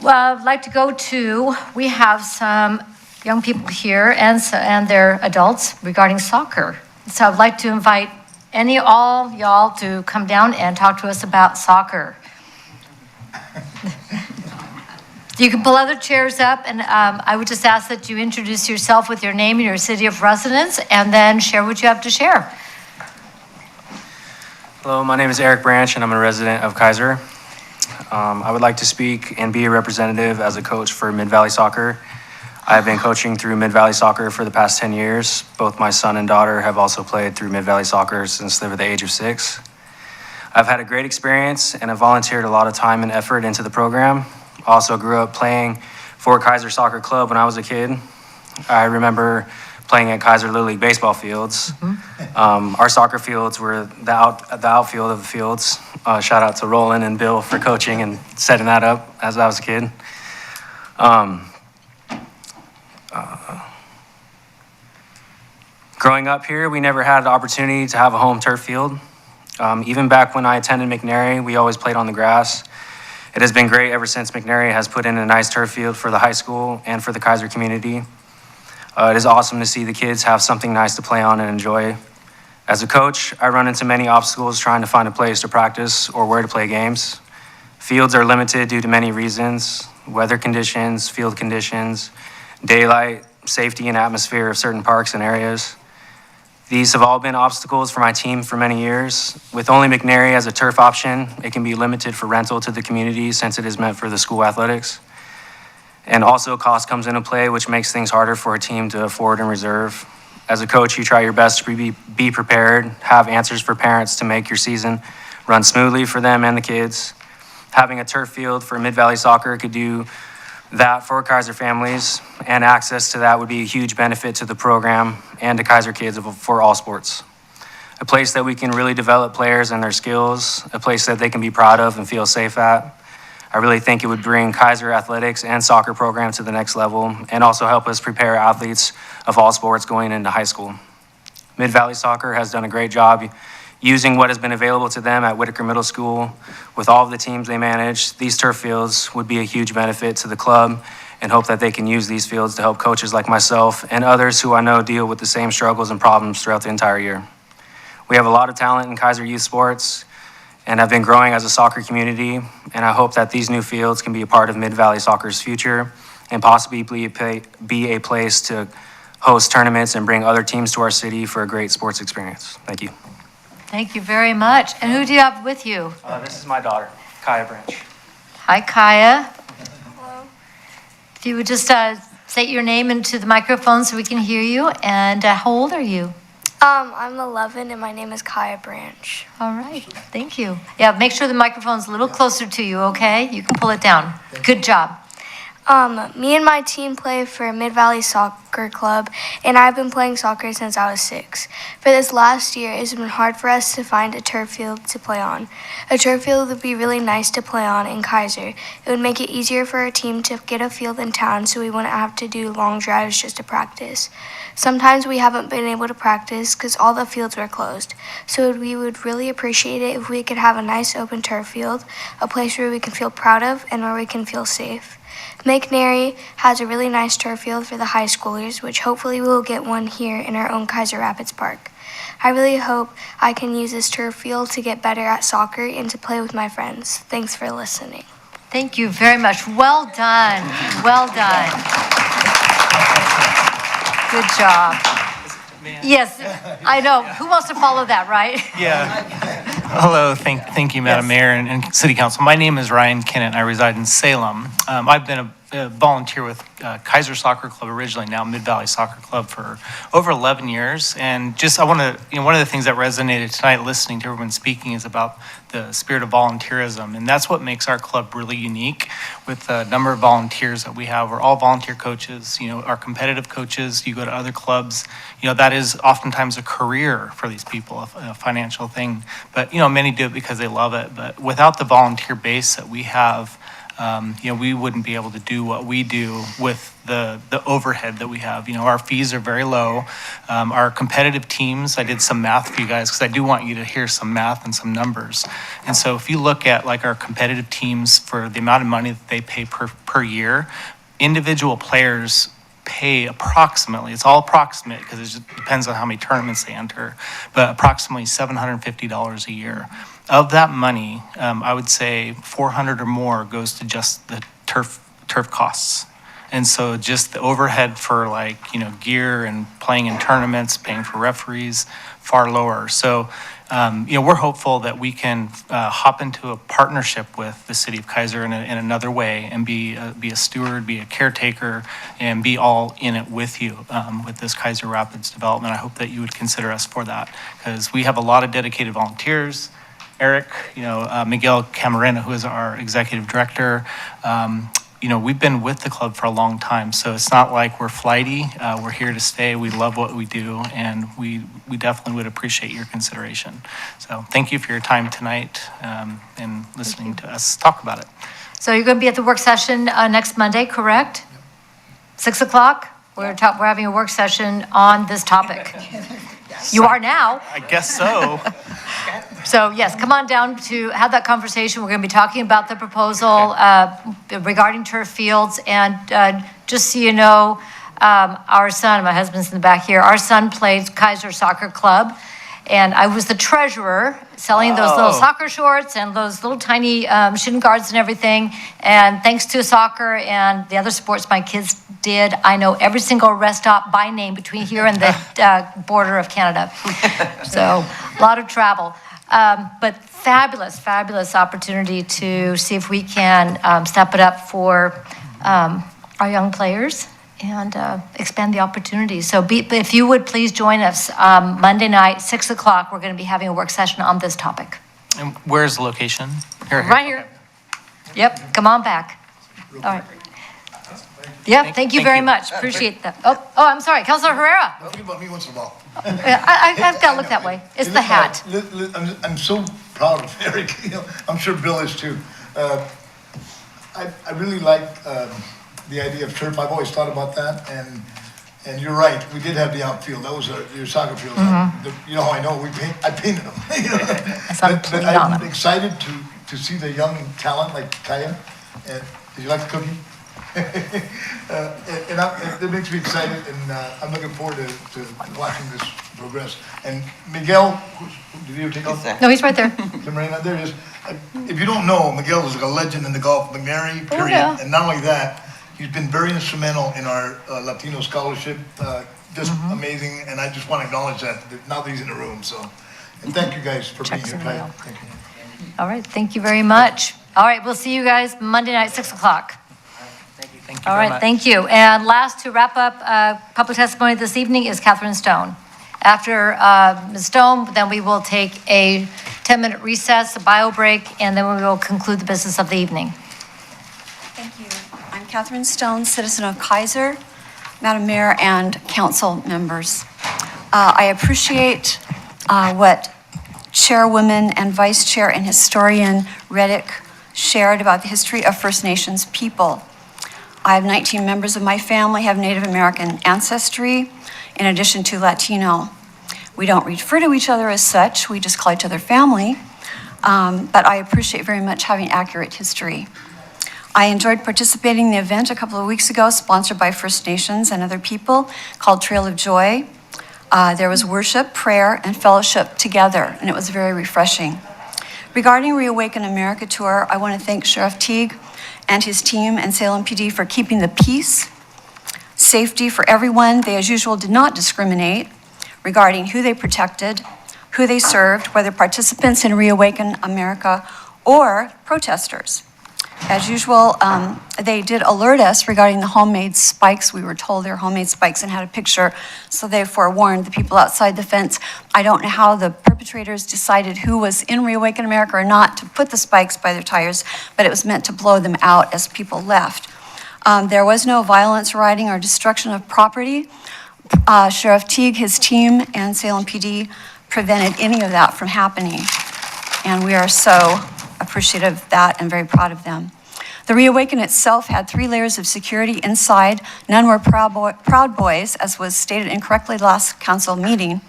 Well, I'd like to go to, we have some young people here and their adults regarding soccer. So I'd like to invite all y'all to come down and talk to us about soccer. You can pull other chairs up, and I would just ask that you introduce yourself with your name and your city of residence, and then share what you have to share. Hello, my name is Eric Branch, and I'm a resident of Keizer. I would like to speak and be a representative as a coach for Mid-Valley Soccer. I've been coaching through Mid-Valley Soccer for the past 10 years. Both my son and daughter have also played through Mid-Valley Soccer since they were the age of 6. I've had a great experience and have volunteered a lot of time and effort into the program. Also grew up playing for Keizer Soccer Club when I was a kid. I remember playing at Keizer Little League baseball fields. Our soccer fields were the outfield of the fields. Shout out to Roland and Bill for coaching and setting that up as I was a kid. Growing up here, we never had the opportunity to have a home turf field. Even back when I attended McNary, we always played on the grass. It has been great ever since McNary has put in a nice turf field for the high school and for the Keizer community. It is awesome to see the kids have something nice to play on and enjoy. As a coach, I run into many obstacles trying to find a place to practice or where to play games. Fields are limited due to many reasons: weather conditions, field conditions, daylight, safety and atmosphere of certain parks and areas. These have all been obstacles for my team for many years. With only McNary as a turf option, it can be limited for rental to the community since it is meant for the school athletics. And also cost comes into play, which makes things harder for a team to afford and reserve. As a coach, you try your best to be prepared, have answers for parents to make your season run smoothly for them and the kids. Having a turf field for Mid-Valley Soccer could do that for Keizer families, and access to that would be a huge benefit to the program and to Keizer kids for all sports. A place that we can really develop players and their skills, a place that they can be proud of and feel safe at. I really think it would bring Keizer athletics and soccer program to the next level, and also help us prepare athletes of all sports going into high school. Mid-Valley Soccer has done a great job using what has been available to them at Whitaker Middle School. With all of the teams they manage, these turf fields would be a huge benefit to the club, and hope that they can use these fields to help coaches like myself and others who I know deal with the same struggles and problems throughout the entire year. We have a lot of talent in Keizer youth sports and have been growing as a soccer community, and I hope that these new fields can be a part of Mid-Valley Soccer's future and possibly be a place to host tournaments and bring other teams to our city for a great sports experience. Thank you. Thank you very much. And who do you have with you? This is my daughter, Kaya Branch. Hi, Kaya. Hello. If you would just say your name into the microphone so we can hear you, and how old are you? I'm 11 and my name is Kaya Branch. All right, thank you. Yeah, make sure the microphone's a little closer to you, okay? You can pull it down. Good job. Me and my team play for Mid-Valley Soccer Club, and I've been playing soccer since I was 6. For this last year, it's been hard for us to find a turf field to play on. A turf field would be really nice to play on in Keizer. It would make it easier for our team to get a field in town so we wouldn't have to do long drives just to practice. Sometimes we haven't been able to practice because all the fields were closed. So we would really appreciate it if we could have a nice open turf field, a place where we can feel proud of and where we can feel safe. McNary has a really nice turf field for the high schoolers, which hopefully we will get one here in our own Keizer Rapids Park. I really hope I can use this turf field to get better at soccer and to play with my friends. Thanks for listening. Thank you very much. Well done. Well done. Good job. Yes, I know. Who wants to follow that, right? Yeah. Hello, thank you, Madam Mayor and City Council. My name is Ryan Kennett. I reside in Salem. I've been a volunteer with Keizer Soccer Club originally, now Mid-Valley Soccer Club, for over 11 years. And just I want to, one of the things that resonated tonight listening to everyone speaking is about the spirit of volunteerism. And that's what makes our club really unique with the number of volunteers that we have. We're all volunteer coaches, our competitive coaches. You go to other clubs, that is oftentimes a career for these people, a financial thing. But, many do it because they love it. But without the volunteer base that we have, we wouldn't be able to do what we do with the overhead that we have. Our fees are very low. Our competitive teams, I did some math for you guys because I do want you to hear some math and some numbers. And so if you look at like our competitive teams for the amount of money that they pay per year, individual players pay approximately, it's all approximate because it just depends on how many tournaments they enter, but approximately $750 a year. Of that money, I would say 400 or more goes to just the turf costs. And so just the overhead for gear and playing in tournaments, paying for referees, far lower. So, we're hopeful that we can hop into a partnership with the city of Keizer in another way and be a steward, be a caretaker, and be all in it with you with this Keizer Rapids development. I hope that you would consider us for that because we have a lot of dedicated volunteers. Eric, Miguel Camarena, who is our executive director, we've been with the club for a long time, so it's not like we're flighty. We're here to stay. We love what we do, and we definitely would appreciate your consideration. So thank you for your time tonight and listening to us talk about it. So you're going to be at the work session next Monday, correct? 6 o'clock? We're having a work session on this topic. You are now. I guess so. So yes, come on down to have that conversation. We're going to be talking about the proposal regarding turf fields. And just so you know, our son, my husband's in the back here, our son plays Keizer Soccer Club. And I was the treasurer selling those little soccer shorts and those little tiny shin guards and everything. And thanks to soccer and the other sports my kids did, I know every single rest stop by name between here and the border of Canada. So a lot of travel. But fabulous opportunity to see if we can step it up for our young players and expand the opportunities. So if you would please join us Monday night, 6 o'clock, we're going to be having a work session on this topic. And where's the location? Right here. Yep, come on back. All right. Yep, thank you very much. Appreciate that. Oh, I'm sorry, Councilor Herrera. Don't think about me once in a while. I've got to look that way. It's the hat. I'm so proud of Eric. I'm sure Bill is too. I really like the idea of turf. I've always thought about that, and you're right. We did have the outfield. That was your soccer field. You know how I know? I painted them. But I'm excited to see the young talent like Kaya. And did you like the cookie? It makes me excited, and I'm looking forward to watching this progress. And Miguel, did you take off? No, he's right there. There he is. If you don't know, Miguel is like a legend in the Gulf of McNary, period. Yeah. And not only that, he's been very instrumental in our Latino scholarship. Just amazing, and I just want to acknowledge that now that he's in the room. So, and thank you guys for being here tonight. Thank you. All right, thank you very much. All right, we'll see you guys Monday night, 6 o'clock. Thank you All very right, much. thank you. And last to wrap up public testimony this evening is Catherine Stone. After Ms. Stone, then we will take a 10-minute recess, a bio break, and then we will conclude the business of the evening. Thank you. I'm Catherine Stone, citizen of Keizer, Madam Mayor, and council members. I appreciate what Chairwoman and Vice Chair and Historian Reddick shared about the history of First Nations people. I have 19 members of my family have Native American ancestry, in addition to Latino. We don't refer to each other as such, we just call each other family, but I appreciate very much having accurate history. I enjoyed participating in the event a couple of weeks ago, sponsored by First Nations and other people, called Trail of Joy. There was worship, prayer, and fellowship together, and it was very refreshing. Regarding Reawaken America Tour, I want to thank Sheriff Teague and his team and Salem PD for keeping the peace, safety for everyone. They, as usual, did not discriminate regarding who they protected, who they served, whether participants in Reawaken America or protesters. As usual, they did alert us regarding the homemade spikes. We were told they're homemade spikes and had a picture, so they forewarned the people outside the fence. I don't know how the perpetrators decided who was in Reawaken America or not to put the spikes by their tires, but it was meant to blow them out as people left. There was no violence, rioting, or destruction of property. Sheriff Teague, his team, and Salem PD prevented any of that from happening, and we are so appreciative of that and very proud of them. The Reawaken itself had 3 layers of security inside. None were Proud Boys, as was stated incorrectly last council meeting.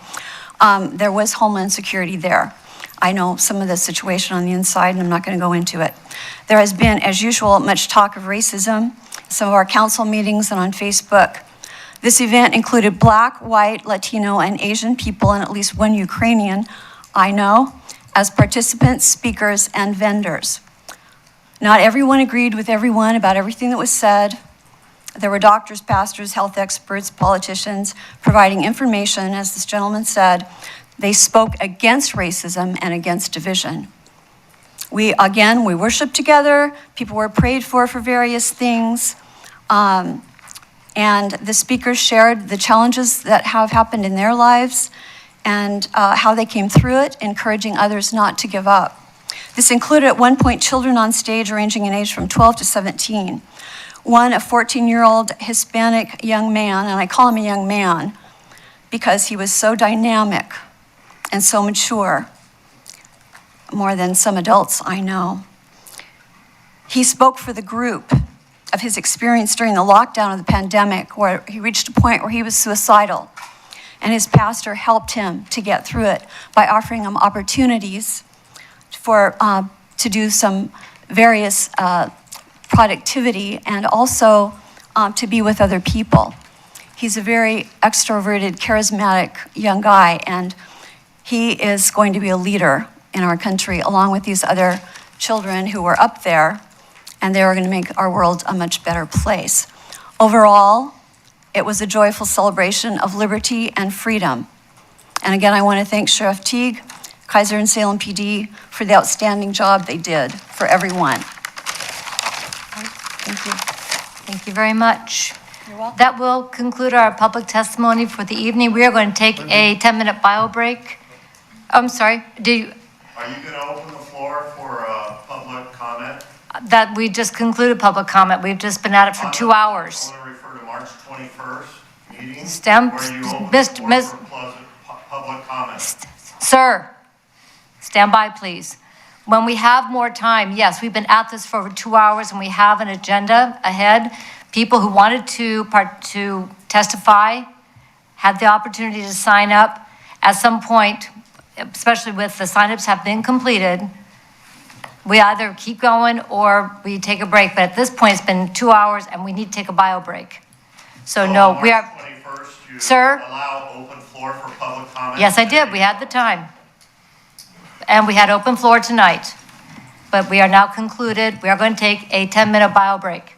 There was Homeland Security there. I know some of the situation on the inside, and I'm not going to go into it. There has been, as usual, much talk of racism, some of our council meetings and on Facebook. This event included Black, white, Latino, and Asian people, and at least one Ukrainian, I know, as participants, speakers, and vendors. Not everyone agreed with everyone about everything that was said. There were doctors, pastors, health experts, politicians providing information, as this gentleman said. They spoke against racism and against division. We worshiped together. People were prayed for various things. And the speakers shared the challenges that have happened in their lives and how they came through it, encouraging others not to give up. This included at one point children on stage ranging in age from 12 to 17. One, a 14-year-old Hispanic young man, and I call him a young man because he was so dynamic and so mature, more than some adults I know. He spoke for the group of his experience during the lockdown of the pandemic, where he reached a point where he was suicidal. And his pastor helped him to get through it by offering him opportunities to do some various productivity and also to be with other people. He's a very extroverted, charismatic young guy, and he is going to be a leader in our country, along with these other children who were up there, and they are going to make our world a much better place. Overall, it was a joyful celebration of liberty and freedom. And again, I want to thank Sheriff Teague, Keizer and Salem PD for the outstanding job they did for everyone. Thank you. Thank you very much. You're welcome. That will conclude our public testimony for the evening. We are going to take a 10-minute bio break. I'm sorry, Are you going to open the floor for public comment? that we just concluded public comment. We've just been at it for 2 hours. I want to refer to March 21st meeting. Where you opened the floor for public comment. Sir, stand by, please. When we have more time, yes, we've been at this for over 2 hours and we have an agenda ahead. People who wanted to testify had the opportunity to sign up. At some point, especially with the signups have been completed, we either keep going or we take a break. But at this point, it's been 2 hours and we need to take a bio break. So no, we are. March 21st, you Sir? allow open floor for public comment? Yes, I did. We had the time. And we had open floor tonight. But we are now concluded. We are going to take a 10-minute bio break.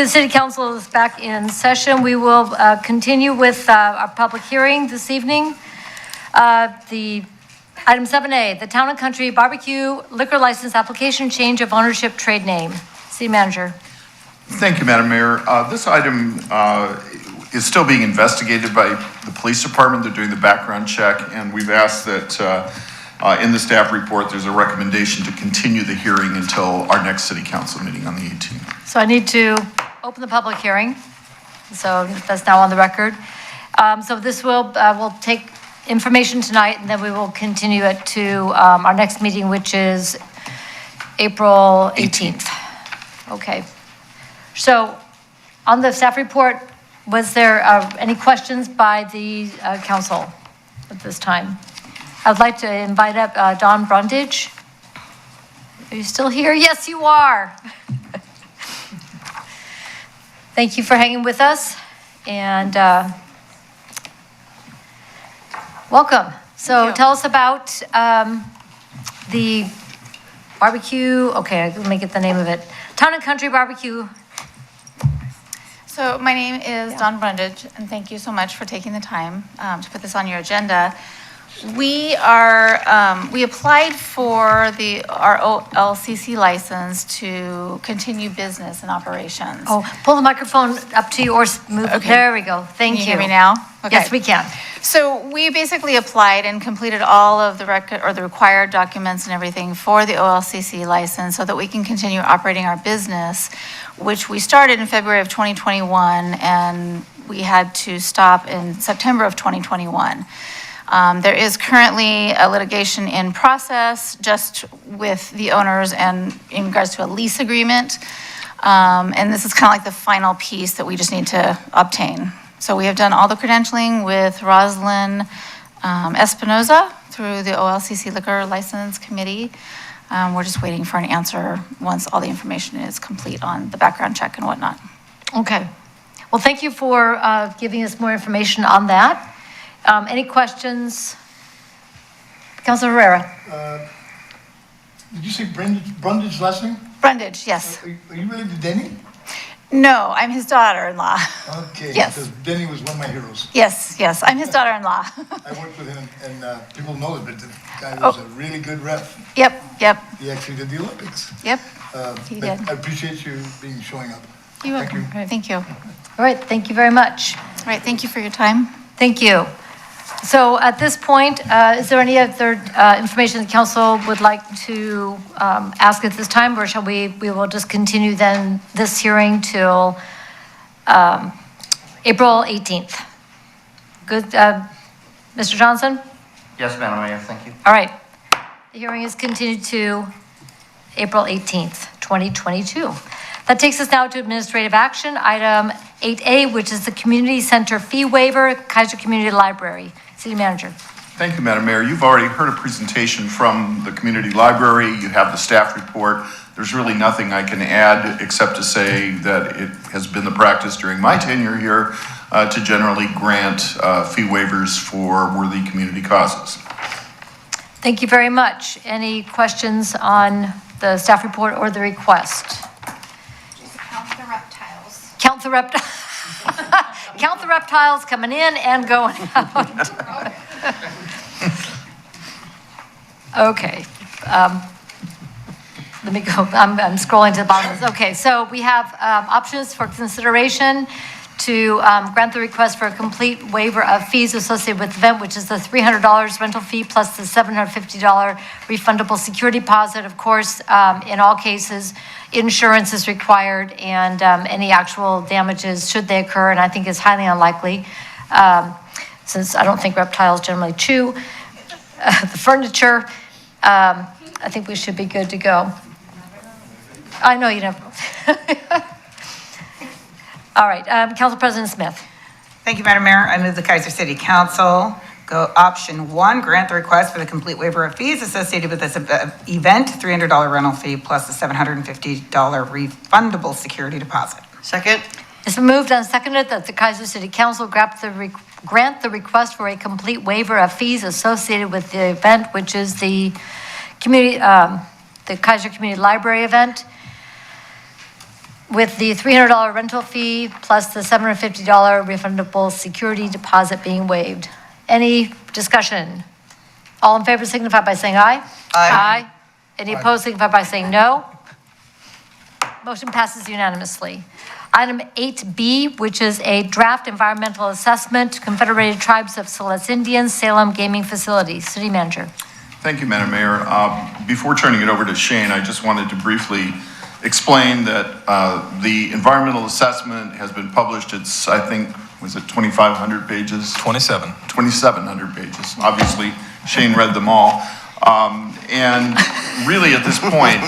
City Council is back in session. We will continue with our public hearing this evening. The item 7A, the Town and Country Barbecue Liquor License Application Change of Ownership Trade Name. City Manager. Thank you, Madam Mayor. This item is still being investigated by the police department. They're doing the background check, and we've asked that in the staff report, there's a recommendation to continue the hearing until our next city council meeting on the 18th. So I need to open the public hearing. So that's now on the record. So this will we'll take information tonight, and then we will continue it to our next meeting, which is April 18th. Okay. So on the staff report, was there any questions by the council at this time? I'd like to invite up Don Brundage. Are you still here? Yes, you are. Thank you for hanging with us, and welcome. So tell us about the barbecue. Okay, let me get the name of it. Town and Country Barbecue. So my name is Dawn Brundage, and thank you so much for taking the time to put this on your agenda. We applied for our OLCC license to continue business and operations. Oh, pull the microphone up to you or move. Okay. There we go. Thank you. Can you hear me now? Okay. Yes, we can. So we basically applied and completed all of the required documents and everything for the OLCC license so that we can continue operating our business, which we started in February of 2021, and we had to stop in September of 2021. There is currently a litigation in process just with the owners and in regards to a lease agreement. And this is kind of like the final piece that we just need to obtain. So we have done all the credentialing with Roslyn Espinoza through the OLCC Liquor License Committee. We're just waiting for an answer once all the information is complete on the background check and whatnot. Okay. Well, thank you for giving us more information on that. Any questions? Councilor Herrera. Did you say Brundage last name? Brundage, yes. Are you related to Denny? No, I'm his daughter-in-law. Okay. Yes. Because Denny was one of my heroes. Yes, I'm his daughter-in-law. I worked with him, and people know it, but the guy was a really good ref. Yep. He actually did the Olympics. Yep, He did. I appreciate you showing up. You're welcome. Thank you. All right, thank you very much. All right, thank you for your time. Thank you. So at this point, is there any other information the council would like to ask at this time, or shall we will just continue then this hearing till April 18th? Good, Mr. Johnson? Yes, Madam Mayor, thank you. All right. The hearing is continued to April 18th, 2022. That takes us now to administrative action, item 8A, which is the community center fee waiver, Keizer Community Library. City Manager. Thank you, Madam Mayor. You've already heard a presentation from the community library. You have the staff report. There's really nothing I can add except to say that it has been the practice during my tenure here to generally grant fee waivers for worthy community causes. Thank you very much. Any questions on the staff report or the request? Just count the reptiles. Count the reptiles. Count the reptiles coming in and going out. Okay. Let me go. I'm scrolling to the bottom of this. Okay, so we have options for consideration to grant the request for a complete waiver of fees associated with the event, which is the $300 rental fee plus the $750 refundable security deposit. Of course, in all cases, insurance is required, and any actual damages, should they occur, and I think is highly unlikely, since I don't think reptiles generally chew the furniture. I think we should be good to go. I know you never. All right, Council President Smith. Thank you, Madam Mayor. I move the Keizer City Council go option 1, grant the request for the complete waiver of fees associated with this event, $300 rental fee plus the $750 refundable security deposit. Second. It's been moved and seconded that the Keizer City Council grant the request for a complete waiver of fees associated with the event, which is the community the Keizer Community Library event, with the $300 rental fee plus the $750 refundable security deposit being waived. Any discussion? All in favor signify by saying aye. Aye. Any opposed signify by saying no. Motion passes unanimously. Item 8B, which is a draft environmental assessment, Confederated Tribes of Celeste Indians, Salem Gaming Facility. City Manager. Thank you, Madam Mayor. Before turning it over to Shane, I just wanted to briefly explain that the environmental assessment has been published. It's, I think, was it 2,500 pages? 2,700 pages. Obviously, Shane read them all. And really at this point,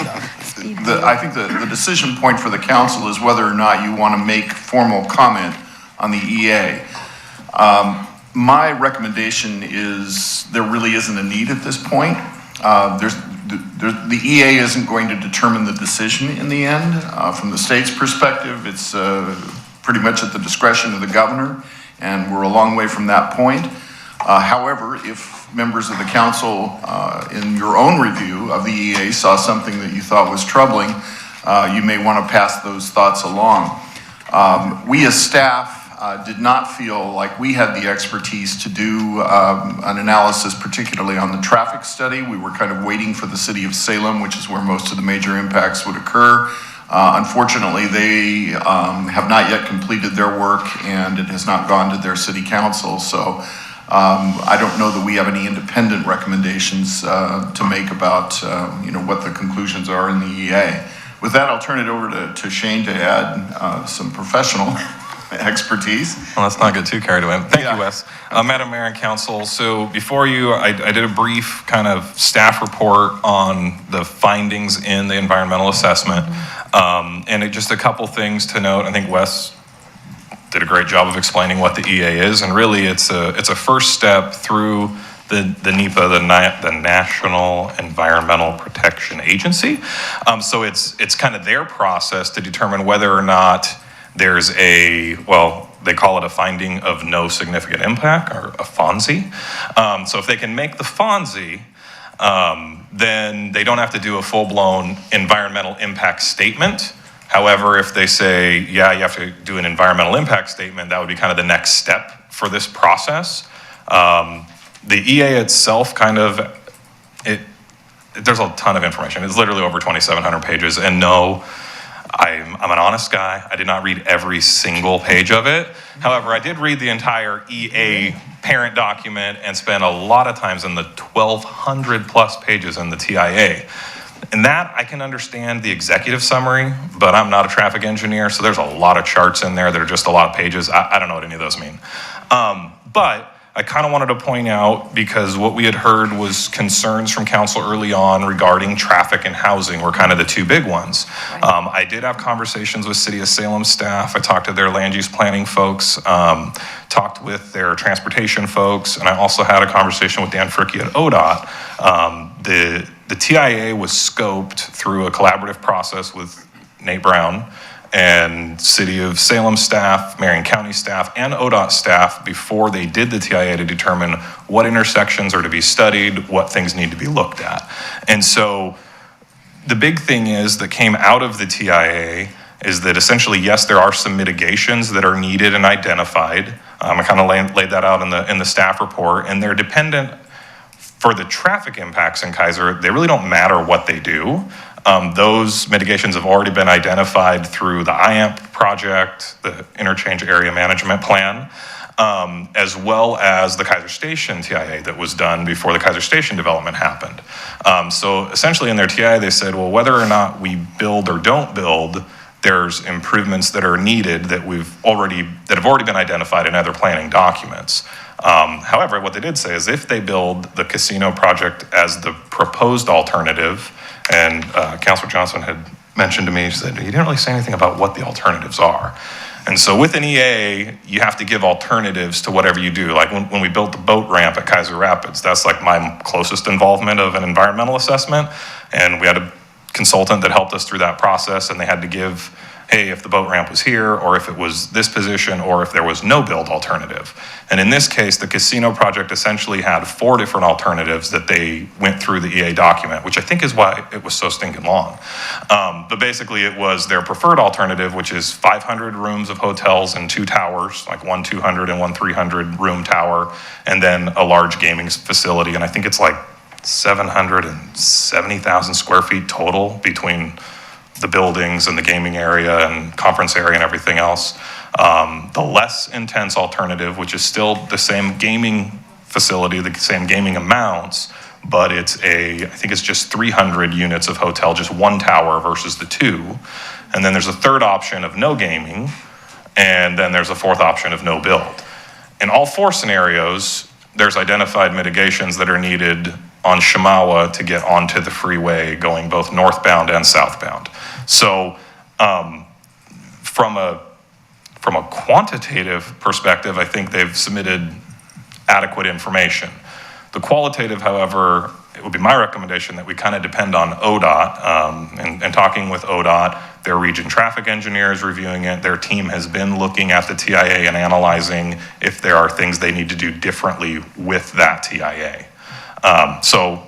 I think the decision point for the council is whether or not you want to make formal comment on the EA. My recommendation is there really isn't a need at this point. The EA isn't going to determine the decision in the end. From the state's perspective, it's pretty much at the discretion of the governor, and we're a long way from that point. However, if members of the council in your own review of the EA saw something that you thought was troubling, you may want to pass those thoughts along. We as staff did not feel like we had the expertise to do an analysis, particularly on the traffic study. We were kind of waiting for the city of Salem, which is where most of the major impacts would occur. Unfortunately, they have not yet completed their work, and it has not gone to their city council. So I don't know that we have any independent recommendations to make about what the conclusions are in the EA. With that, I'll turn it over to Shane to add some professional expertise. Well, let's not get too carried away. Thank you, Wes. Madam Mayor and Council, so before you, I did a brief kind of staff report on the findings in the environmental assessment. And just a couple things to note. I think Wes did a great job of explaining what the EA is, and really it's a first step through the NEPA, the National Environmental Protection Agency. So it's kind of their process to determine whether or not there's they call it a finding of no significant impact, or a FONSI. So if they can make the FONSI, then they don't have to do a full-blown environmental impact statement. However, if they say, yeah, you have to do an environmental impact statement, that would be kind of the next step for this process. The EA itself there's a ton of information. It's literally over 2,700 pages, and no, I'm an honest guy. I did not read every single page of it. However, I did read the entire EA parent document and spent a lot of times in the 1,200 plus pages in the TIA. And that, I can understand the executive summary, but I'm not a traffic engineer, so there's a lot of charts in there that are just a lot of pages. I don't know what any of those mean. But I kind of wanted to point out, because what we had heard was concerns from council early on regarding traffic and housing were kind of the two big ones. I did have conversations with City of Salem staff. I talked to their land use planning folks, talked with their transportation folks, and I also had a conversation with Dan Fricke at ODOT. The TIA was scoped through a collaborative process with Nate Brown and City of Salem staff, Marion County staff, and ODOT staff before they did the TIA to determine what intersections are to be studied, what things need to be looked at. And so the big thing is that came out of the TIA is that essentially, yes, there are some mitigations that are needed and identified. I kind of laid that out in the staff report, and they're dependent for the traffic impacts in Keizer. They really don't matter what they do. Those mitigations have already been identified through the IAMP project, the Interchange Area Management Plan, as well as the Keizer Station TIA that was done before the Keizer Station development happened. So essentially in their TIA, they said, well, whether or not we build or don't build, there's improvements that are needed that have already been identified in other planning documents. However, what they did say is if they build the casino project as the proposed alternative, and Councilor Johnson had mentioned to me, she said, you didn't really say anything about what the alternatives are. And so with an EA, you have to give alternatives to whatever you do. Like when we built the boat ramp at Keizer Rapids, that's like my closest involvement of an environmental assessment. And we had a consultant that helped us through that process, and they had to give hey, if the boat ramp was here, or if it was this position, or if there was no build alternative. And in this case, the casino project essentially had 4 different alternatives that they went through the EA document, which I think is why it was so stinking long. But basically it was their preferred alternative, which is 500 rooms of hotels and 2 towers, like one 200 and one 300 room tower, and then a large gaming facility. And I think it's like 770,000 square feet total between the buildings and the gaming area and conference area and everything else. The less intense alternative, which is still the same gaming facility, the same gaming amounts, but I think it's just 300 units of hotel, just 1 tower versus the 2. And then there's a third option of no gaming, and then there's a fourth option of no build. In all 4 scenarios, there's identified mitigations that are needed on Shamawa to get onto the freeway going both northbound and southbound. So from a quantitative perspective, I think they've submitted adequate information. The qualitative, however, it would be my recommendation that we kind of depend on ODOT, and talking with ODOT, their region traffic engineers reviewing it, their team has been looking at the TIA and analyzing if there are things they need to do differently with that TIA. So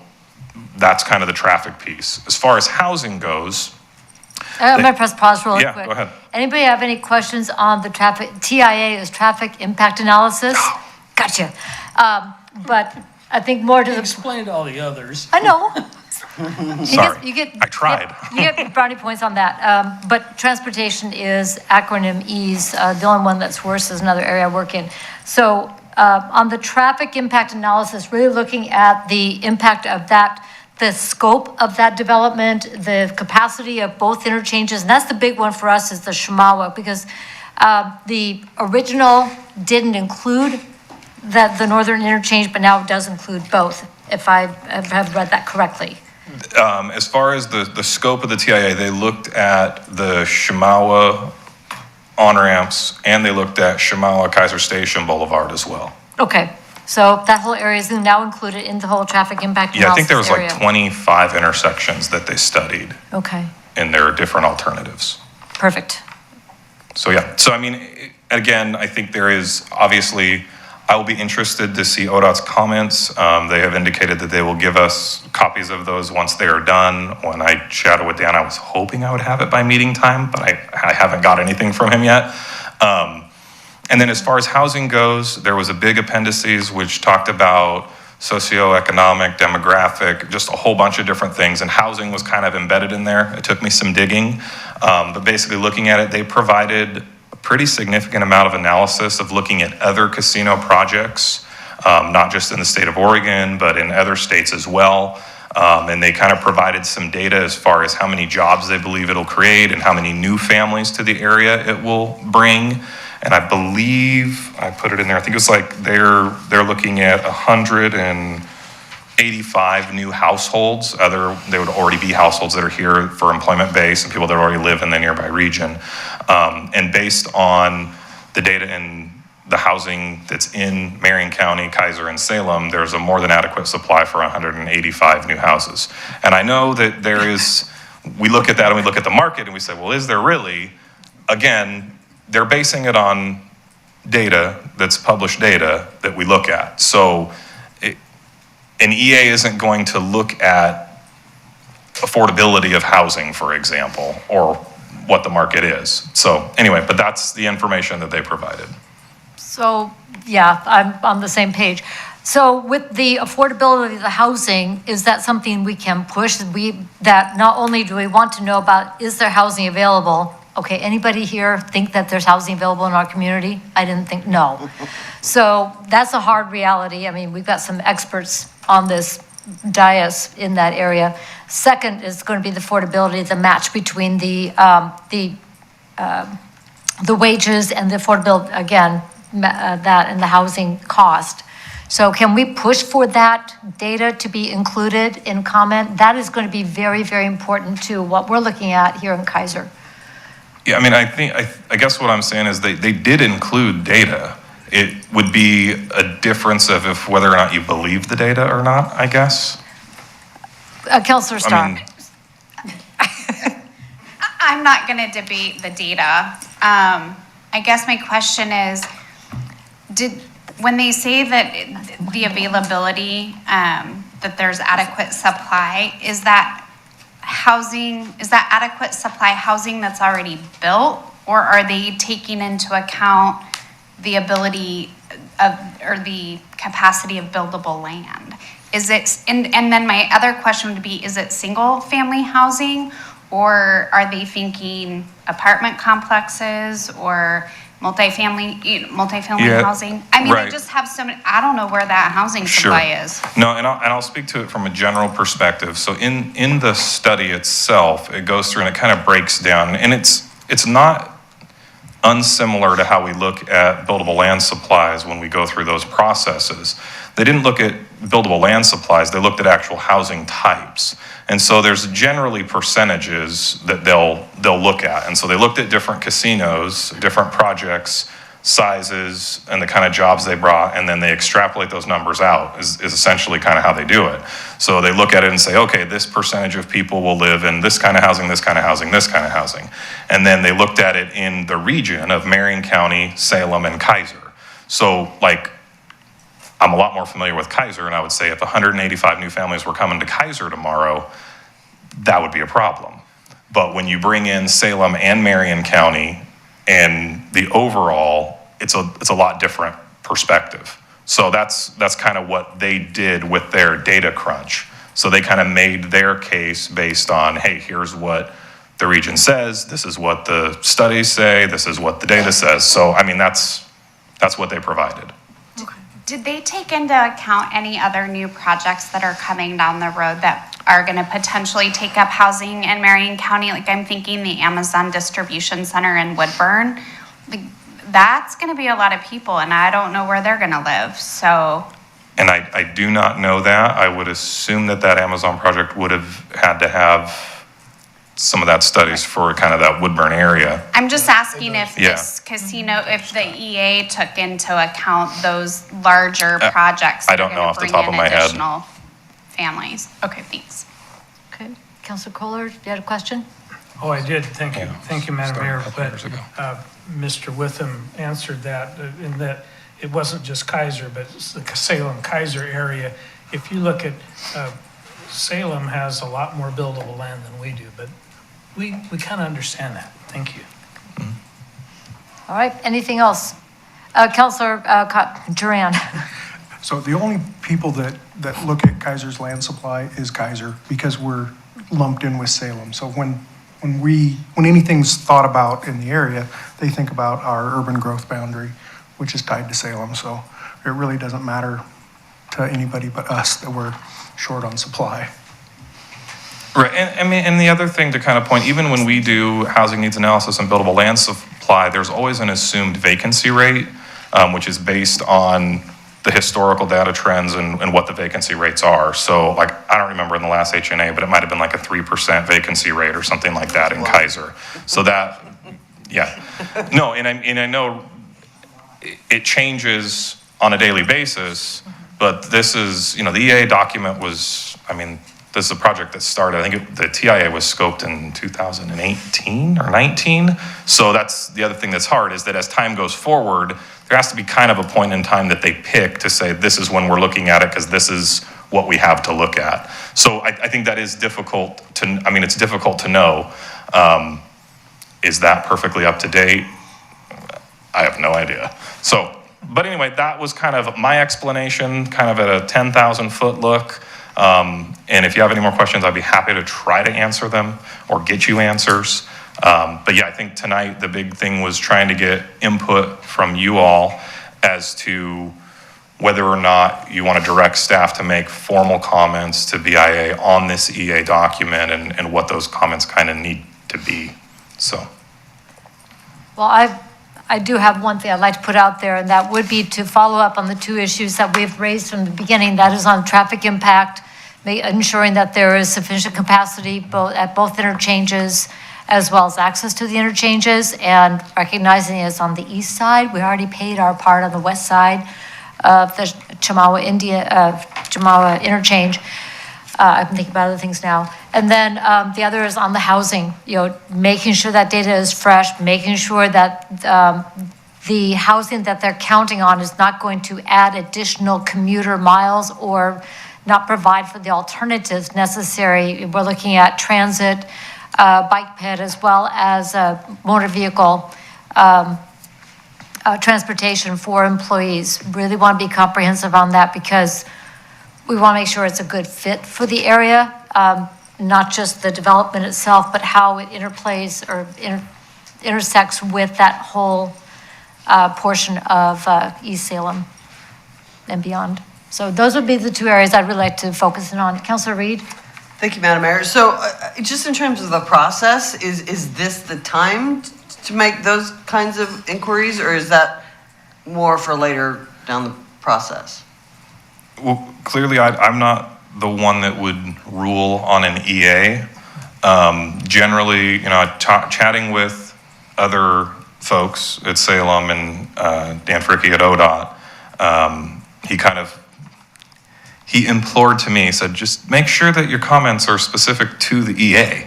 that's kind of the traffic piece. As far as housing goes, I'm going to press pause really quick. Yeah, go ahead. Anybody have any questions on the traffic? TIA is traffic impact analysis. Gotcha. But I think more to the. Explain all the others. I know. Sorry, I tried. You get brownie points on that. But transportation is acronym E's. The only one that's worse is another area I work in. So on the traffic impact analysis, really looking at the impact of that, the scope of that development, the capacity of both interchanges, and that's the big one for us is the Shamawa, because the original didn't include the northern interchange, but now it does include both, if I have read that correctly. As far as the scope of the TIA, they looked at the Shamawa on-ramps, and they looked at Shamawa Keizer Station Boulevard as well. Okay, so that whole area is now included in the whole traffic impact analysis Yeah, I think there was area. like 25 intersections that they studied, Okay, and there are different alternatives. perfect. So yeah, so I mean, again, I think there is, obviously, I will be interested to see ODOT's comments. They have indicated that they will give us copies of those once they are done. When I chatted with Dan, I was hoping I would have it by meeting time, but I haven't got anything from him yet. And then as far as housing goes, there was a big appendices which talked about socioeconomic, demographic, just a whole bunch of different things, and housing was kind of embedded in there. It took me some digging, but basically looking at it, they provided a pretty significant amount of analysis of looking at other casino projects, not just in the state of Oregon, but in other states as well. And they kind of provided some data as far as how many jobs they believe it'll create and how many new families to the area it will bring. And I believe, I put it in there, I think it was like they're looking at 185 new households. They would already be households that are here for employment base and people that already live in the nearby region. And based on the data in the housing that's in Marion County, Keizer, and Salem, there's a more than adequate supply for 185 new houses. And I know that there is, we look at that and we look at the market and we say, well, is there really? Again, they're basing it on data that's published data that we look at. So an EA isn't going to look at affordability of housing, for example, or what the market is. So anyway, but that's the information that they provided. So, yeah, I'm on the same page. So with the affordability of the housing, is that something we can push? That not only do we want to know about, is there housing available? Okay, anybody here think that there's housing available in our community? I didn't think, no. So that's a hard reality. I mean, we've got some experts on this dais in that area. Second is going to be the affordability, the match between the wages and the affordability, again, that and the housing cost. So can we push for that data to be included in comment? That is going to be very, very important to what we're looking at here in Keizer. Yeah, I mean, I guess what I'm saying is they did include data. It would be a difference of if whether or not you believe the data or not, I guess. Councilor Stark. I'm not going to debate the data. I guess my question is, when they say that the availability, that there's adequate supply, is that adequate supply housing that's already built? Or are they taking into account the ability of, or the capacity of buildable land? Is it, and then my other question would be, is it single family housing? Or are they thinking apartment complexes or multifamily housing? I mean, right. I just have so many, I don't know where that housing supply is. No, and I'll speak to it from a general perspective. So in the study itself, it goes through and it kind of breaks down, and it's not unsimilar to how we look at buildable land supplies when we go through those processes. They didn't look at buildable land supplies, they looked at actual housing types. And so there's generally percentages that they'll look at. And so they looked at different casinos, different projects, sizes, and the kind of jobs they brought, and then they extrapolate those numbers out is essentially kind of how they do it. So they look at it and say, okay, this percentage of people will live in this kind of housing, this kind of housing, this kind of housing. And then they looked at it in the region of Marion County, Salem, and Keizer. So like, I'm a lot more familiar with Keizer, and I would say if 185 new families were coming to Keizer tomorrow, that would be a problem. But when you bring in Salem and Marion County, and the overall, it's a lot different perspective. So that's kind of what they did with their data crunch. So they kind of made their case based on, hey, here's what the region says, this is what the studies say, this is what the data says. So, I mean, that's what they provided. Did they take into account any other new projects that are coming down the road that are going to potentially take up housing in Marion County? Like I'm thinking the Amazon Distribution Center in Woodburn. Like, that's going to be a lot of people, and I don't know where they're going to live, so. And I do not know that. I would assume that Amazon project would have had to have some of that studies for kind of that Woodburn area. I'm just asking if this casino, if the EA took into account those larger projects. I don't know off the top of my head. Additional families. Okay, thanks. Okay, Councilor Kohler, you had a question? Oh, I did, thank you. Thank you, Madam Mayor. But Mr. Witham answered that in that it wasn't just Keizer, but it's the Salem-Keizer area. If you look at, Salem has a lot more buildable land than we do, but we kind of understand that. Thank you. All right, anything else? Councilor Duran. So the only people that look at Keizer's land supply is Keizer, because we're lumped in with Salem. So when anything's thought about in the area, they think about our urban growth boundary, which is tied to Salem. So it really doesn't matter to anybody but us that we're short on supply. Right, and the other thing to kind of point, even when we do housing needs analysis and buildable land supply, there's always an assumed vacancy rate, which is based on the historical data trends and what the vacancy rates are. So like, I don't remember in the last HNA, but it might have been like a 3% vacancy rate or something like that in Keizer. So that, yeah. No, and I know it changes on a daily basis, but this is, the EA document was, this is a project that started, I think the TIA was scoped in 2018 or 19. So that's the other thing that's hard, is that as time goes forward, there has to be kind of a point in time that they pick to say, this is when we're looking at it, because this is what we have to look at. So I think that is difficult to, it's difficult to know. Is that perfectly up to date? I have no idea. So, but anyway, that was kind of my explanation, kind of at a 10,000 foot look. And if you have any more questions, I'd be happy to try to answer them or get you answers. But yeah, I think tonight the big thing was trying to get input from you all as to whether or not you want to direct staff to make formal comments to BIA on this EA document and what those comments kind of need to be, so. Well, I do have one thing I'd like to put out there, and that would be to follow up on the two issues that we've raised from the beginning. That is on traffic impact, ensuring that there is sufficient capacity at both interchanges, as well as access to the interchanges, and recognizing it's on the east side. We already paid our part on the west side of the Chamawa interchange. I'm thinking about other things now. And then the other is on the housing, making sure that data is fresh, making sure that the housing that they're counting on is not going to add additional commuter miles or not provide for the alternatives necessary. We're looking at transit, bike ped, as well as motor vehicle transportation for employees. Really want to be comprehensive on that because we want to make sure it's a good fit for the area, not just the development itself, but how it interplays or intersects with that whole portion of East Salem and beyond. So those would be the two areas I'd really like to focus in on. Councilor Reed? Thank you, Madam Mayor. So just in terms of the process, is this the time to make those kinds of inquiries, or is that more for later down the process? Well, clearly, I'm not the one that would rule on an EA. Generally, chatting with other folks at Salem and Dan Fricke at ODOT, he implored to me, he said, just make sure that your comments are specific to the EA.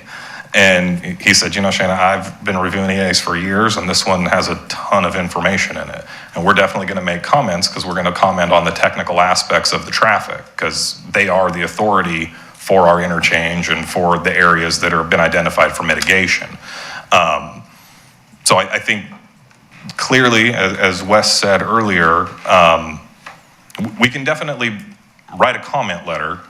And he said, Shana, I've been reviewing EAs for years, and this one has a ton of information in it. And we're definitely going to make comments because we're going to comment on the technical aspects of the traffic because they are the authority for our interchange and for the areas that have been identified for mitigation. So I think clearly, as Wes said earlier, we can definitely write a comment letter.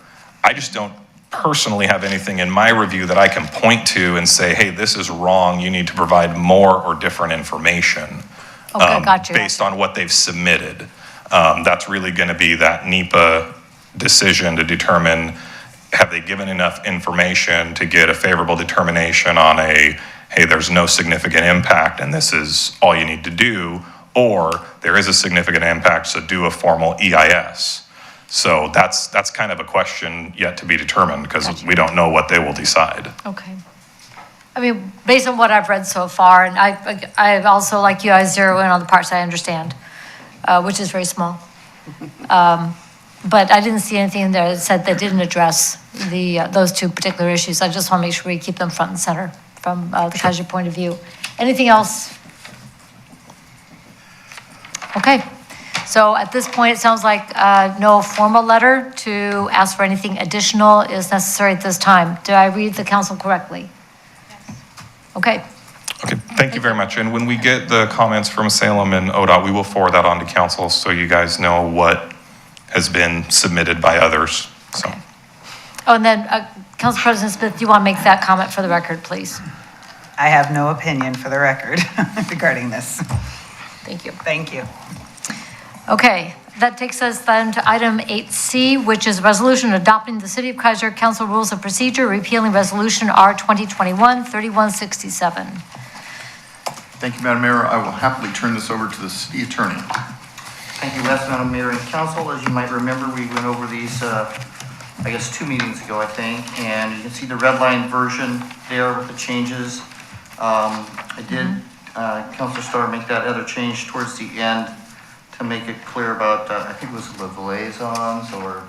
I just don't personally have anything in my review that I can point to and say, hey, this is wrong, you need to provide more or different information. Okay, gotcha. Based on what they've submitted. That's really going to be that NEPA decision to determine, have they given enough information to get a favorable determination on hey, there's no significant impact and this is all you need to do, or there is a significant impact, so do a formal EIS. So that's kind of a question yet to be determined because we don't know what they will decide. Okay. I mean, based on what I've read so far, and I also, like you, I zero in on the parts I understand, which is very small. But I didn't see anything there that said they didn't address those two particular issues. I just want to make sure we keep them front and center from the Keizer point of view. Anything else? Okay. So at this point, it sounds like no formal letter to ask for anything additional is necessary at this time. Did I read the council correctly? Okay. Okay, thank you very much. And when we get the comments from Salem and ODOT, we will forward that on to council so you guys know what has been submitted by others. So. Okay. Oh, and then Council President Smith, do you want to make that comment for the record, please? I have no opinion for the record regarding this. Thank you. Thank you. Okay, that takes us then to item 8C, which is resolution adopting the City of Keizer Council Rules of Procedure, repealing Resolution R 2021-3167. Thank you, Madam Mayor. I will happily turn this over to the city attorney. Thank you, Les, Madam Mayor and Council. As you might remember, we went over these, 2 meetings ago, I think, and you can see the red line version there with the changes. I did, Councilor Starr, make that other change towards the end to make it clear about, I think it was the liaisons or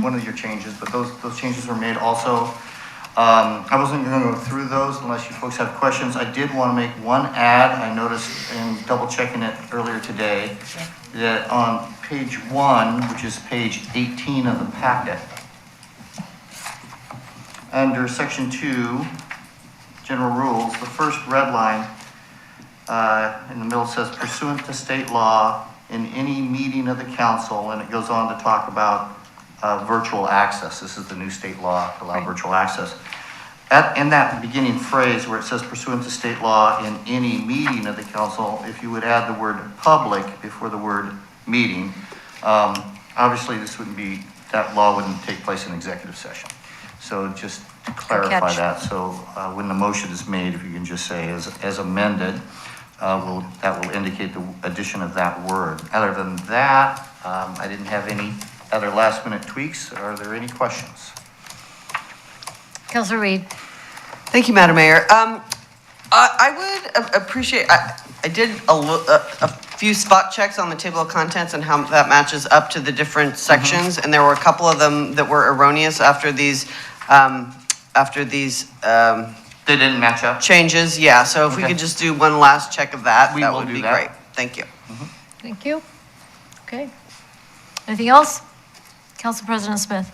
one of your changes, but those changes were made also. I wasn't going to go through those unless you folks have questions. I did want to make one add. I noticed in double checking it earlier today that on page 1, which is page 18 of the packet, under section 2, general rules, the first red line in the middle says pursuant to state law in any meeting of the council, and it goes on to talk about virtual access. This is the new state law to allow virtual access. In that beginning phrase where it says pursuant to state law in any meeting of the council, if you would add the word public before the word meeting, obviously that law wouldn't take place in executive session. So just to clarify that, so when the motion is made, if you can just say as amended, that will indicate the addition of that word. Other than that, I didn't have any other last minute tweaks. Are there any questions? Councilor Reed. Thank you, Madam Mayor. I would appreciate, I did few spot checks on the table of contents and how that matches up to the different sections. And there were a couple of them that were erroneous after these, They didn't match up? changes. Yeah, so if we Okay. could just do one last check of that, We that will would do be that. great. Thank you. Thank you. Okay. Anything else? Council President Smith.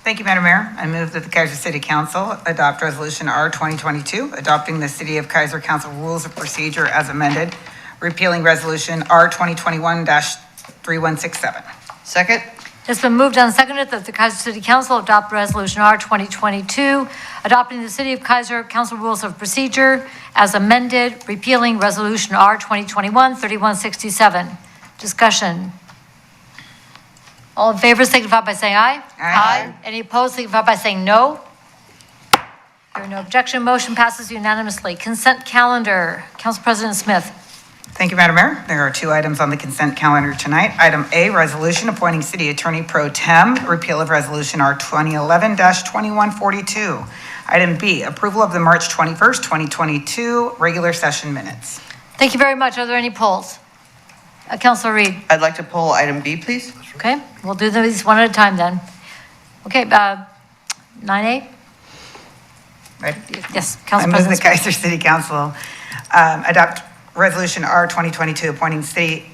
Thank you, Madam Mayor. I move that the Keizer City Council adopt Resolution R 2022, adopting the City of Keizer Council Rules of Procedure as amended, repealing Resolution R 2021-3167. Second? It's been moved and seconded that the Keizer City Council adopt Resolution R 2022, adopting the City of Keizer Council Rules of Procedure as amended, repealing Resolution R 2021-3167. Discussion. All in favor signify by saying aye. Aye. Any opposed signify by saying no. Hearing no objection, motion passes unanimously. Consent calendar. Council President Smith. Thank you, Madam Mayor. There are two items on the consent calendar tonight. Item A, resolution appointing city attorney pro tem, repeal of resolution R 2011-2142. Item B, approval of the March 21st, 2022 regular session minutes. Thank you very much. Are there any polls? Councilor Reed. I'd like to poll item B, please. Okay, we'll do these one at a time then. Okay, 9A? Ready? Yes, I Council move the President. Keizer City Council adopt Resolution R 2022 appointing city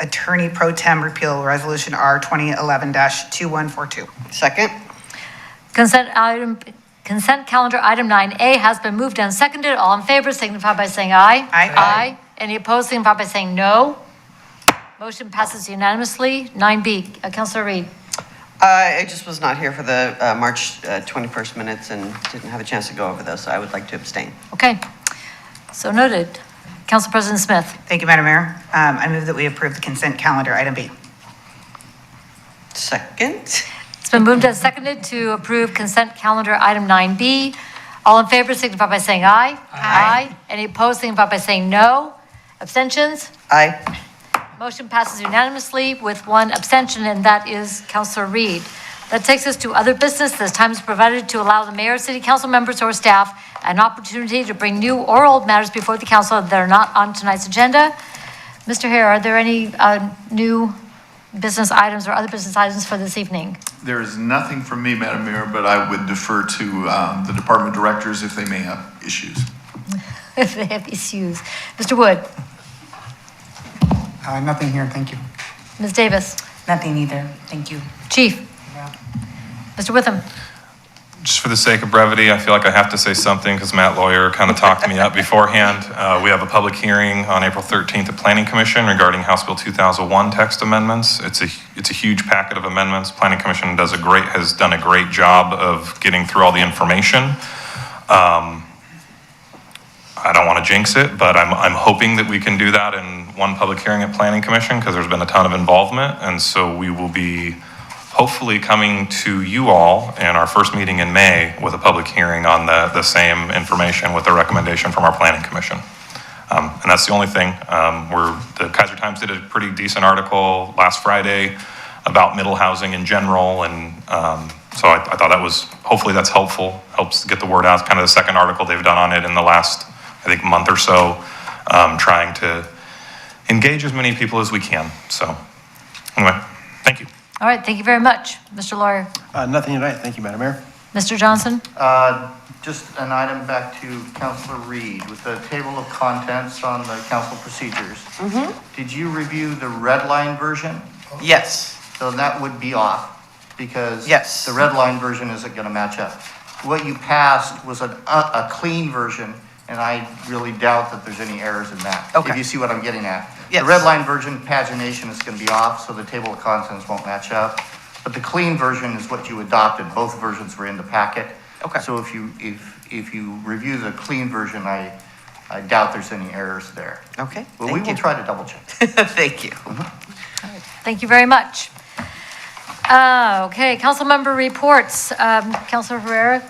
attorney pro tem, repeal Resolution R 2011-2142. Second? Consent calendar item 9A has been moved and seconded. All in favor signify by saying aye. Aye. Any opposed signify by saying no. Motion passes unanimously. 9B, Councilor Reed. I just was not here for the March 21st minutes and didn't have a chance to go over those, so I would like to abstain. Okay, so noted. Council President Smith. Thank you, Madam Mayor. I move that we approve the consent calendar item B. Second? It's been moved and seconded to approve consent calendar item 9B. All in favor signify by saying aye. Aye. Any opposed signify by saying no. Abstentions? Aye. Motion passes unanimously with one abstention, and that is Councilor Reed. That takes us to other business. This time is provided to allow the mayor, city council members, or staff an opportunity to bring new or old matters before the council that are not on tonight's agenda. Mr. Hare, are there any new business items or other business items for this evening? There is nothing from me, Madam Mayor, but I would defer to the department directors if they may have issues. If they have issues. Mr. Wood? Nothing here, thank you. Ms. Davis? Nothing either, thank you. Chief? Mr. Witham? Just for the sake of brevity, I feel like I have to say something because Matt Lawyer kind of talked me up beforehand. We have a public hearing on April 13th at Planning Commission regarding House Bill 2001 text amendments. It's a huge packet of amendments. Planning Commission has done a great job of getting through all the information. I don't want to jinx it, but I'm hoping that we can do that in one public hearing at Planning Commission because there's been a ton of involvement, and so we will be hopefully coming to you all in our first meeting in May with a public hearing on the same information with a recommendation from our Planning Commission. And that's the only thing. The Keizer Times did a pretty decent article last Friday about middle housing in general, and so I thought that was, hopefully that's helpful, helps get the word out. It's kind of the second article they've done on it in the last, I think, month or so, trying to engage as many people as we can. So anyway, thank you. All right, thank you very much. Mr. Lawyer? Nothing tonight, thank you, Madam Mayor. Mr. Johnson? Just an item back to Councilor Reed with the table of contents on the council procedures. Did you review the red line version? Yes. So that would be off because Yes. the red line version isn't going to match up. What you passed was a clean version, and I really doubt that there's any errors in that. Okay. If you see what I'm getting at. Yes. The red line version pagination is going to be off, so the table of contents won't match up. But the clean version is what you adopted. Both versions were in the packet. Okay. So if you review the clean version, I doubt there's any errors there. Okay. But we will try to double check. Thank you. Thank you very much. Okay, council member reports. Councilor Herrera,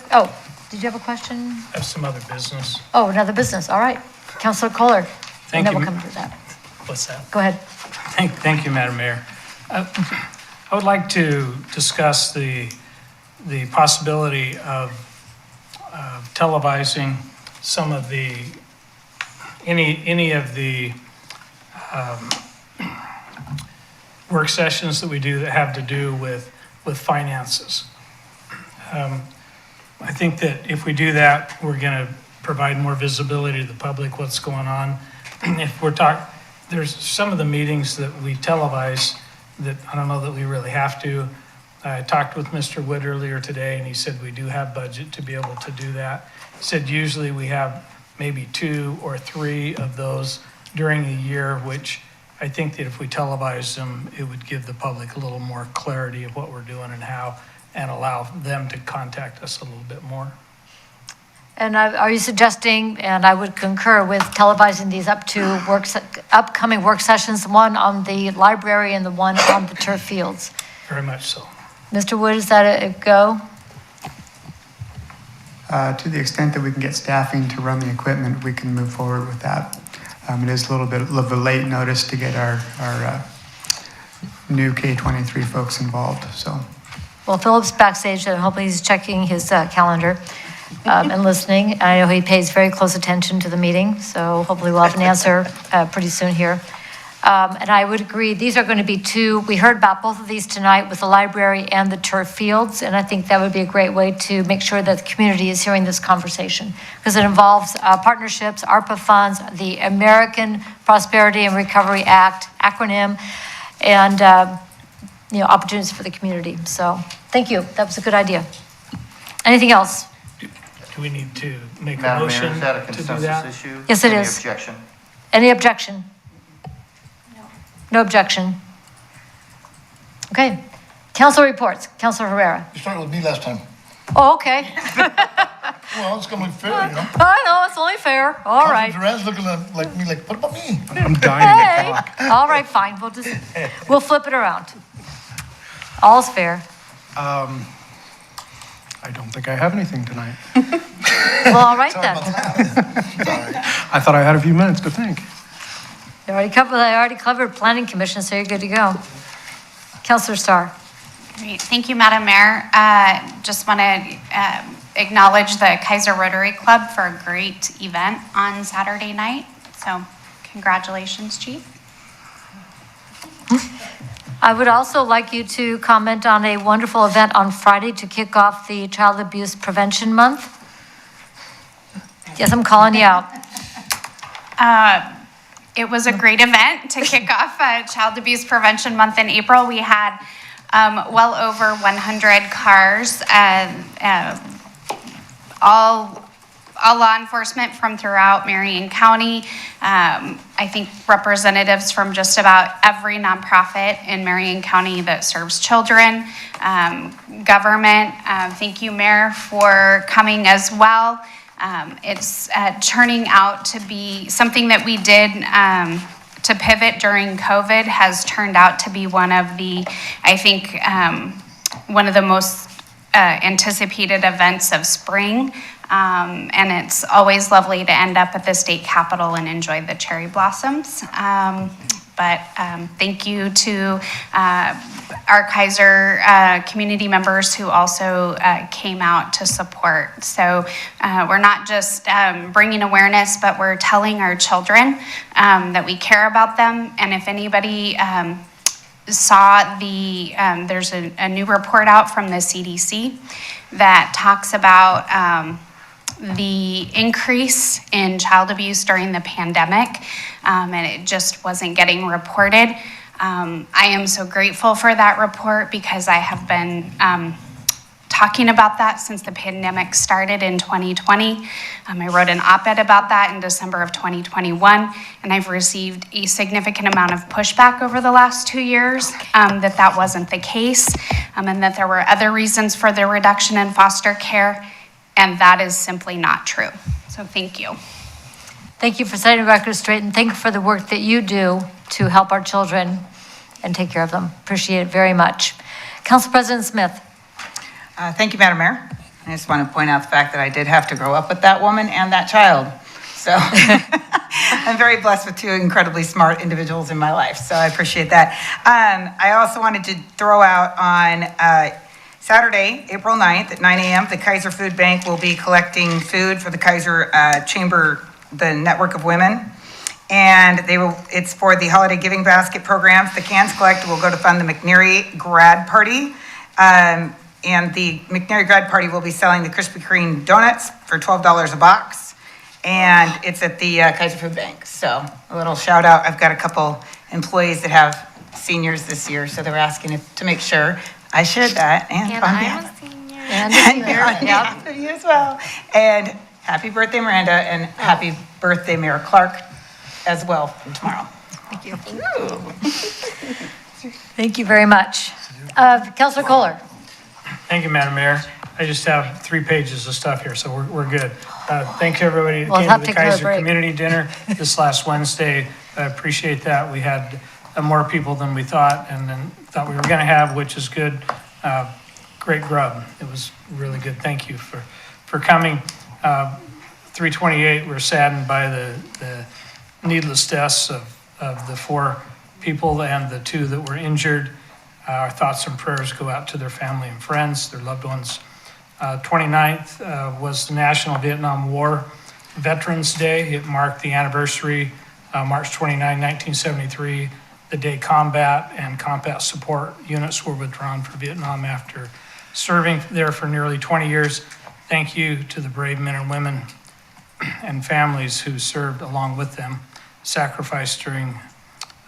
did you have a question? I have some other business. Oh, another business, all right. Councilor Kohler. Thank And then you. we'll come to that. What's that? Go ahead. Thank you, Madam Mayor. I would like to discuss the possibility of televising some of any of the work sessions that we do that have to do with finances. I think that if we do that, we're going to provide more visibility to the public, what's going on. If we're there's some of the meetings that we televise that I don't know that we really have to. I talked with Mr. Wood earlier today, and he said we do have budget to be able to do that. He said usually we have maybe 2 or 3 of those during the year, which I think that if we televised them, it would give the public a little more clarity of what we're doing and how, and allow them to contact us a little bit more. And are you suggesting, and I would concur with televising these upcoming work sessions, one on the library and the one on the turf fields? Very much so. Mr. Wood, is that a go? To the extent that we can get staffing to run the equipment, we can move forward with that. It is a little bit of a late notice to get our new K-23 folks involved, so. Well, Philip's backstage, and hopefully he's checking his calendar and listening. I know he pays very close attention to the meeting, so hopefully we'll have an answer pretty soon here. And I would agree, these are going to be 2, we heard about both of these tonight with the library and the turf fields, and I think that would be a great way to make sure that the community is hearing this conversation, because it involves partnerships, ARPA funds, the American Prosperity and Recovery Act, acronym, and opportunities for the community. So thank you, that was a good idea. Anything else? Do we need to make a Madam motion Mayor, is that a to do consensus that? issue? Yes, it Any is. objection? Any objection? No objection. Okay. Council reports. Councilor Herrera. You started with me last time. Oh, okay. Well, it's gonna be fair, you know? I know, it's only fair. All right. Duran's looking like me, like, what about me? I'm dying to talk. All right, fine. We'll flip it around. All's fair. I don't think I have anything tonight. Well, all right then. I thought I had a few minutes to think. I already covered Planning Commission, so you're good to go. Councilor Starr. Great. Thank you, Madam Mayor. Just want to acknowledge the Keizer Rotary Club for a great event on Saturday night. So congratulations, Chief. I would also like you to comment on a wonderful event on Friday to kick off the Child Abuse Prevention Month. Yes, I'm calling you out. It was a great event to kick off Child Abuse Prevention Month in April. We had well over 100 cars, all law enforcement from throughout Marion County. I think representatives from just about every nonprofit in Marion County that serves children, government. Thank you, Mayor, for coming as well. It's turning out to be something that we did to pivot during COVID has turned out to be one of the, I think, one of the most anticipated events of spring. And it's always lovely to end up at the state capitol and enjoy the cherry blossoms. But thank you to our Keizer community members who also came out to support. So we're not just bringing awareness, but we're telling our children that we care about them. And if anybody saw there's a new report out from the CDC that talks about the increase in child abuse during the pandemic, and it just wasn't getting reported. I am so grateful for that report because I have been talking about that since the pandemic started in 2020. I wrote an op-ed about that in December of 2021, and I've received a significant amount of pushback over the last 2 years that wasn't the case, and that there were other reasons for the reduction in foster care, and that is simply not true. So thank you. Thank you for setting the record straight, and thank you for the work that you do to help our children and take care of them. Appreciate it very much. Council President Smith. Thank you, Madam Mayor. I just want to point out the fact that I did have to grow up with that woman and that child. So I'm very blessed with 2 incredibly smart individuals in my life. So I appreciate that. I also wanted to throw out on Saturday, April 9th at 9 a.m., the Keizer Food Bank will be collecting food for the Keizer Chamber, the network of women. And it's for the holiday giving basket programs. The cans collected will go to fund the McNary grad party. And the McNary grad party will be selling the Krispy Kreme donuts for $12 a box. And it's at the Keizer Food Bank. So a little shout out. I've got a couple employees that have seniors this year, so they were asking to make sure I shared that. And I'm a senior. And yeah, for you as well. And happy birthday, Miranda, and happy birthday, Mayor Clark, as well tomorrow. Thank you. Thank you very much. Councilor Kohler. Thank you, Madam Mayor. I just have 3 pages of stuff here, so we're good. Thanks, everybody We'll who have came to to the take a Keizer break. Community Dinner this last Wednesday. I appreciate that. We had more people than we thought and then thought we were going to have, which is good. Great grub. It was really good. Thank you for coming. 328, we're saddened by the needless deaths of the 4 people and the 2 that were injured. Our thoughts and prayers go out to their family and friends, their loved ones. 29th was the National Vietnam War Veterans Day. It marked the anniversary, March 29, 1973, the day combat and combat support units were withdrawn from Vietnam after serving there for nearly 20 years. Thank you to the brave men and women and families who served along with them, sacrificed during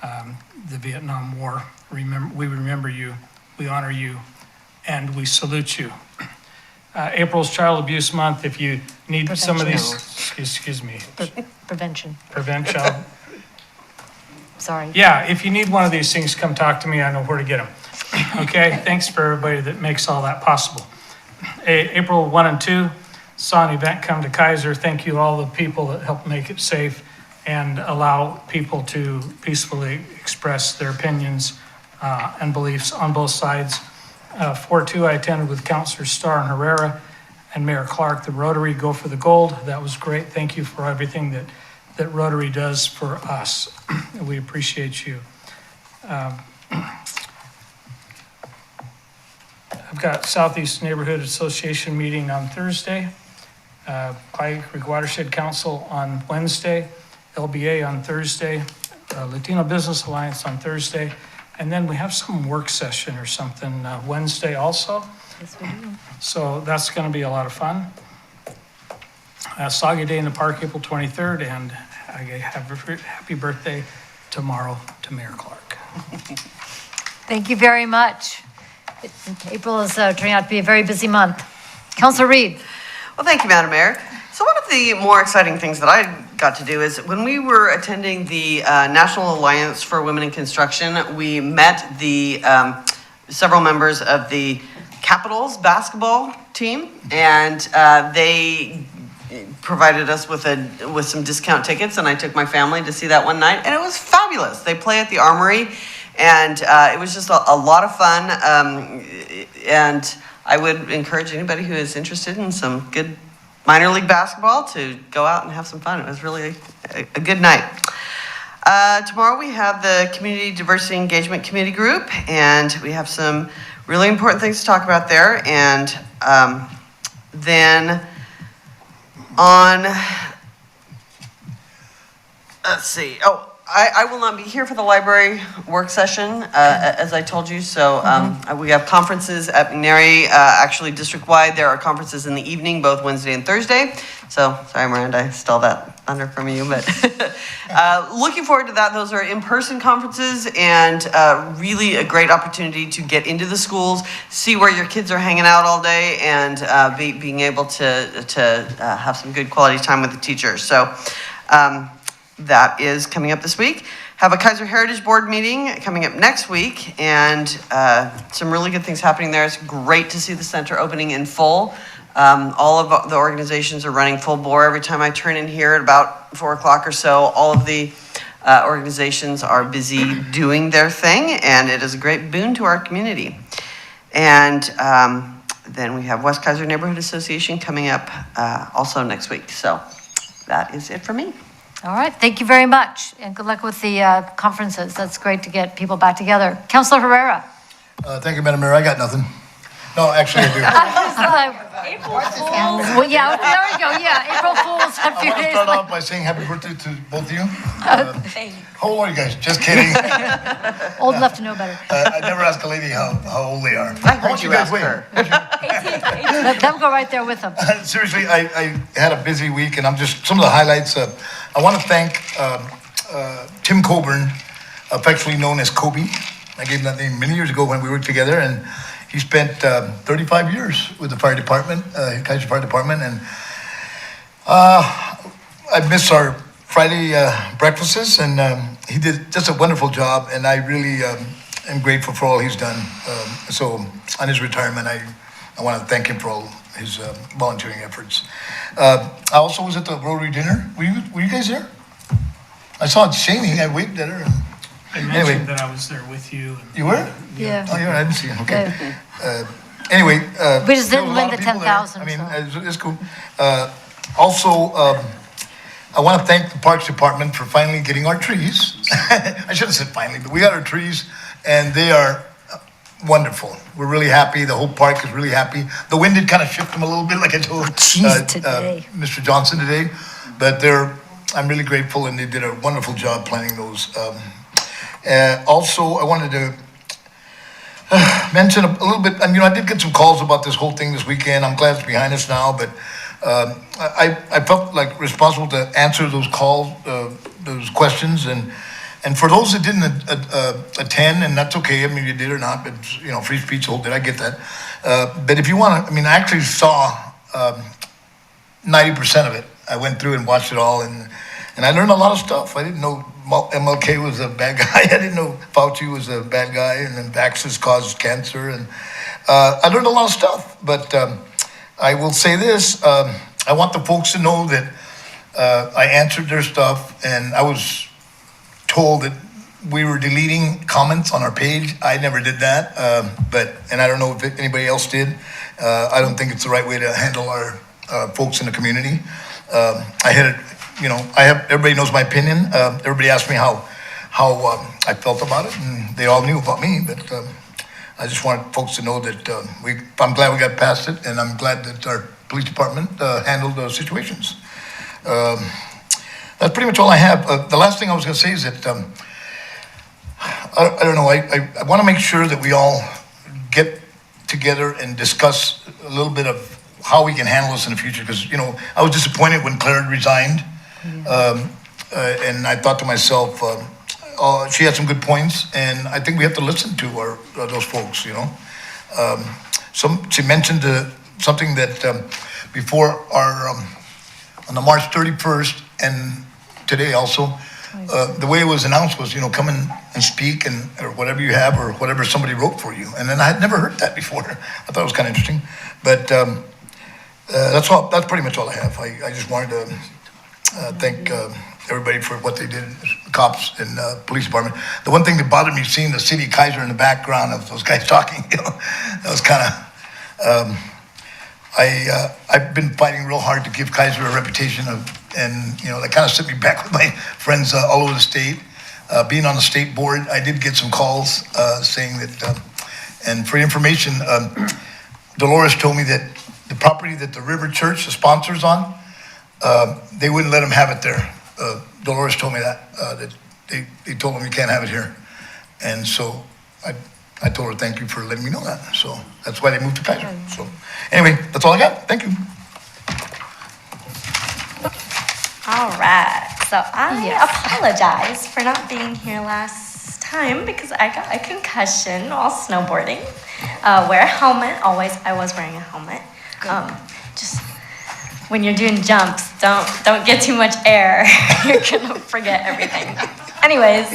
the Vietnam War. We remember you, we honor you, and we salute you. April's Child Abuse Month. If you need some of these, excuse me. Prevention. Prevent child. Sorry. Yeah, if you need one of these things, come talk to me. I know where to get them. Okay, thanks for everybody that makes all that possible. April 1 and 2, saw an event come to Keizer. Thank you all the people that helped make it safe and allow people to peacefully express their opinions and beliefs on both sides. 4-2, I attended with Councilor Starr and Herrera and Mayor Clark, the Rotary Go for the Gold. That was great. Thank you for everything that Rotary does for us. We appreciate you. I've got Southeast Neighborhood Association meeting on Thursday, Pike Creek Watershed Council on Wednesday, LBA on Thursday, Latino Business Alliance on Thursday, and then we have some work session or something Wednesday also. Yes, we do. So that's going to be a lot of fun. Saga Day in the Park, April 23rd, and I have a happy birthday tomorrow to Mayor Clark. Thank you very much. April is turning out to be a very busy month. Councilor Reed. Well, thank you, Madam Mayor. So one of the more exciting things that I got to do is when we were attending the National Alliance for Women in Construction, we met the several members of the Capitals basketball team, and they provided us with some discount tickets, and I took my family to see that one night, and it was fabulous. They play at the Armory, and it was just a lot of fun, and I would encourage anybody who is interested in some good minor league basketball to go out and have some fun. It was really a good night. Tomorrow we have the Community Diversity Engagement Committee group, and we have some really important things to talk about there. And then on, let's see, I will not be here for the library work session, as I told you. So we have conferences at McNary, actually district-wide. There are conferences in the evening, both Wednesday and Thursday. So, sorry, Miranda, I stole that thunder from you. But looking forward to that. Those are in-person conferences and really a great opportunity to get into the schools, see where your kids are hanging out all day, and being able to have some good quality time with the teachers. So, that is coming up this week. Have a Keizer Heritage Board meeting coming up next week, and some really good things happening there. It's great to see the center opening in full. All of the organizations are running full bore. Every time I turn in here at about 4 o'clock or so, all of the organizations are busy doing their thing, and it is a great boon to our community. And then we have West Keizer Neighborhood Association coming up also next week. So that is it for me. All right, thank you very much, and good luck with the conferences. That's great to get people back together. Councilor Herrera. Thank you, Madam Mayor. I got nothing. No, actually, I do. April Fools. Well, yeah, there we go, yeah, April Fools a I few want to days start later. off by saying happy birthday to both of you. Thank you. How old are you guys? Just kidding. Old enough to know better. I never ask a lady how old they are. I How heard much you guys ask weigh? her. Let them go right there with them. Seriously, I had a busy week, and I'm just, some of the highlights. I want to thank Tim Coburn, affectionately known as Kobe. I gave him that name many years ago when we worked together, and he spent 35 years with the fire department, Keizer Fire Department, and I miss our Friday breakfasts, and he did just a wonderful job, and I really am grateful for all he's done. So on his retirement, I want to thank him for all his volunteering efforts. I also was at the Rotary dinner. Were you guys there? I saw Shani. I waved at her. I mentioned that I was there with you. You were? Yeah. Oh, yeah, I didn't see him. Okay. Anyway. We just there didn't was a win lot the of people there. 10,000. I mean, it's cool. Also, I want to thank the Parks Department for finally getting our trees. I should have said finally, but we got our trees, and they are wonderful. We're really happy. The whole park is really happy. The wind did kind of shift them a little bit, like I told Mr. Johnson today, but I'm really grateful, and they did a wonderful job planning those. Also, I wanted to mention a little bit, I did get some calls about this whole thing this weekend. I'm glad it's behind us now, but I felt like responsible to answer those calls, those questions, and for those that didn't attend, and that's okay, I mean, you did or not, but, free speech, whole, did I get that? But if you want to, I actually saw 90% of it. I went through and watched it all, and I learned a lot of stuff. I didn't know MLK was a bad guy. I didn't know Fauci was a bad guy, and then vaccines cause cancer, and I learned a lot of stuff. But I will say this, I want the folks to know that I answered their stuff, and I was told that we were deleting comments on our page. I never did that, and I don't know if anybody else did. I don't think it's the right way to handle our folks in the community. I had it, everybody knows my opinion. Everybody asked me how I felt about it, and they all knew about me, but I just wanted folks to know that I'm glad we got past it, and I'm glad that our police department handled those situations. That's pretty much all I have. The last thing I was going to say is that, I don't know, I want to make sure that we all get together and discuss a little bit of how we can handle this in the future, because, I was disappointed when Claire resigned, and I thought to myself, she had some good points, and I think we have to listen to those folks, She mentioned something that before on the March 31st, and today also, the way it was announced was, come in and speak, or whatever you have, or whatever somebody wrote for you. And then I had never heard that before. I thought it was kind of interesting. But that's all. That's pretty much all I have. I just wanted to thank everybody for what they did, cops and police department. The one thing that bothered me, seeing the city of Keizer in the background of those guys talking, that was kind of. I've been fighting real hard to give Keizer a reputation and that kind of set me back with my friends all over the state. Being on the state board, I did get some calls saying that, and for information, Dolores told me that the property that the River Church, the sponsors on, they wouldn't let them have it there. Dolores told me that they told them you can't have it here. And so I told her thank you for letting me know that. So that's why they moved to Keizer. So anyway, that's all I got. Thank you. All right. So I apologize for not being here last time because I got a concussion while snowboarding. Wear a helmet. I was wearing a helmet. Just when you're doing jumps, don't get too much air. You're gonna forget everything. Anyways,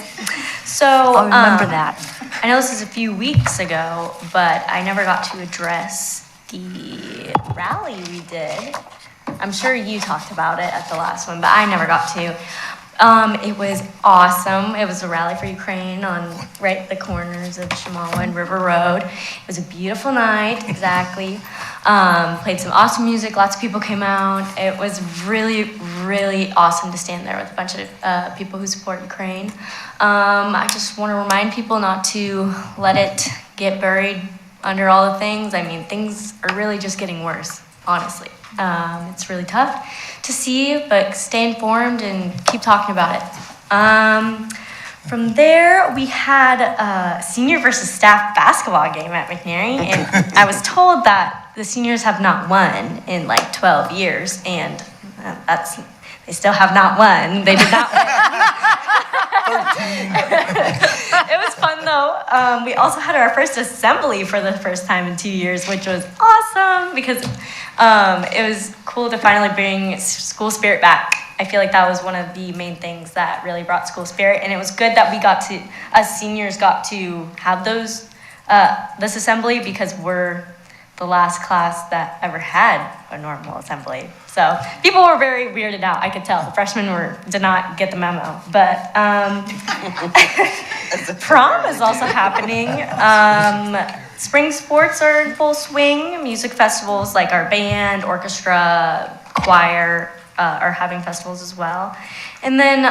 so I'll remember that. I know this is a few weeks ago, but I never got to address the rally we did. I'm sure you talked about it at the last one, but I never got to. It was awesome. It was a rally for Ukraine on right the corners of Shamawa and River Road. It was a beautiful night, exactly. Played some awesome music. Lots of people came out. It was really, really awesome to stand there with a bunch of people who support Ukraine. I just want to remind people not to let it get buried under all the things. I mean, things are really just getting worse. honestly. It's really tough to see, but stay informed and keep talking about it. From there, we had a senior versus staff basketball game at McNary, and I was told that the seniors have not won in like 12 years, and they still have not won. They did not win. It was fun though. We also had our first assembly for the first time in 2 years, which was awesome because it was cool to finally bring school spirit back. I feel like that was one of the main things that really brought school spirit, and it was good that us seniors got to have this assembly because we're the last class that ever had a normal assembly. So people were very weirded out, I could tell. The freshmen did not get the memo. But prom is also happening. Spring sports are in full swing. Music festivals like our band, orchestra, choir are having festivals as well. And then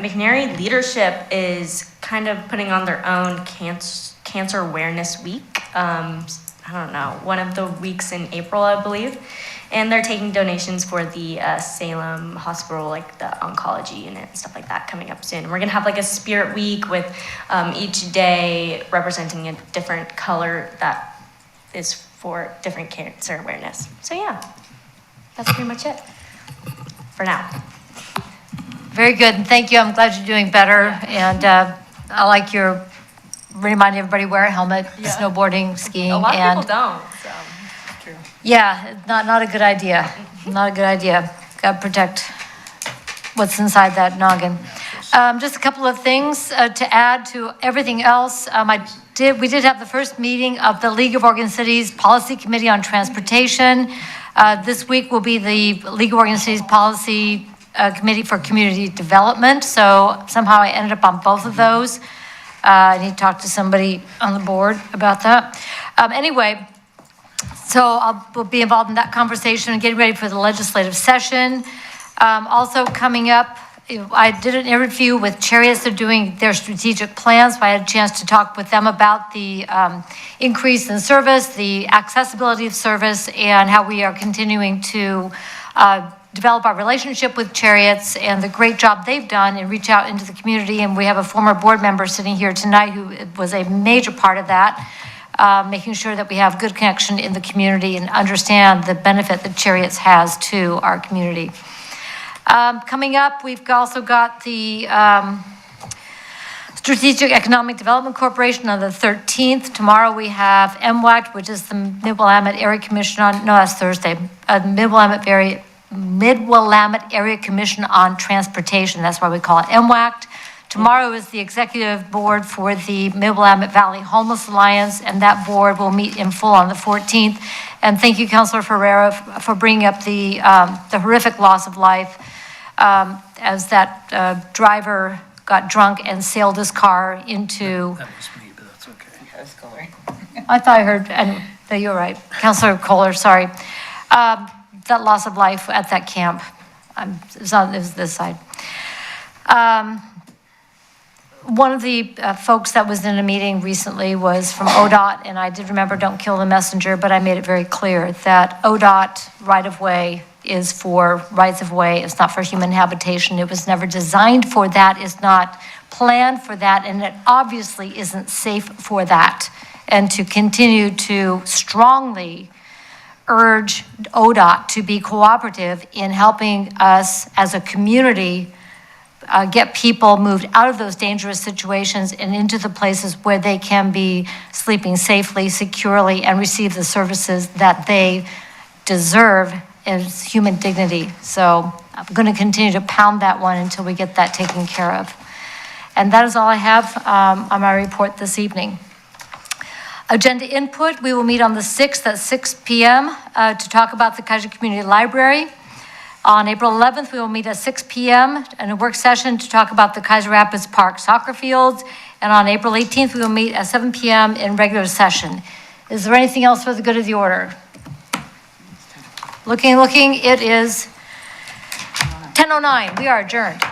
McNary Leadership is kind of putting on their own Cancer Awareness Week. I don't know, one of the weeks in April, I believe. And they're taking donations for the Salem Hospital, like the oncology unit and stuff like that coming up soon. And we're gonna have like a spirit week with each day representing a different color that is for different cancer awareness. So yeah, that's pretty much it for now. Very good, and thank you. I'm glad you're doing better. And I like your reminding everybody wear a helmet, snowboarding, skiing. A lot of people don't, so. True. Yeah, not a good idea. Not a good idea. Got to protect what's inside that noggin. Just a couple of things to add to everything else. We did have the first meeting of the League of Oregon Cities Policy Committee on Transportation. This week will be the League of Oregon Cities Policy Committee for Community Development. So somehow I ended up on both of those. I need to talk to somebody on the board about that. Anyway, so we'll be involved in that conversation and getting ready for the legislative session. Also coming up, I did an interview with Chariots. They're doing their strategic plans. So I had a chance to talk with them about the increase in service, the accessibility of service, and how we are continuing to develop our relationship with Chariots and the great job they've done and reach out into the community. And we have a former board member sitting here tonight who was a major part of that, making sure that we have good connection in the community and understand the benefit that Chariots has to our community. Coming up, we've also got the Strategic Economic Development Corporation on the 13th. Tomorrow we have MWACT, which is the Mid-Willamette Area Commission on, no, that's Thursday, Mid-Willamette Area Commission on Transportation. That's why we call it MWACT. Tomorrow is the executive board for the Mid-Willamette Valley Homeless Alliance, and that board will meet in full on the 14th. And thank you, Councilor Ferreira, for bringing up the horrific loss of life as that driver got drunk and sailed his car into... That was me, but that's okay. That's cool. I thought I heard, and no, you're right. Councilor Kohler, sorry. That loss of life at that camp. It was this side. One of the folks that was in a meeting recently was from ODOT, and I did remember don't kill the messenger, but I made it very clear that ODOT right-of-way is for rights-of-way. It's not for human habitation. It was never designed for that. It's not planned for that, and it obviously isn't safe for that. And to continue to strongly urge ODOT to be cooperative in helping us as a community get people moved out of those dangerous situations and into the places where they can be sleeping safely, securely, and receive the services that they deserve as human dignity. So I'm going to continue to pound that one until we get that taken care of. And that is all I have on my report this evening. Agenda input, we will meet on the 6th at 6 p.m. To talk about the Keizer Community Library. On April 11th, we will meet at 6 p.m. in a work session to talk about the Keizer Rapids Park soccer fields. And on April 18th, we will meet at 7 p.m. in regular session. Is there anything else for the good of the order? Looking, it is 10:09. We are adjourned.